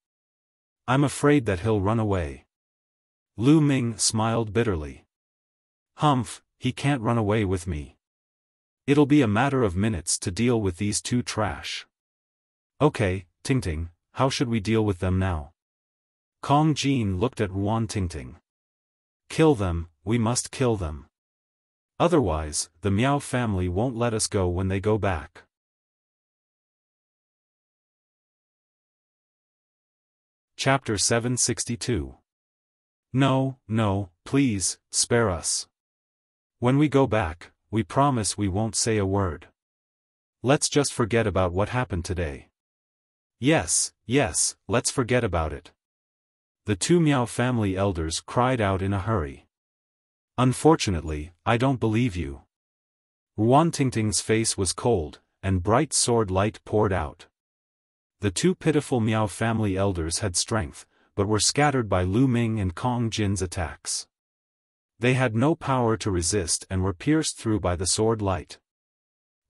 I'm afraid that he'll run away. Lu Ming smiled bitterly. Humph, he can't run away with me. It'll be a matter of minutes to deal with these two trash. Okay, Tingting, how should we deal with them now? Kong Jin looked at Ruan Tingting. Kill them, we must kill them. Otherwise, the Miao family won't let us go when they go back. Chapter 762. No, no, please, spare us. When we go back, we promise we won't say a word. Let's just forget about what happened today. Yes, yes, let's forget about it. The two Miao family elders cried out in a hurry. Unfortunately, I don't believe you. Ruan Tingting's face was cold, and bright sword light poured out. The two pitiful Miao family elders had strength, but were scattered by Lu Ming and Kong Jin's attacks. They had no power to resist and were pierced through by the sword light.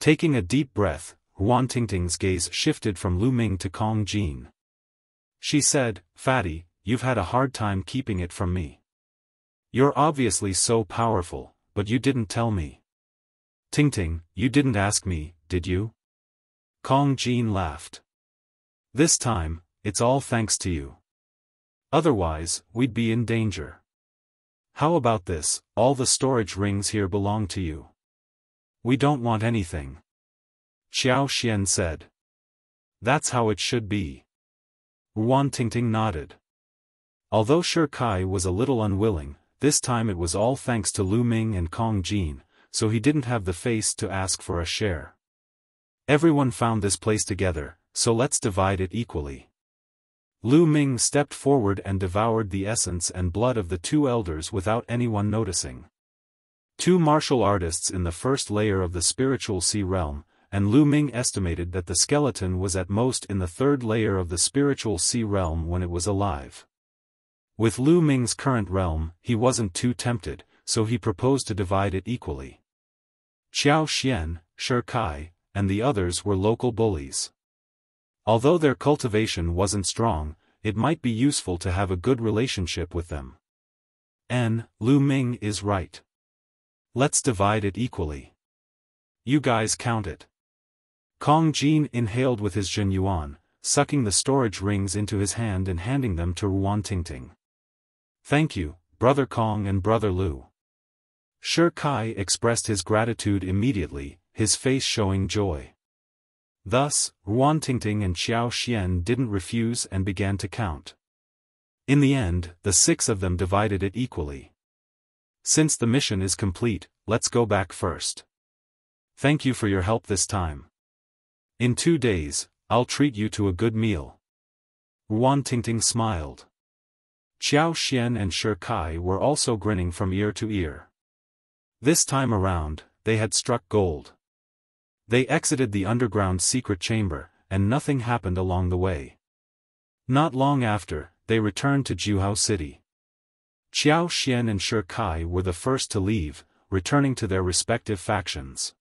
Taking a deep breath, Ruan Tingting's gaze shifted from Lu Ming to Kong Jin. She said, Fatty, you've had a hard time keeping it from me. You're obviously so powerful, but you didn't tell me. Tingting, you didn't ask me, did you? Kong Jin laughed. This time, it's all thanks to you. Otherwise, we'd be in danger. How about this, all the storage rings here belong to you. We don't want anything. Xiao Xian said. That's how it should be. Ruan Tingting nodded. Although Shi Kai was a little unwilling, this time it was all thanks to Lu Ming and Kong Jin, so he didn't have the face to ask for a share. Everyone found this place together, so let's divide it equally. Lu Ming stepped forward and devoured the essence and blood of the two elders without anyone noticing. Two martial artists in the first layer of the spiritual sea realm, and Lu Ming estimated that the skeleton was at most in the third layer of the spiritual sea realm when it was alive. With Lu Ming's current realm, he wasn't too tempted, so he proposed to divide it equally. Xiao Xian, Shi Kai, and the others were local bullies. Although their cultivation wasn't strong, it might be useful to have a good relationship with them. Lu Ming is right. Let's divide it equally. You guys count it. Kong Jin inhaled with his Jin Yuan, sucking the storage rings into his hand and handing them to Ruan Tingting. Thank you, Brother Kong and Brother Lu. Shi Kai expressed his gratitude immediately, his face showing joy. Thus, Ruan Tingting and Xiao Xian didn't refuse and began to count. In the end, the 6 of them divided it equally. Since the mission is complete, let's go back first. Thank you for your help this time. In 2 days, I'll treat you to a good meal. Ruan Tingting smiled. Xiao Xian and Shi Kai were also grinning from ear to ear. This time around, they had struck gold. They exited the underground secret chamber, and nothing happened along the way. Not long after, they returned to Juhao City. Xiao Xian and Shi Kai were the first to leave, returning to their respective factions.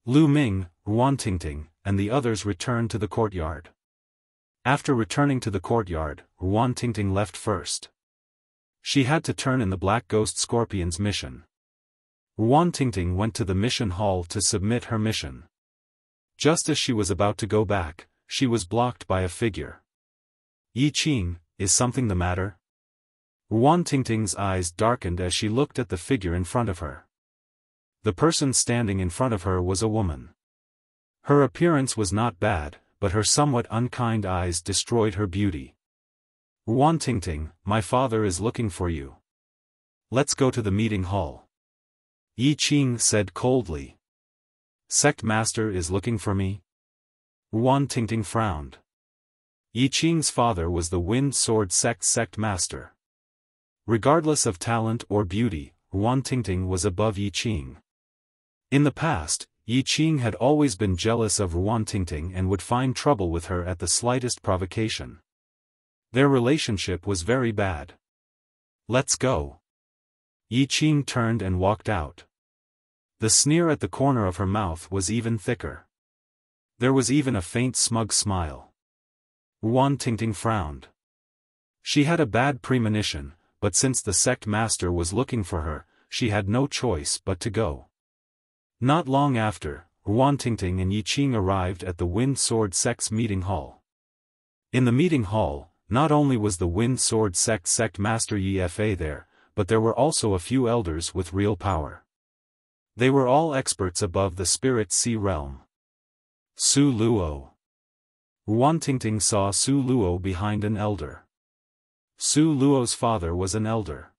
Lu Ming, Ruan Tingting, and the others returned to the courtyard. After returning to the courtyard, Ruan Tingting left first. She had to turn in the Black Ghost Scorpion's mission. Ruan Tingting went to the mission hall to submit her mission. Just as she was about to go back, she was blocked by a figure. Yi Qing, is something the matter? Ruan Tingting's eyes darkened as she looked at the figure in front of her. The person standing in front of her was a woman. Her appearance was not bad, but her somewhat unkind eyes destroyed her beauty. Ruan Tingting, my father is looking for you. Let's go to the meeting hall. Yi Qing said coldly. Sect Master is looking for me? Ruan Tingting frowned. Yi Qing's father was the Wind Sword Sect Master. Regardless of talent or beauty, Ruan Tingting was above Yi Qing. In the past, Yi Qing had always been jealous of Ruan Tingting and would find trouble with her at the slightest provocation. Their relationship was very bad. Let's go. Yi Qing turned and walked out. The sneer at the corner of her mouth was even thicker. There was even a faint smug smile. Ruan Tingting frowned. She had a bad premonition, but since the sect master was looking for her, she had no choice but to go. Not long after, Ruan Tingting and Yi Qing arrived at the Wind Sword Sect's meeting hall. In the meeting hall, not only was the Wind Sword Sect Master Yi Fa there, but there were also a few elders with real power. They were all experts above the Spirit Sea realm. Su Luo. Ruan Tingting saw Su Luo behind an elder. Su Luo's father was an elder.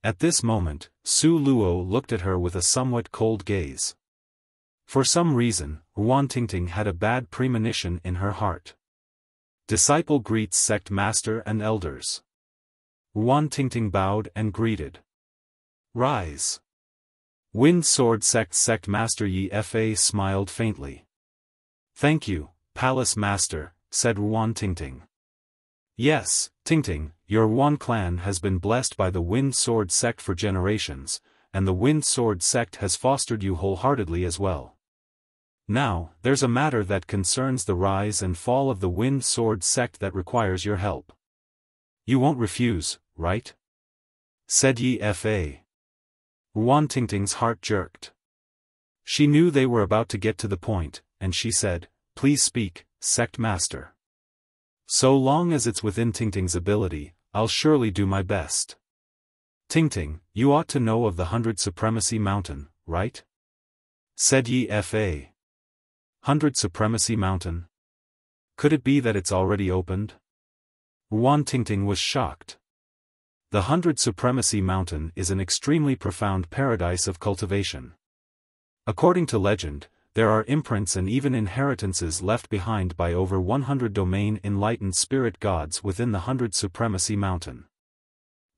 At this moment, Su Luo looked at her with a somewhat cold gaze. For some reason, Ruan Tingting had a bad premonition in her heart. Disciple greets sect master and elders. Ruan Tingting bowed and greeted. Rise. Wind Sword Sect Master Yi Fa smiled faintly. Thank you, Palace Master, said Ruan Tingting. Yes, Tingting, your Ruan clan has been blessed by the Wind Sword Sect for generations, and the Wind Sword Sect has fostered you wholeheartedly as well. Now, there's a matter that concerns the rise and fall of the Wind Sword Sect that requires your help. You won't refuse, right? Said Yi Fa. Ruan Tingting's heart jerked. She knew they were about to get to the point, and she said, Please speak, Sect Master. So long as it's within Tingting's ability, I'll surely do my best. Tingting, you ought to know of the 100 Supremacy Mountain, right? Said Yi Fa. 100 Supremacy Mountain? Could it be that it's already opened? Ruan Tingting was shocked. The 100 Supremacy Mountain is an extremely profound paradise of cultivation. According to legend, there are imprints and even inheritances left behind by over 100 domain enlightened spirit gods within the 100 Supremacy Mountain.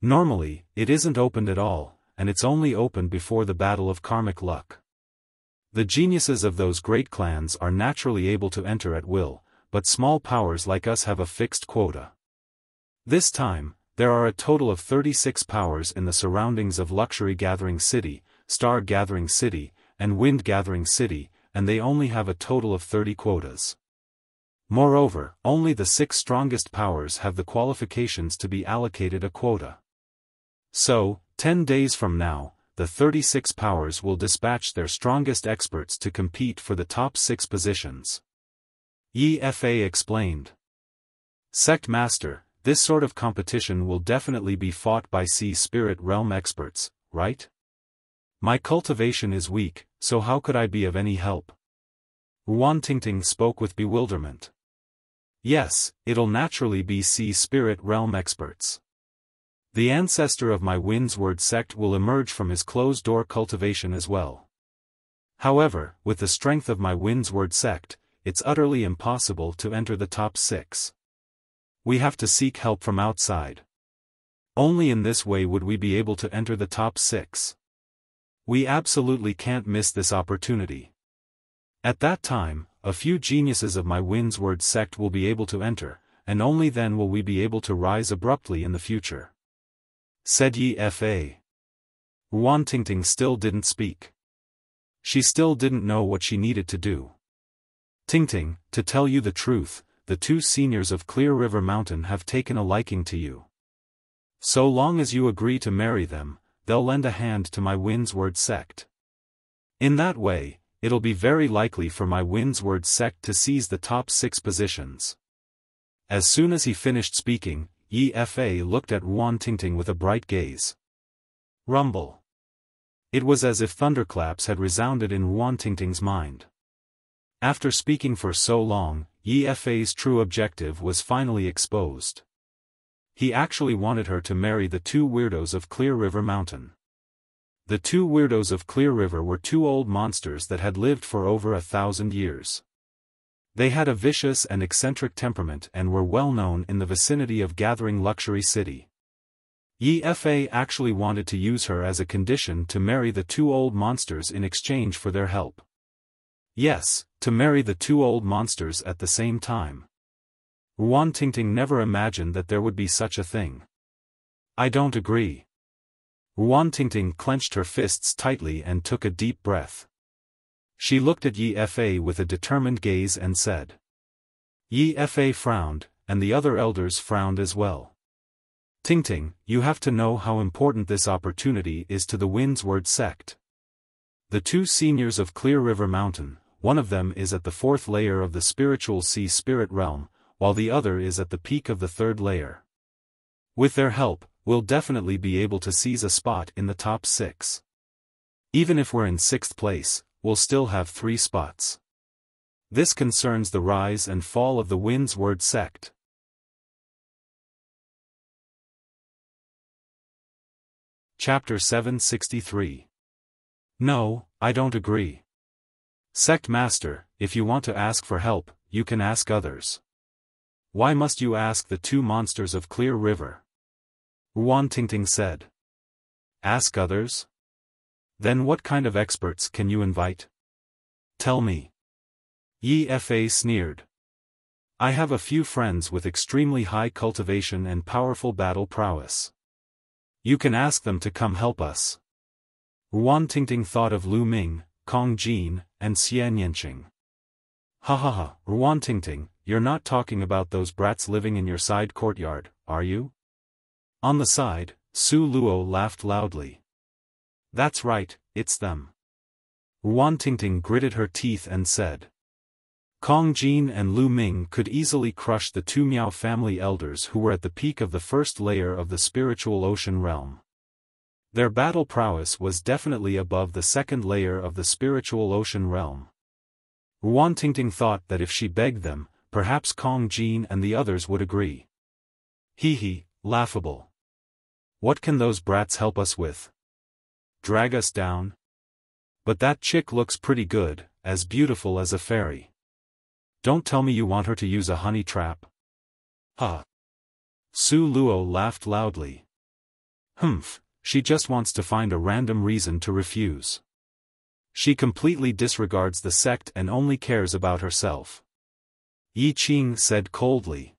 Normally, it isn't opened at all, and it's only opened before the battle of karmic luck. The geniuses of those great clans are naturally able to enter at will, but small powers like us have a fixed quota. This time, there are a total of 36 powers in the surroundings of Luxury Gathering City, Star Gathering City, and Wind Gathering City, and they only have a total of 30 quotas. Moreover, only the 6 strongest powers have the qualifications to be allocated a quota. So, 10 days from now, the 36 powers will dispatch their strongest experts to compete for the top 6 positions. Yi Fa explained. Sect Master, this sort of competition will definitely be fought by Sea Spirit Realm experts, right? My cultivation is weak, so how could I be of any help? Ruan Tingting spoke with bewilderment. Yes, it'll naturally be sea spirit realm experts. The ancestor of my Wind's Word sect will emerge from his closed-door cultivation as well. However, with the strength of my Wind's Word sect, it's utterly impossible to enter the top 6. We have to seek help from outside. Only in this way would we be able to enter the top 6. We absolutely can't miss this opportunity. At that time, a few geniuses of my Wind's Word sect will be able to enter, and only then will we be able to rise abruptly in the future. Said Yi Fa. Ruan Tingting still didn't speak. She still didn't know what she needed to do. Tingting, to tell you the truth, the 2 seniors of Clear River Mountain have taken a liking to you. So long as you agree to marry them, they'll lend a hand to my Wind's Word sect. In that way, it'll be very likely for my Wind's Word sect to seize the top 6 positions. As soon as he finished speaking, Yi Fa looked at Ruan Tingting with a bright gaze. Rumble. It was as if thunderclaps had resounded in Ruan Tingting's mind. After speaking for so long, Yi Fa's true objective was finally exposed. He actually wanted her to marry the 2 weirdos of Clear River Mountain. The 2 weirdos of Clear River were 2 old monsters that had lived for over 1,000 years. They had a vicious and eccentric temperament and were well known in the vicinity of Gathering Luxury City. Yi Fa actually wanted to use her as a condition to marry the 2 old monsters in exchange for their help. Yes, to marry the 2 old monsters at the same time. Ruan Tingting never imagined that there would be such a thing. I don't agree. Ruan Tingting clenched her fists tightly and took a deep breath. She looked at Yi Fa with a determined gaze and said. Yi Fa frowned, and the other elders frowned as well. Tingting, you have to know how important this opportunity is to the Wind's Word sect. The 2 seniors of Clear River Mountain, one of them is at the 4th layer of the spiritual sea spirit realm, while the other is at the peak of the 3rd layer. With their help, we'll definitely be able to seize a spot in the top 6. Even if we're in 6th place, we'll still have 3 spots. This concerns the rise and fall of the Wind's Word sect. Chapter 763. No, I don't agree. Sect Master, if you want to ask for help, you can ask others. Why must you ask the 2 monsters of Clear River? Ruan Tingting said. Ask others? Then what kind of experts can you invite? Tell me. Yi Fa sneered. I have a few friends with extremely high cultivation and powerful battle prowess. You can ask them to come help us. Ruan Tingting thought of Lu Ming, Kong Jin, and Xian Yanqing. Ha ha ha, Ruan Tingting, you're not talking about those brats living in your side courtyard, are you? On the side, Su Luo laughed loudly. That's right, it's them. Ruan Tingting gritted her teeth and said. Kong Jin and Lu Ming could easily crush the 2 Miao family elders who were at the peak of the 1st layer of the spiritual ocean realm. Their battle prowess was definitely above the 2nd layer of the spiritual ocean realm. Ruan Tingting thought that if she begged them, perhaps Kong Jin and the others would agree. Hee hee, laughable. What can those brats help us with? Drag us down? But that chick looks pretty good, as beautiful as a fairy. Don't tell me you want her to use a honey trap. Huh. Su Luo laughed loudly. Humph, she just wants to find a random reason to refuse. She completely disregards the sect and only cares about herself. Yi Qing said coldly.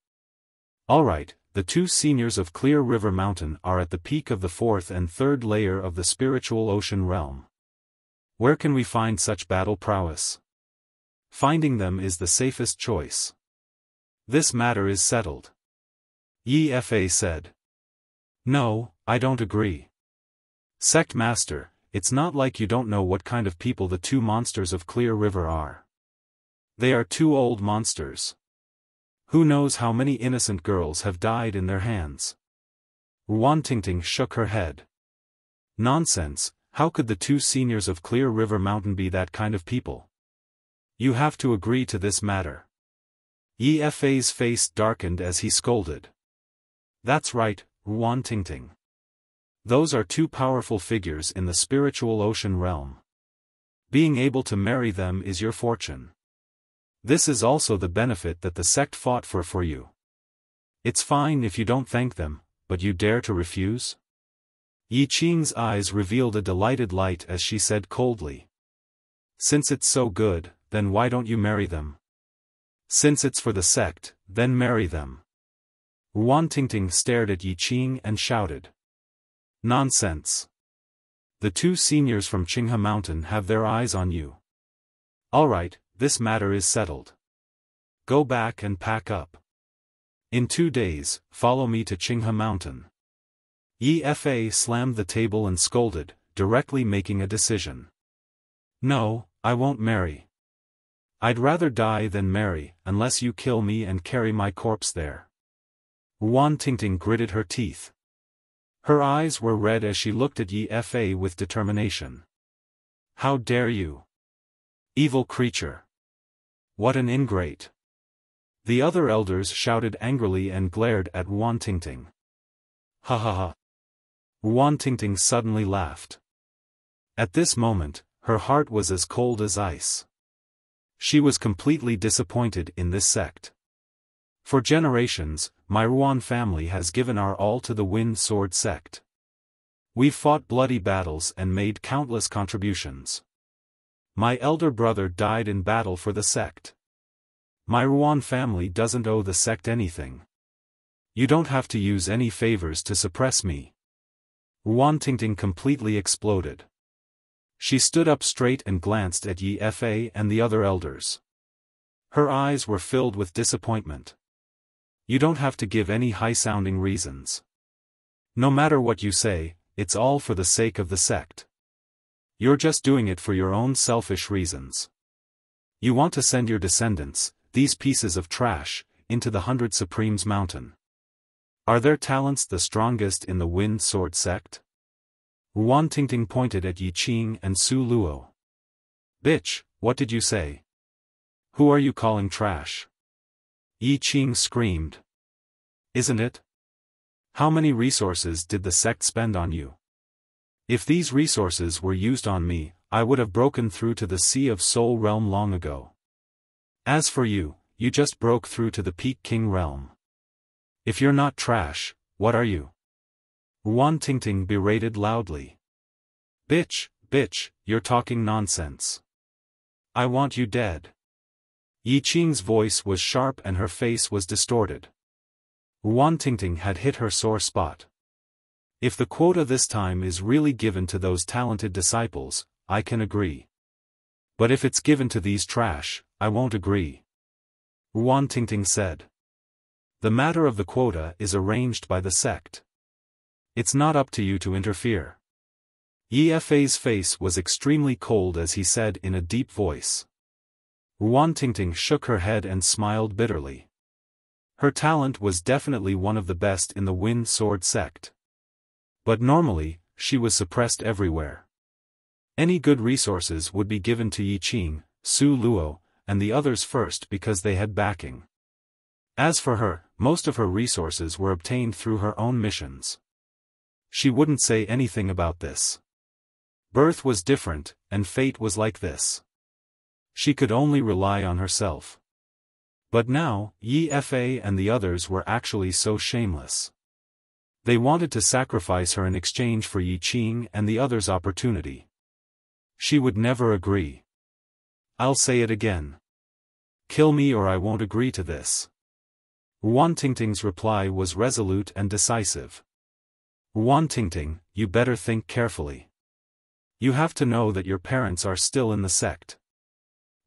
Alright, the 2 seniors of Clear River Mountain are at the peak of the 4th and 3rd layer of the spiritual ocean realm. Where can we find such battle prowess? Finding them is the safest choice. This matter is settled. Yi Fa said. No, I don't agree. Sect Master, it's not like you don't know what kind of people the 2 monsters of Clear River are. They are 2 old monsters. Who knows how many innocent girls have died in their hands? Ruan Tingting shook her head. Nonsense, how could the 2 seniors of Clear River Mountain be that kind of people? You have to agree to this matter. Yi face darkened as he scolded. That's right, Ruan Tingting. Those are two powerful figures in the spiritual ocean realm. Being able to marry them is your fortune. This is also the benefit that the sect fought for you. It's fine if you don't thank them, but you dare to refuse? Yi Qing's eyes revealed a delighted light as she said coldly. Since it's so good, then why don't you marry them? Since it's for the sect, then marry them. Ruan Tingting stared at Yi Qing and shouted. Nonsense. The two seniors from Qinghe Mountain have their eyes on you. Alright, this matter is settled. Go back and pack up. In 2 days, follow me to Qinghe Mountain. Yi Fa slammed the table and scolded, directly making a decision. No, I won't marry. I'd rather die than marry, unless you kill me and carry my corpse there. Ruan Tingting gritted her teeth. Her eyes were red as she looked at Yi Fa with determination. How dare you? Evil creature. What an ingrate. The other elders shouted angrily and glared at Ruan Tingting. Ha ha ha. Ruan Tingting suddenly laughed. At this moment, her heart was as cold as ice. She was completely disappointed in this sect. For generations, my Ruan family has given our all to the Wind Sword sect. We've fought bloody battles and made countless contributions. My elder brother died in battle for the sect. My Ruan family doesn't owe the sect anything. You don't have to use any favors to suppress me. Ruan Tingting completely exploded. She stood up straight and glanced at Yi Fa and the other elders. Her eyes were filled with disappointment. You don't have to give any high-sounding reasons. No matter what you say, it's all for the sake of the sect. You're just doing it for your own selfish reasons. You want to send your descendants, these pieces of trash, into the 100 Supremes Mountain. Are their talents the strongest in the Wind Sword sect? Ruan Tingting pointed at Yi Qing and Su Luo. Bitch, what did you say? Who are you calling trash? Yi Qing screamed. Isn't it? How many resources did the sect spend on you? If these resources were used on me, I would have broken through to the Sea of Soul realm long ago. As for you, you just broke through to the Peak King realm. If you're not trash, what are you? Ruan Tingting berated loudly. Bitch, you're talking nonsense. I want you dead. Yi Qing's voice was sharp and her face was distorted. Ruan Tingting had hit her sore spot. If the quota this time is really given to those talented disciples, I can agree. But if it's given to these trash, I won't agree. Ruan Tingting said. The matter of the quota is arranged by the sect. It's not up to you to interfere. Yi Fa's face was extremely cold as he said in a deep voice. Ruan Tingting shook her head and smiled bitterly. Her talent was definitely one of the best in the Wind Sword sect. But normally, she was suppressed everywhere. Any good resources would be given to Yi Qing, Su Luo, and the others first because they had backing. As for her, most of her resources were obtained through her own missions. She wouldn't say anything about this. Birth was different, and fate was like this. She could only rely on herself. But now, Yi Fa and the others were actually so shameless. They wanted to sacrifice her in exchange for Yi Qing and the others' opportunity. She would never agree. I'll say it again. Kill me or I won't agree to this. Ruan Tingting's reply was resolute and decisive. Ruan Tingting, you better think carefully. You have to know that your parents are still in the sect.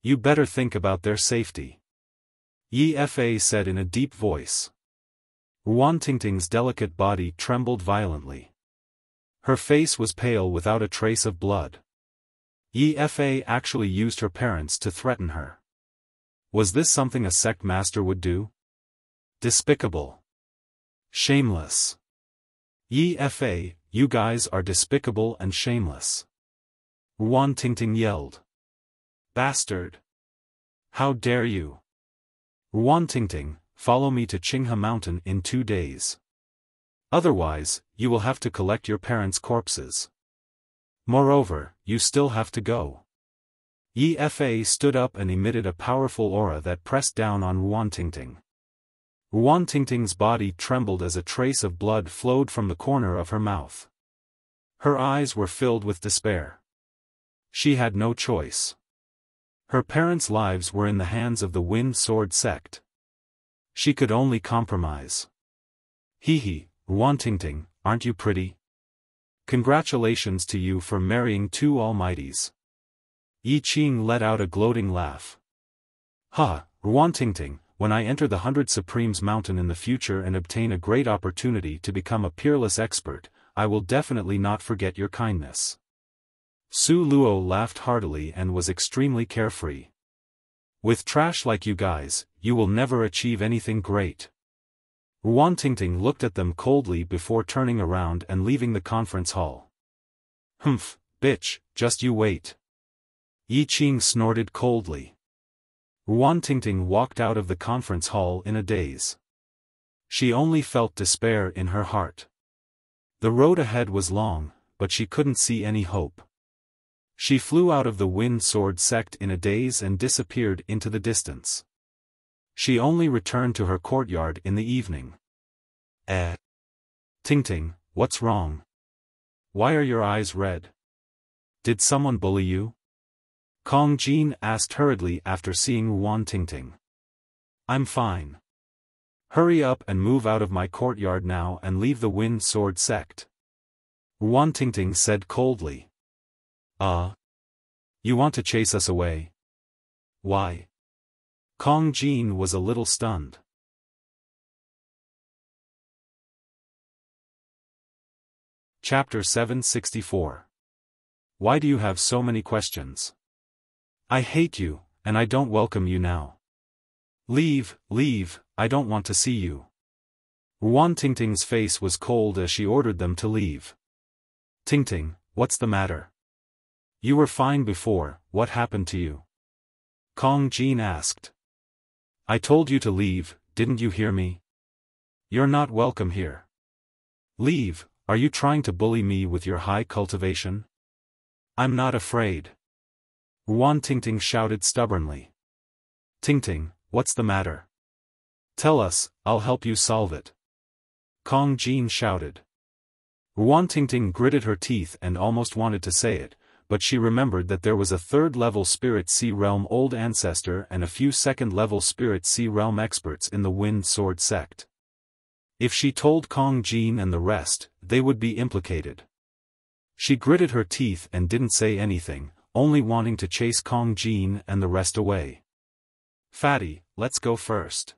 You better think about their safety. Yi Fa said in a deep voice. Ruan Tingting's delicate body trembled violently. Her face was pale without a trace of blood. Yi Fa actually used her parents to threaten her. Was this something a sect master would do? Despicable. Shameless. Yi Fa, you guys are despicable and shameless. Ruan Tingting yelled. Bastard! How dare you! Ruan Tingting, follow me to Qinghe Mountain in 2 days. Otherwise, you will have to collect your parents' corpses. Moreover, you still have to go. Yi stood up and emitted a powerful aura that pressed down on Ruan Tingting. Ruan Tingting's body trembled as a trace of blood flowed from the corner of her mouth. Her eyes were filled with despair. She had no choice. Her parents' lives were in the hands of the Wind Sword sect. She could only compromise. Hee, Ruan Tingting, aren't you pretty? Congratulations to you for marrying 2 almighties. Yi Qing let out a gloating laugh. Ha, Ruan Tingting, when I enter the 100 Supremes Mountain in the future and obtain a great opportunity to become a peerless expert, I will definitely not forget your kindness. Su Luo laughed heartily and was extremely carefree. With trash like you guys, you will never achieve anything great. Ruan Tingting looked at them coldly before turning around and leaving the conference hall. Humph, bitch, just you wait. Yi Qing snorted coldly. Ruan Tingting walked out of the conference hall in a daze. She only felt despair in her heart. The road ahead was long, but she couldn't see any hope. She flew out of the Wind Sword sect in a daze and disappeared into the distance. She only returned to her courtyard in the evening. Tingting, what's wrong? Why are your eyes red? Did someone bully you? Kong Jin asked hurriedly after seeing Ruan Tingting. I'm fine. Hurry up and move out of my courtyard now and leave the Wind Sword sect. Ruan Tingting said coldly. You want to chase us away? Why? Kong Jin was a little stunned. Chapter 764. Why do you have so many questions? I hate you, and I don't welcome you now. Leave, I don't want to see you. Ruan Tingting's face was cold as she ordered them to leave. Tingting, what's the matter? You were fine before, what happened to you? Kong Jin asked. I told you to leave, didn't you hear me? You're not welcome here. Leave, are you trying to bully me with your high cultivation? I'm not afraid. Ruan Tingting shouted stubbornly. Tingting, what's the matter? Tell us, I'll help you solve it. Kong Jin shouted. Ruan Tingting gritted her teeth and almost wanted to say it, but she remembered that there was a 3rd-level Spirit Sea Realm Old Ancestor and a few 2nd-level Spirit Sea Realm experts in the Wind Sword sect. If she told Kong Jin and the rest, they would be implicated. She gritted her teeth and didn't say anything, only wanting to chase Kong Jin and the rest away. Fatty, let's go first.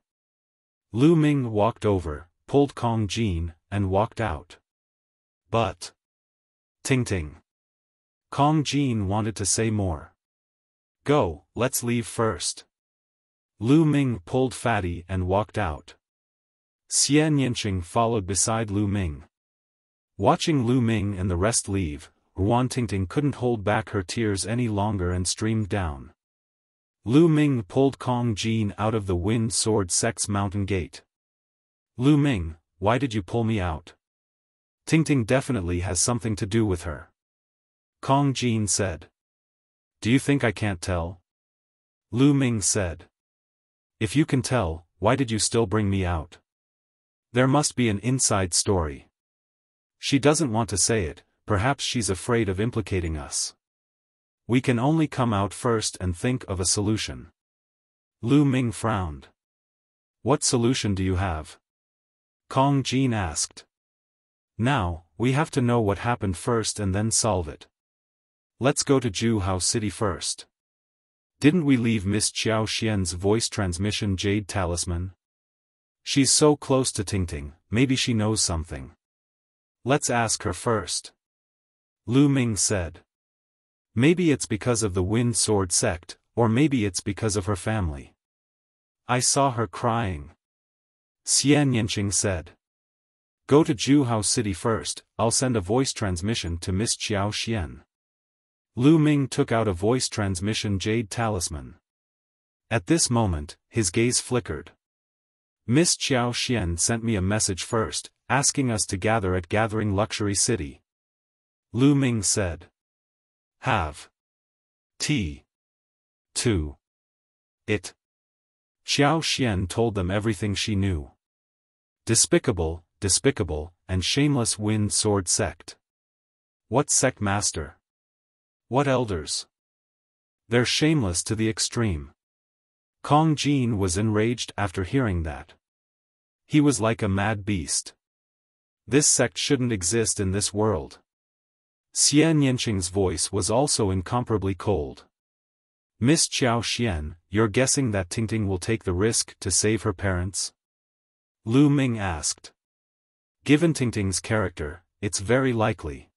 Lu Ming walked over, pulled Kong Jin, and walked out. But... Tingting. Kong Jin wanted to say more. Go, let's leave first. Lu Ming pulled Fatty and walked out. Xian Yanqing followed beside Lu Ming. Watching Lu Ming and the rest leave, Ruan Tingting couldn't hold back her tears any longer and streamed down. Lu Ming pulled Kong Jin out of the Wind Sword sect's mountain gate. Lu Ming, why did you pull me out? Tingting definitely has something to do with her. Kong Jin said. Do you think I can't tell? Lu Ming said. If you can tell, why did you still bring me out? There must be an inside story. She doesn't want to say it, perhaps she's afraid of implicating us. We can only come out first and think of a solution. Lu Ming frowned. What solution do you have? Kong Jin asked. Now, we have to know what happened first and then solve it. Let's go to Zhuhao City first. Didn't we leave Miss Xiao Xian's voice transmission jade talisman? She's so close to Tingting, maybe she knows something. Let's ask her first. Lu Ming said. Maybe it's because of the Wind Sword sect, or maybe it's because of her family. I saw her crying. Xian Yanqing said. Go to Zhuhao City first, I'll send a voice transmission to Miss Xiao Xian. Lu Ming took out a voice transmission jade talisman. At this moment, his gaze flickered. Miss Xiaofan sent me a message first, asking us to gather at Gathering Luxury City. Lu Ming said. Have tea. To it. Xiaofan told them everything she knew. Despicable, despicable, and shameless wind sword sect. What sect master? What elders? They're shameless to the extreme. Kong Jin was enraged after hearing that. He was like a mad beast. This sect shouldn't exist in this world. Xian Yanqing's voice was also incomparably cold. Miss Xiaofan, you're guessing that Tingting will take the risk to save her parents? Lu Ming asked. Given Tingting's character, it's very likely.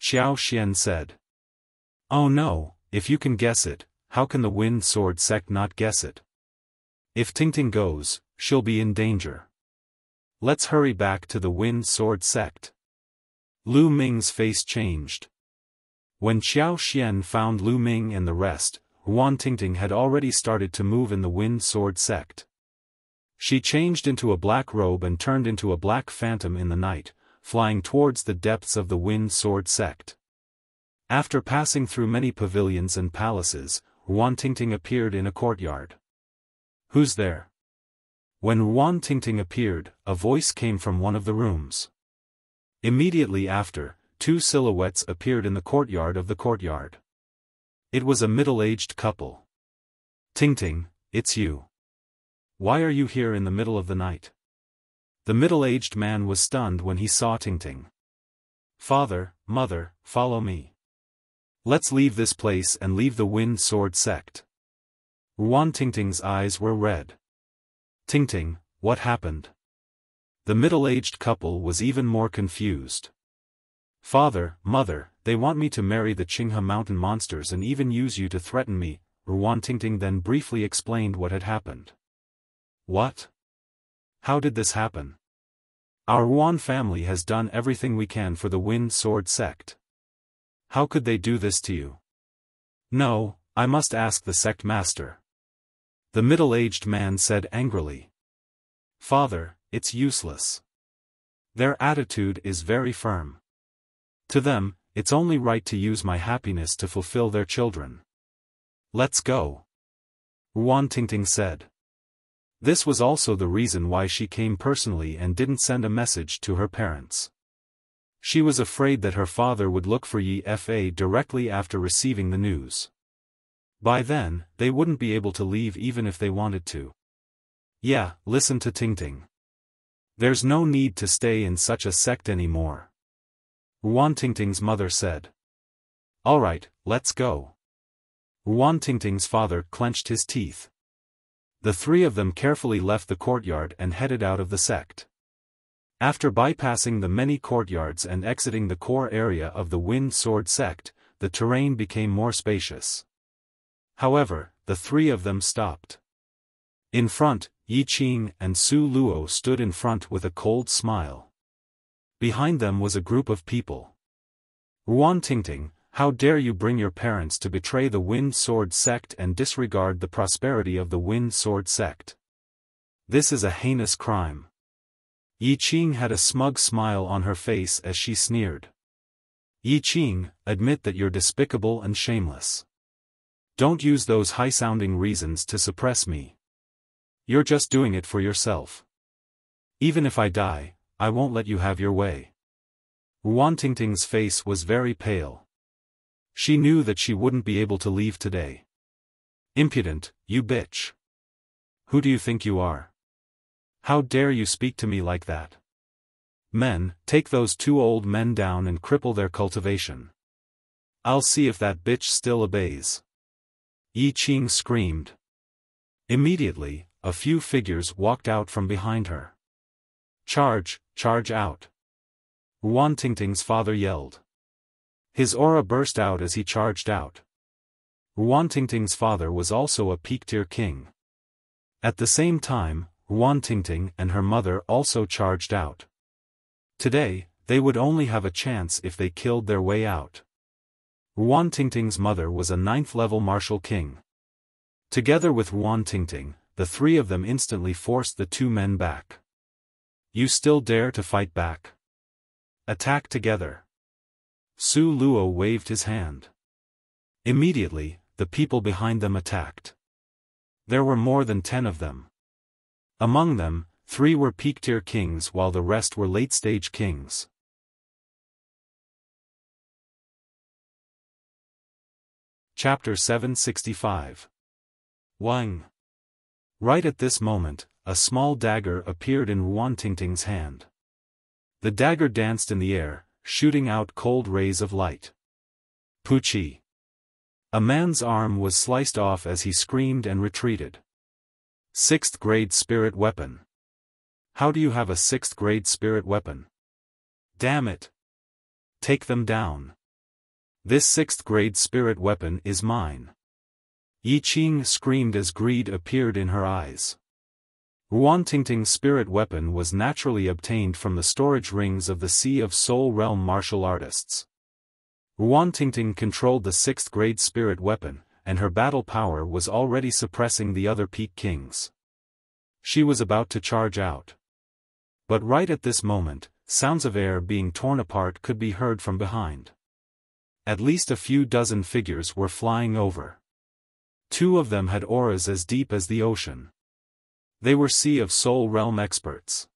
Xiaofan said. Oh no, if you can guess it, how can the Wind Sword sect not guess it? If Tingting goes, she'll be in danger. Let's hurry back to the Wind Sword sect. Lu Ming's face changed. When Xiaofan found Lu Ming and the rest, Huan Tingting had already started to move in the Wind Sword sect. She changed into a black robe and turned into a black phantom in the night, flying towards the depths of the Wind Sword sect. After passing through many pavilions and palaces, Huan Tingting appeared in a courtyard. Who's there? When Huan Tingting appeared, a voice came from one of the rooms. Immediately after, two silhouettes appeared in the courtyard of the courtyard. It was a middle-aged couple. Tingting, it's you. Why are you here in the middle of the night? The middle-aged man was stunned when he saw Tingting. Father, mother, follow me. Let's leave this place and leave the Wind Sword sect. Huan Tingting's eyes were red. Tingting, what happened? The middle-aged couple was even more confused. Father, mother, they want me to marry the Qinghe mountain monsters and even use you to threaten me. Huan Tingting then briefly explained what had happened. What? How did this happen? Our Huan family has done everything we can for the Wind Sword sect. How could they do this to you? No, I must ask the sect master. The middle-aged man said angrily. Father, it's useless. Their attitude is very firm. To them, it's only right to use my happiness to fulfill their children. Let's go. Huan Tingting said. This was also the reason why she came personally and didn't send a message to her parents. She was afraid that her father would look for Yi Fa directly after receiving the news. By then, they wouldn't be able to leave even if they wanted to. Yeah, listen to Tingting. There's no need to stay in such a sect anymore. Huan Tingting's mother said. Alright, let's go. Huan Tingting's father clenched his teeth. The three of them carefully left the courtyard and headed out of the sect. After bypassing the many courtyards and exiting the core area of the Wind Sword sect, the terrain became more spacious. However, the three of them stopped. In front, Yi Qing and Su Luo stood in front with a cold smile. Behind them was a group of people. Huan Tingting, how dare you bring your parents to betray the Wind Sword sect and disregard the prosperity of the Wind Sword sect? This is a heinous crime. Yi Qing had a smug smile on her face as she sneered. Yi Qing, admit that you're despicable and shameless. Don't use those high-sounding reasons to suppress me. You're just doing it for yourself. Even if I die, I won't let you have your way. Huan Tingting's face was very pale. She knew that she wouldn't be able to leave today. Impudent, you bitch. Who do you think you are? How dare you speak to me like that? Men, take those two old men down and cripple their cultivation. I'll see if that bitch still obeys. Yi Qing screamed. Immediately, a few figures walked out from behind her. Charge, charge out. Huan Tingting's father yelled. His aura burst out as he charged out. Huan Tingting's father was also a peak-tier king. At the same time, Huan Tingting and her mother also charged out. Today, they would only have a chance if they killed their way out. Huan Tingting's mother was a 9th-level martial king. Together with Ruan Tingting, the three of them instantly forced the two men back. You still dare to fight back? Attack together. Su Luo waved his hand. Immediately, the people behind them attacked. There were more than 10 of them. Among them, 3 were peak-tier kings while the rest were late-stage kings. Chapter 765. Wang. Right at this moment, a small dagger appeared in Ruan Tingting's hand. The dagger danced in the air, shooting out cold rays of light. Puchi. A man's arm was sliced off as he screamed and retreated. 6th grade spirit weapon. How do you have a 6th grade spirit weapon? Damn it. Take them down. This 6th grade spirit weapon is mine. Yi Qing screamed as greed appeared in her eyes. Ruan Tingting's spirit weapon was naturally obtained from the storage rings of the Sea of Soul Realm martial artists. Ruan Tingting controlled the 6th grade spirit weapon, and her battle power was already suppressing the other peak kings. She was about to charge out. But right at this moment, sounds of air being torn apart could be heard from behind. At least a few dozen figures were flying over. 2 of them had auras as deep as the ocean. They were Sea of Soul Realm experts.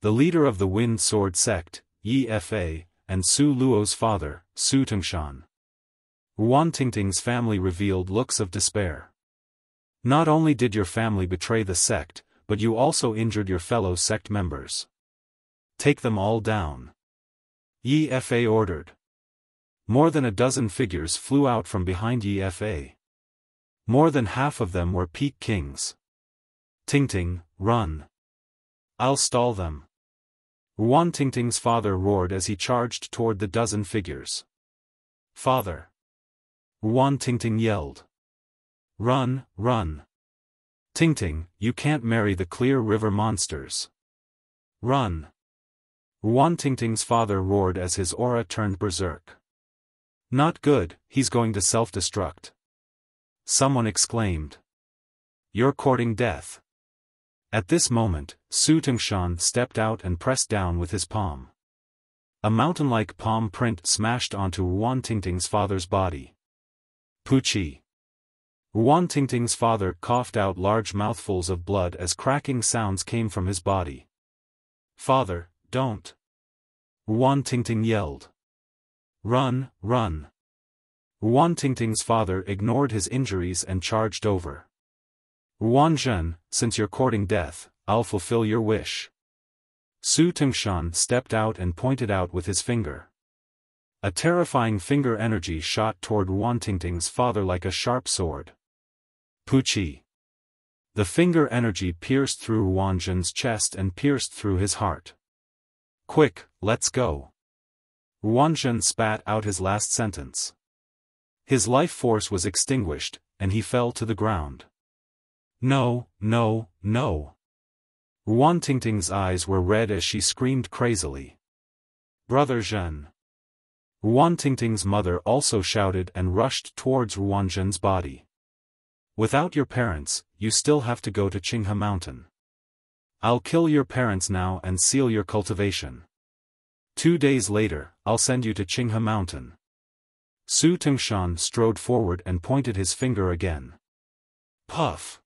The leader of the Wind Sword sect, Yi Fa, and Su Luo's father, Su Tengshan. Ruan Tingting's family revealed looks of despair. Not only did your family betray the sect, but you also injured your fellow sect members. Take them all down. Yi Fa ordered. More than a dozen figures flew out from behind Yi Fa. More than half of them were peak kings. Tingting, run. I'll stall them. Ruan Tingting's father roared as he charged toward the dozen figures. Father. Ruan Tingting yelled. Run, run. Tingting, you can't marry the Clear River monsters. Run. Ruan Tingting's father roared as his aura turned berserk. Not good, he's going to self-destruct. Someone exclaimed. You're courting death. At this moment, Su Tengshan stepped out and pressed down with his palm. A mountain-like palm print smashed onto Ruan Tingting's father's body. Puchi. Ruan Tingting's father coughed out large mouthfuls of blood as cracking sounds came from his body. Father, don't. Ruan Tingting yelled. Run, run. Ruan Tingting's father ignored his injuries and charged over. Ruan Zhen, since you're courting death, I'll fulfill your wish. Su Tengshan stepped out and pointed out with his finger. A terrifying finger energy shot toward Ruan Tingting's father like a sharp sword. Puchi. The finger energy pierced through Ruan Zhen's chest and pierced through his heart. Quick, let's go. Ruan Zhen spat out his last sentence. His life force was extinguished, and he fell to the ground. No, no, no. Ruan Tingting's eyes were red as she screamed crazily. Brother Zhen. Ruan Tingting's mother also shouted and rushed towards Ruan Zhen's body. Without your parents, you still have to go to Qinghe Mountain. I'll kill your parents now and seal your cultivation. 2 days later, I'll send you to Qinghe Mountain. Su Tengshan strode forward and pointed his finger again. Puff.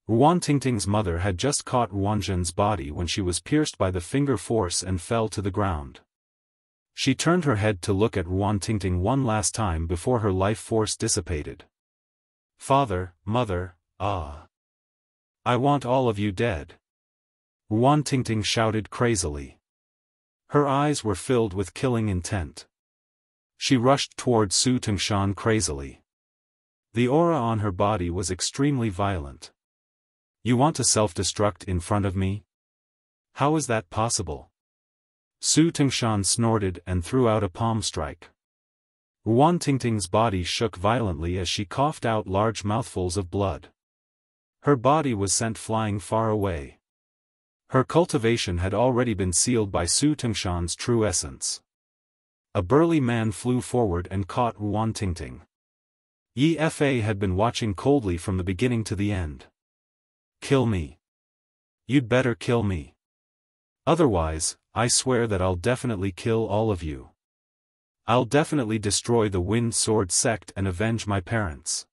Ruan Tingting's mother had just caught Ruan Zhen's body when she was pierced by the finger force and fell to the ground. She turned her head to look at Ruan Tingting one last time before her life force dissipated. Father, mother, ah. I want all of you dead. Ruan Tingting shouted crazily. Her eyes were filled with killing intent. She rushed toward Su Tengshan crazily. The aura on her body was extremely violent. You want to self-destruct in front of me? How is that possible? Su Tengshan snorted and threw out a palm strike. Ruan Tingting's body shook violently as she coughed out large mouthfuls of blood. Her body was sent flying far away. Her cultivation had already been sealed by Su Tengshan's true essence. A burly man flew forward and caught Ruan Tingting. Yi had been watching coldly from the beginning to the end. Kill me. You'd better kill me. Otherwise, I swear that I'll definitely kill all of you. I'll definitely destroy the Wind Sword sect and avenge my parents.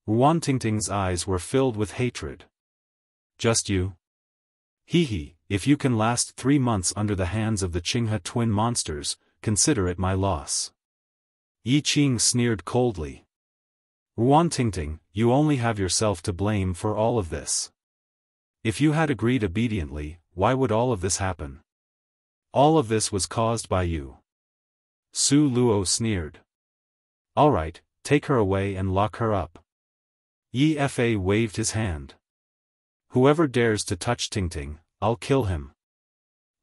Ruantingting's eyes were filled with hatred. Just you? Hee, if you can last 3 months under the hands of the Qinghe twin monsters, consider it my loss. Yi Qing sneered coldly. Ruantingting, you only have yourself to blame for all of this. If you had agreed obediently, why would all of this happen? All of this was caused by you. Su Luo sneered. Alright, take her away and lock her up. Yi waved his hand. Whoever dares to touch Tingting, I'll kill him.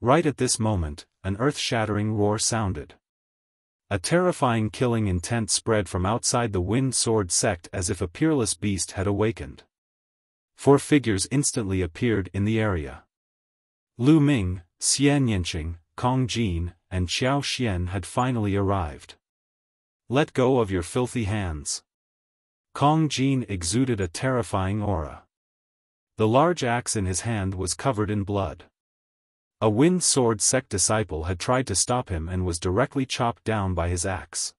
Right at this moment, an earth-shattering roar sounded. A terrifying killing intent spread from outside the Wind Sword sect as if a peerless beast had awakened. 4 figures instantly appeared in the area. Lu Ming, Xian Yanqing, Kong Jin, and Xiao Xian had finally arrived. Let go of your filthy hands. Kong Jin exuded a terrifying aura. The large axe in his hand was covered in blood. A Wind Sword sect disciple had tried to stop him and was directly chopped down by his axe.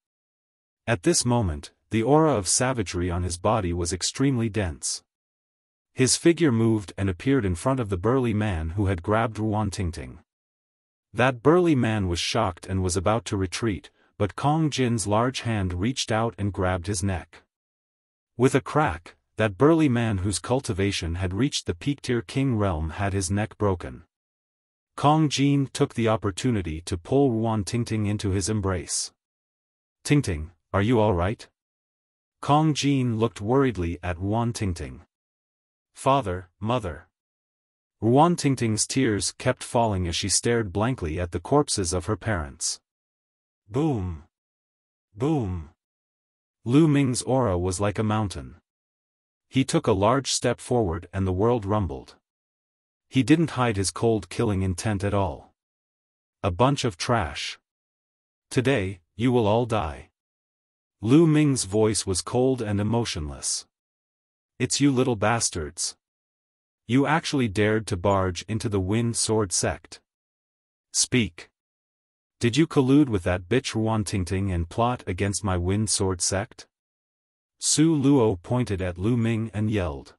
At this moment, the aura of savagery on his body was extremely dense. His figure moved and appeared in front of the burly man who had grabbed Ruantingting. That burly man was shocked and was about to retreat, but Kong Jin's large hand reached out and grabbed his neck. With a crack, that burly man whose cultivation had reached the peak-tier king realm had his neck broken. Kong Jin took the opportunity to pull Ruantingting into his embrace. Tingting, are you alright? Kong Jin looked worriedly at Ruantingting. Father, mother. Ruantingting's tears kept falling as she stared blankly at the corpses of her parents. Boom. Boom. Lu Ming's aura was like a mountain. He took a large step forward and the world rumbled. He didn't hide his cold killing intent at all. A bunch of trash. Today, you will all die. Lu Ming's voice was cold and emotionless. It's you little bastards. You actually dared to barge into the Wind Sword sect. Speak. Did you collude with that bitch Ruantingting and plot against my Wind Sword sect? Su Luo pointed at Lu Ming and yelled.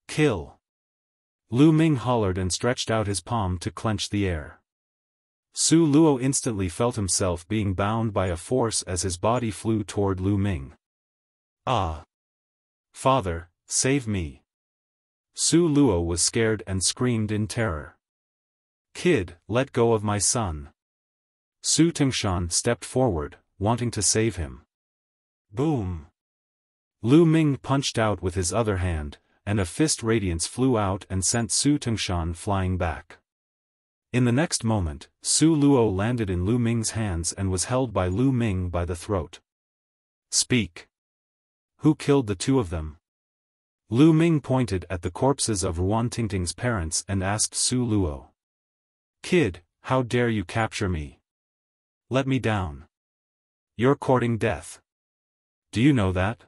Kill. Lu Ming hollered and stretched out his palm to clench the air. Su Luo instantly felt himself being bound by a force as his body flew toward Lu Ming. Ah! Father, save me! Su Luo was scared and screamed in terror. Kid, let go of my son. Su Tingshan stepped forward, wanting to save him. Boom! Lu Ming punched out with his other hand, and a fist radiance flew out and sent Su Tingshan flying back. In the next moment, Su Luo landed in Lu Ming's hands and was held by Lu Ming by the throat. Speak. Who killed the 2 of them? Lu Ming pointed at the corpses of Ruantingting's parents and asked Su Luo. Kid, how dare you capture me? Let me down. You're courting death. Do you know that?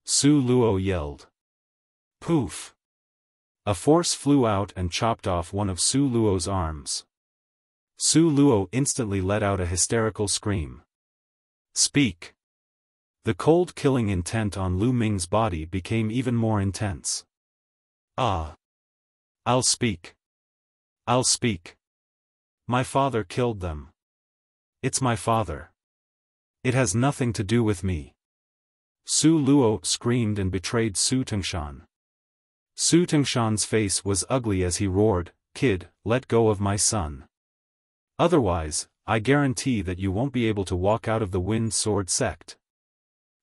Su Luo yelled. Poof! A force flew out and chopped off one of Su Luo's arms. Su Luo instantly let out a hysterical scream. Speak! The cold killing intent on Lu Ming's body became even more intense. Ah! I'll speak. I'll speak. My father killed them. It's my father. It has nothing to do with me. Su Luo screamed and betrayed Su Tingshan. Su Tingshan's face was ugly as he roared, Kid, let go of my son. Otherwise, I guarantee that you won't be able to walk out of the Wind Sword sect.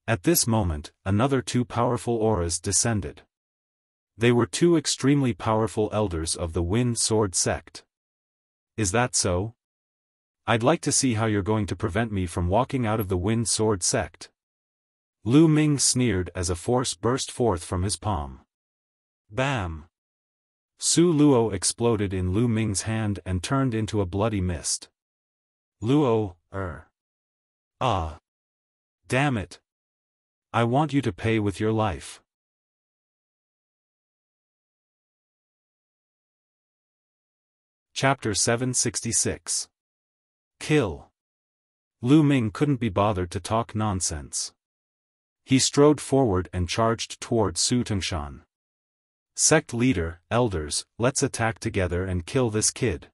At this moment, another 2 powerful auras descended. They were 2 extremely powerful elders of the Wind Sword sect. Is that so? I'd like to see how you're going to prevent me from walking out of the Wind Sword sect. Lu Ming sneered as a force burst forth from his palm. Bam! Su Luo exploded in Lu Ming's hand and turned into a bloody mist. Luo, Ah! Damn it! I want you to pay with your life. Chapter 766. Kill. Lu Ming couldn't be bothered to talk nonsense. He strode forward and charged toward Su Tingshan. Sect leader, elders, let's attack together and kill this kid.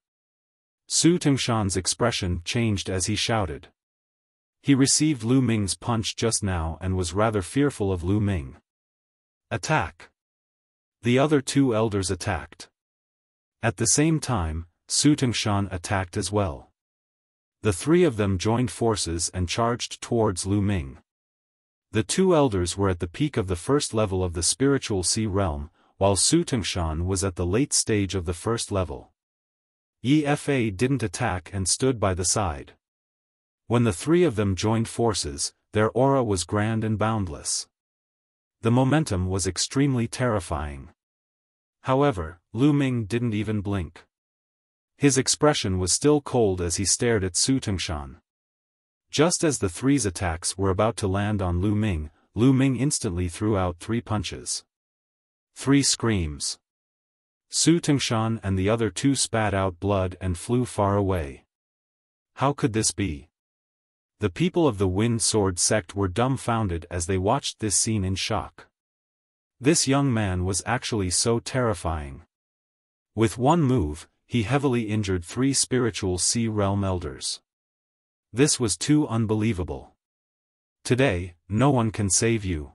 Su Tingshan's expression changed as he shouted. He received Lu Ming's punch just now and was rather fearful of Lu Ming. Attack! The other two elders attacked. At the same time, Su Tingshan attacked as well. The three of them joined forces and charged towards Lu Ming. The two elders were at the peak of the first level of the spiritual sea realm, while Su Tingshan was at the late stage of the first level. Yifa didn't attack and stood by the side. When the three of them joined forces, their aura was grand and boundless. The momentum was extremely terrifying. However, Lu Ming didn't even blink. His expression was still cold as he stared at Su Tingshan. Just as the three's attacks were about to land on Lu Ming instantly threw out 3 punches. 3 screams. Su Tingshan and the other two spat out blood and flew far away. How could this be? The people of the Wind Sword sect were dumbfounded as they watched this scene in shock. This young man was actually so terrifying. With one move, he heavily injured 3 spiritual sea realm elders. This was too unbelievable. Today, no one can save you.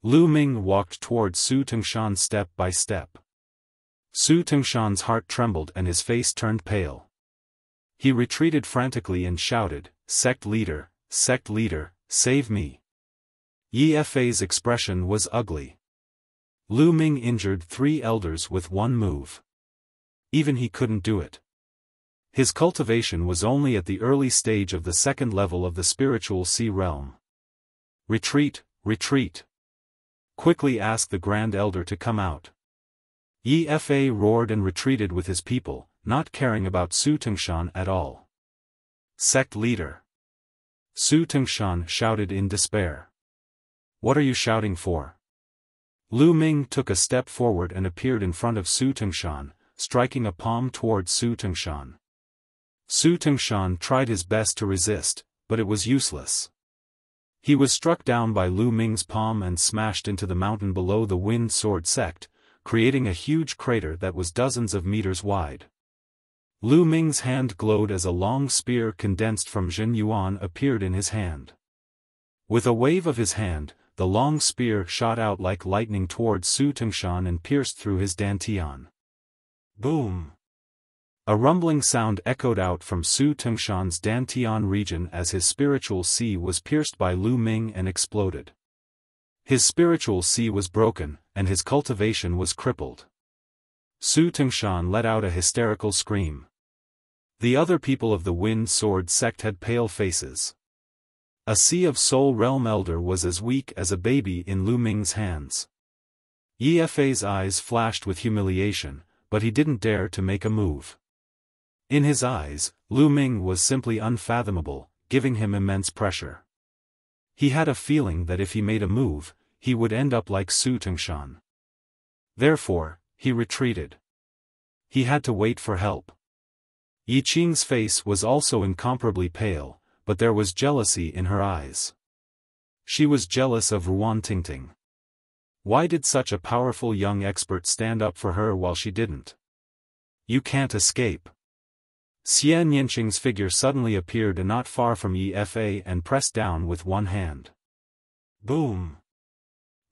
Lu Ming walked toward Su Tingshan step by step. Su Tingshan's heart trembled and his face turned pale. He retreated frantically and shouted, sect leader, save me. Yifa's expression was ugly. Lu Ming injured 3 elders with one move. Even he couldn't do it. His cultivation was only at the early stage of the second level of the spiritual sea realm. Retreat, retreat. Quickly ask the Grand Elder to come out. Yifa roared and retreated with his people, not caring about Su Tingshan at all. Sect leader. Su Tingshan shouted in despair. What are you shouting for? Lu Ming took a step forward and appeared in front of Su Tingshan, striking a palm towards Su Tingshan. Su Tingshan tried his best to resist, but it was useless. He was struck down by Lu Ming's palm and smashed into the mountain below the Wind Sword sect, creating a huge crater that was dozens of meters wide. Lu Ming's hand glowed as a long spear condensed from Jin Yuan appeared in his hand. With a wave of his hand, the long spear shot out like lightning towards Su Tingshan and pierced through his dantian. Boom! A rumbling sound echoed out from Su Tingshan's dantian region as his spiritual sea was pierced by Lu Ming and exploded. His spiritual sea was broken, and his cultivation was crippled. Su Tingshan let out a hysterical scream. The other people of the Wind Sword sect had pale faces. A Sea of Soul Realm Elder was as weak as a baby in Lu Ming's hands. Yifa's eyes flashed with humiliation, but he didn't dare to make a move. In his eyes, Lu Ming was simply unfathomable, giving him immense pressure. He had a feeling that if he made a move, he would end up like Su Tingshan. Therefore, he retreated. He had to wait for help. Yi Qing's face was also incomparably pale, but there was jealousy in her eyes. She was jealous of Ruan Tingting. Why did such a powerful young expert stand up for her while she didn't? You can't escape. Xian Yanqing's figure suddenly appeared not far from Yifa and pressed down with one hand. Boom!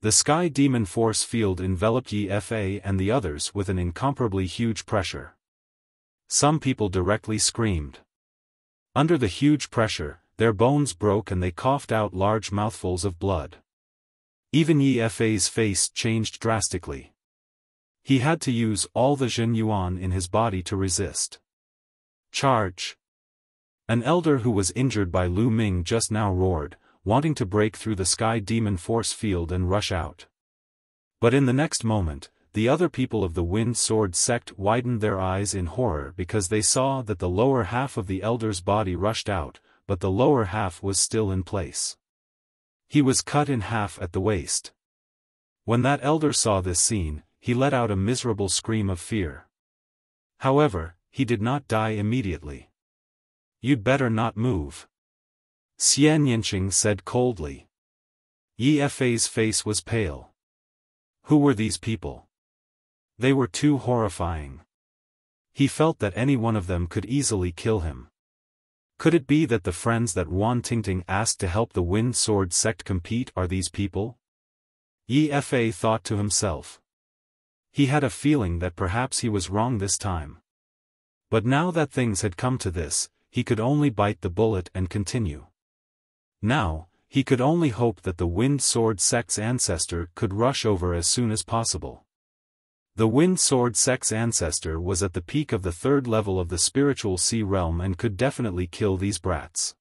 The Sky Demon Force field enveloped Yifa and the others with an incomparably huge pressure. Some people directly screamed. Under the huge pressure, their bones broke and they coughed out large mouthfuls of blood. Even Yifa's face changed drastically. He had to use all the Jin Yuan in his body to resist. Charge! An elder who was injured by Lu Ming just now roared, wanting to break through the Sky Demon Force field and rush out. But in the next moment, the other people of the Wind Sword sect widened their eyes in horror because they saw that the lower half of the elder's body rushed out, but the lower half was still in place. He was cut in half at the waist. When that elder saw this scene, he let out a miserable scream of fear. However, he did not die immediately. "You'd better not move," Xian Yinqing said coldly. Yi Fei's face was pale. Who were these people? They were too horrifying. He felt that any one of them could easily kill him. Could it be that the friends that Wan Tingting asked to help the Wind Sword sect compete are these people? Yi Fei thought to himself. He had a feeling that perhaps he was wrong this time. But now that things had come to this, he could only bite the bullet and continue. Now, he could only hope that the Wind Sword sect's ancestor could rush over as soon as possible. The Wind Sword sect's ancestor was at the peak of the 3rd level of the spiritual sea realm and could definitely kill these brats.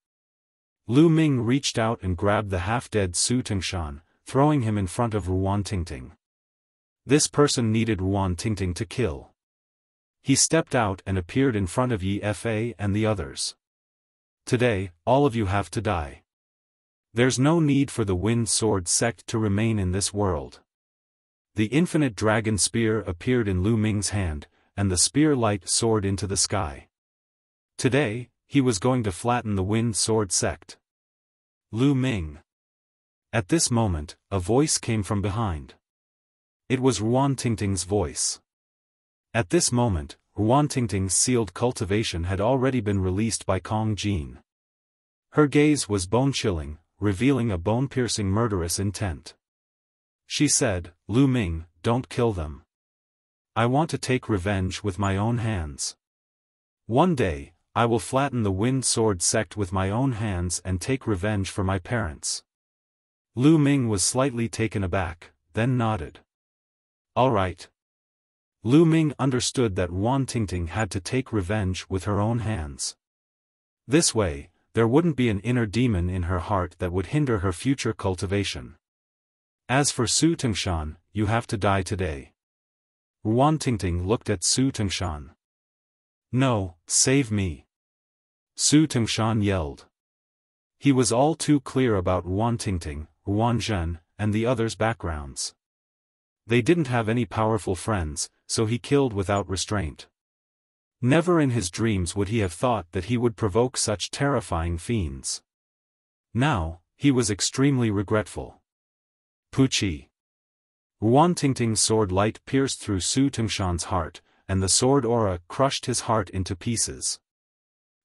Lu Ming reached out and grabbed the half-dead Su Tingshan, throwing him in front of Ruan Tingting. This person needed Ruan Tingting to kill. He stepped out and appeared in front of Yi Fei and the others. "Today, all of you have to die. There's no need for the Wind Sword sect to remain in this world." The infinite dragon spear appeared in Lu Ming's hand, and the spear light soared into the sky. Today, he was going to flatten the Wind Sword sect. Lu Ming. At this moment, a voice came from behind. It was Ruan Tingting's voice. At this moment, Ruan Tingting's sealed cultivation had already been released by Kong Jin. Her gaze was bone-chilling, revealing a bone-piercing murderous intent. She said, "Lu Ming, don't kill them. I want to take revenge with my own hands. One day, I will flatten the Wind Sword sect with my own hands and take revenge for my parents." Lu Ming was slightly taken aback, then nodded. "All right." Lu Ming understood that Ruan Tingting had to take revenge with her own hands. This way, there wouldn't be an inner demon in her heart that would hinder her future cultivation. "As for Su Tingshan, you have to die today." Ruan Tingting looked at Su Tingshan. "No, save me!" Su Tingshan yelled. He was all too clear about Ruan Tingting, Ruan Zhen, and the others' backgrounds. They didn't have any powerful friends, so he killed without restraint. Never in his dreams would he have thought that he would provoke such terrifying fiends. Now, he was extremely regretful. Puchi. Ruan Tingting's sword light pierced through Su Tingshan's heart, and the sword aura crushed his heart into pieces.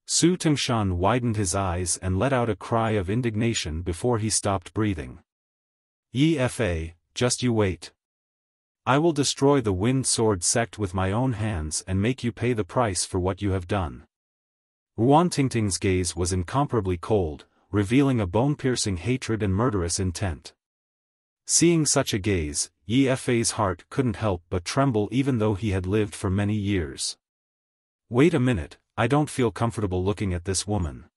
Su Tingshan widened his eyes and let out a cry of indignation before he stopped breathing. "Yi Fei, just you wait. I will destroy the Wind Sword sect with my own hands and make you pay the price for what you have done." Ruan Tingting's gaze was incomparably cold, revealing a bone-piercing hatred and murderous intent. Seeing such a gaze, Yi Fei's heart couldn't help but tremble even though he had lived for many years. "Wait a minute, I don't feel comfortable looking at this woman."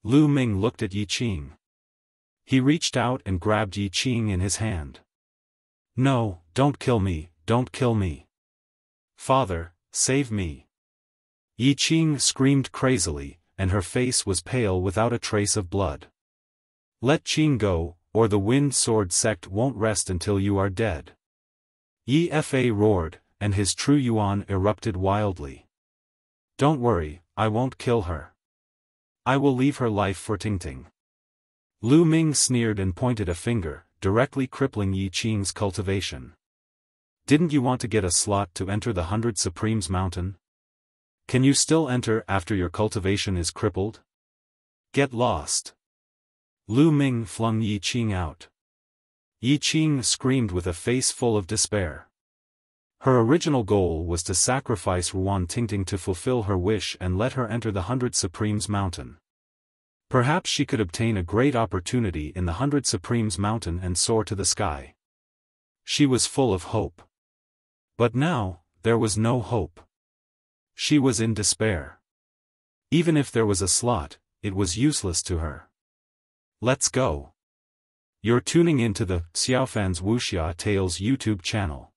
Lu Ming looked at Yi Qing. He reached out and grabbed Yi Qing in his hand. "No, don't kill me, don't kill me. Father, save me." Yi Qing screamed crazily, and her face was pale without a trace of blood. "Let Qing go, or the Wind Sword sect won't rest until you are dead." Yi Fei roared, and his true yuan erupted wildly. "Don't worry, I won't kill her. I will leave her life for Tingting." Lu Ming sneered and pointed a finger, directly crippling Yi Qing's cultivation. "Didn't you want to get a slot to enter the 100 Supremes Mountain? Can you still enter after your cultivation is crippled? Get lost." Lu Ming flung Yi Qing out. Yi Qing screamed with a face full of despair. Her original goal was to sacrifice Ruan Tingting to fulfill her wish and let her enter the 100 Supremes Mountain. Perhaps she could obtain a great opportunity in the 100 Supremes Mountain and soar to the sky. She was full of hope. But now, there was no hope. She was in despair. Even if there was a slot, it was useless to her. Let's go. You're tuning into the Xiaofan's Wuxia Tales YouTube channel.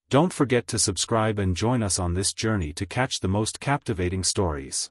Don't forget to subscribe and join us on this journey to catch the most captivating stories.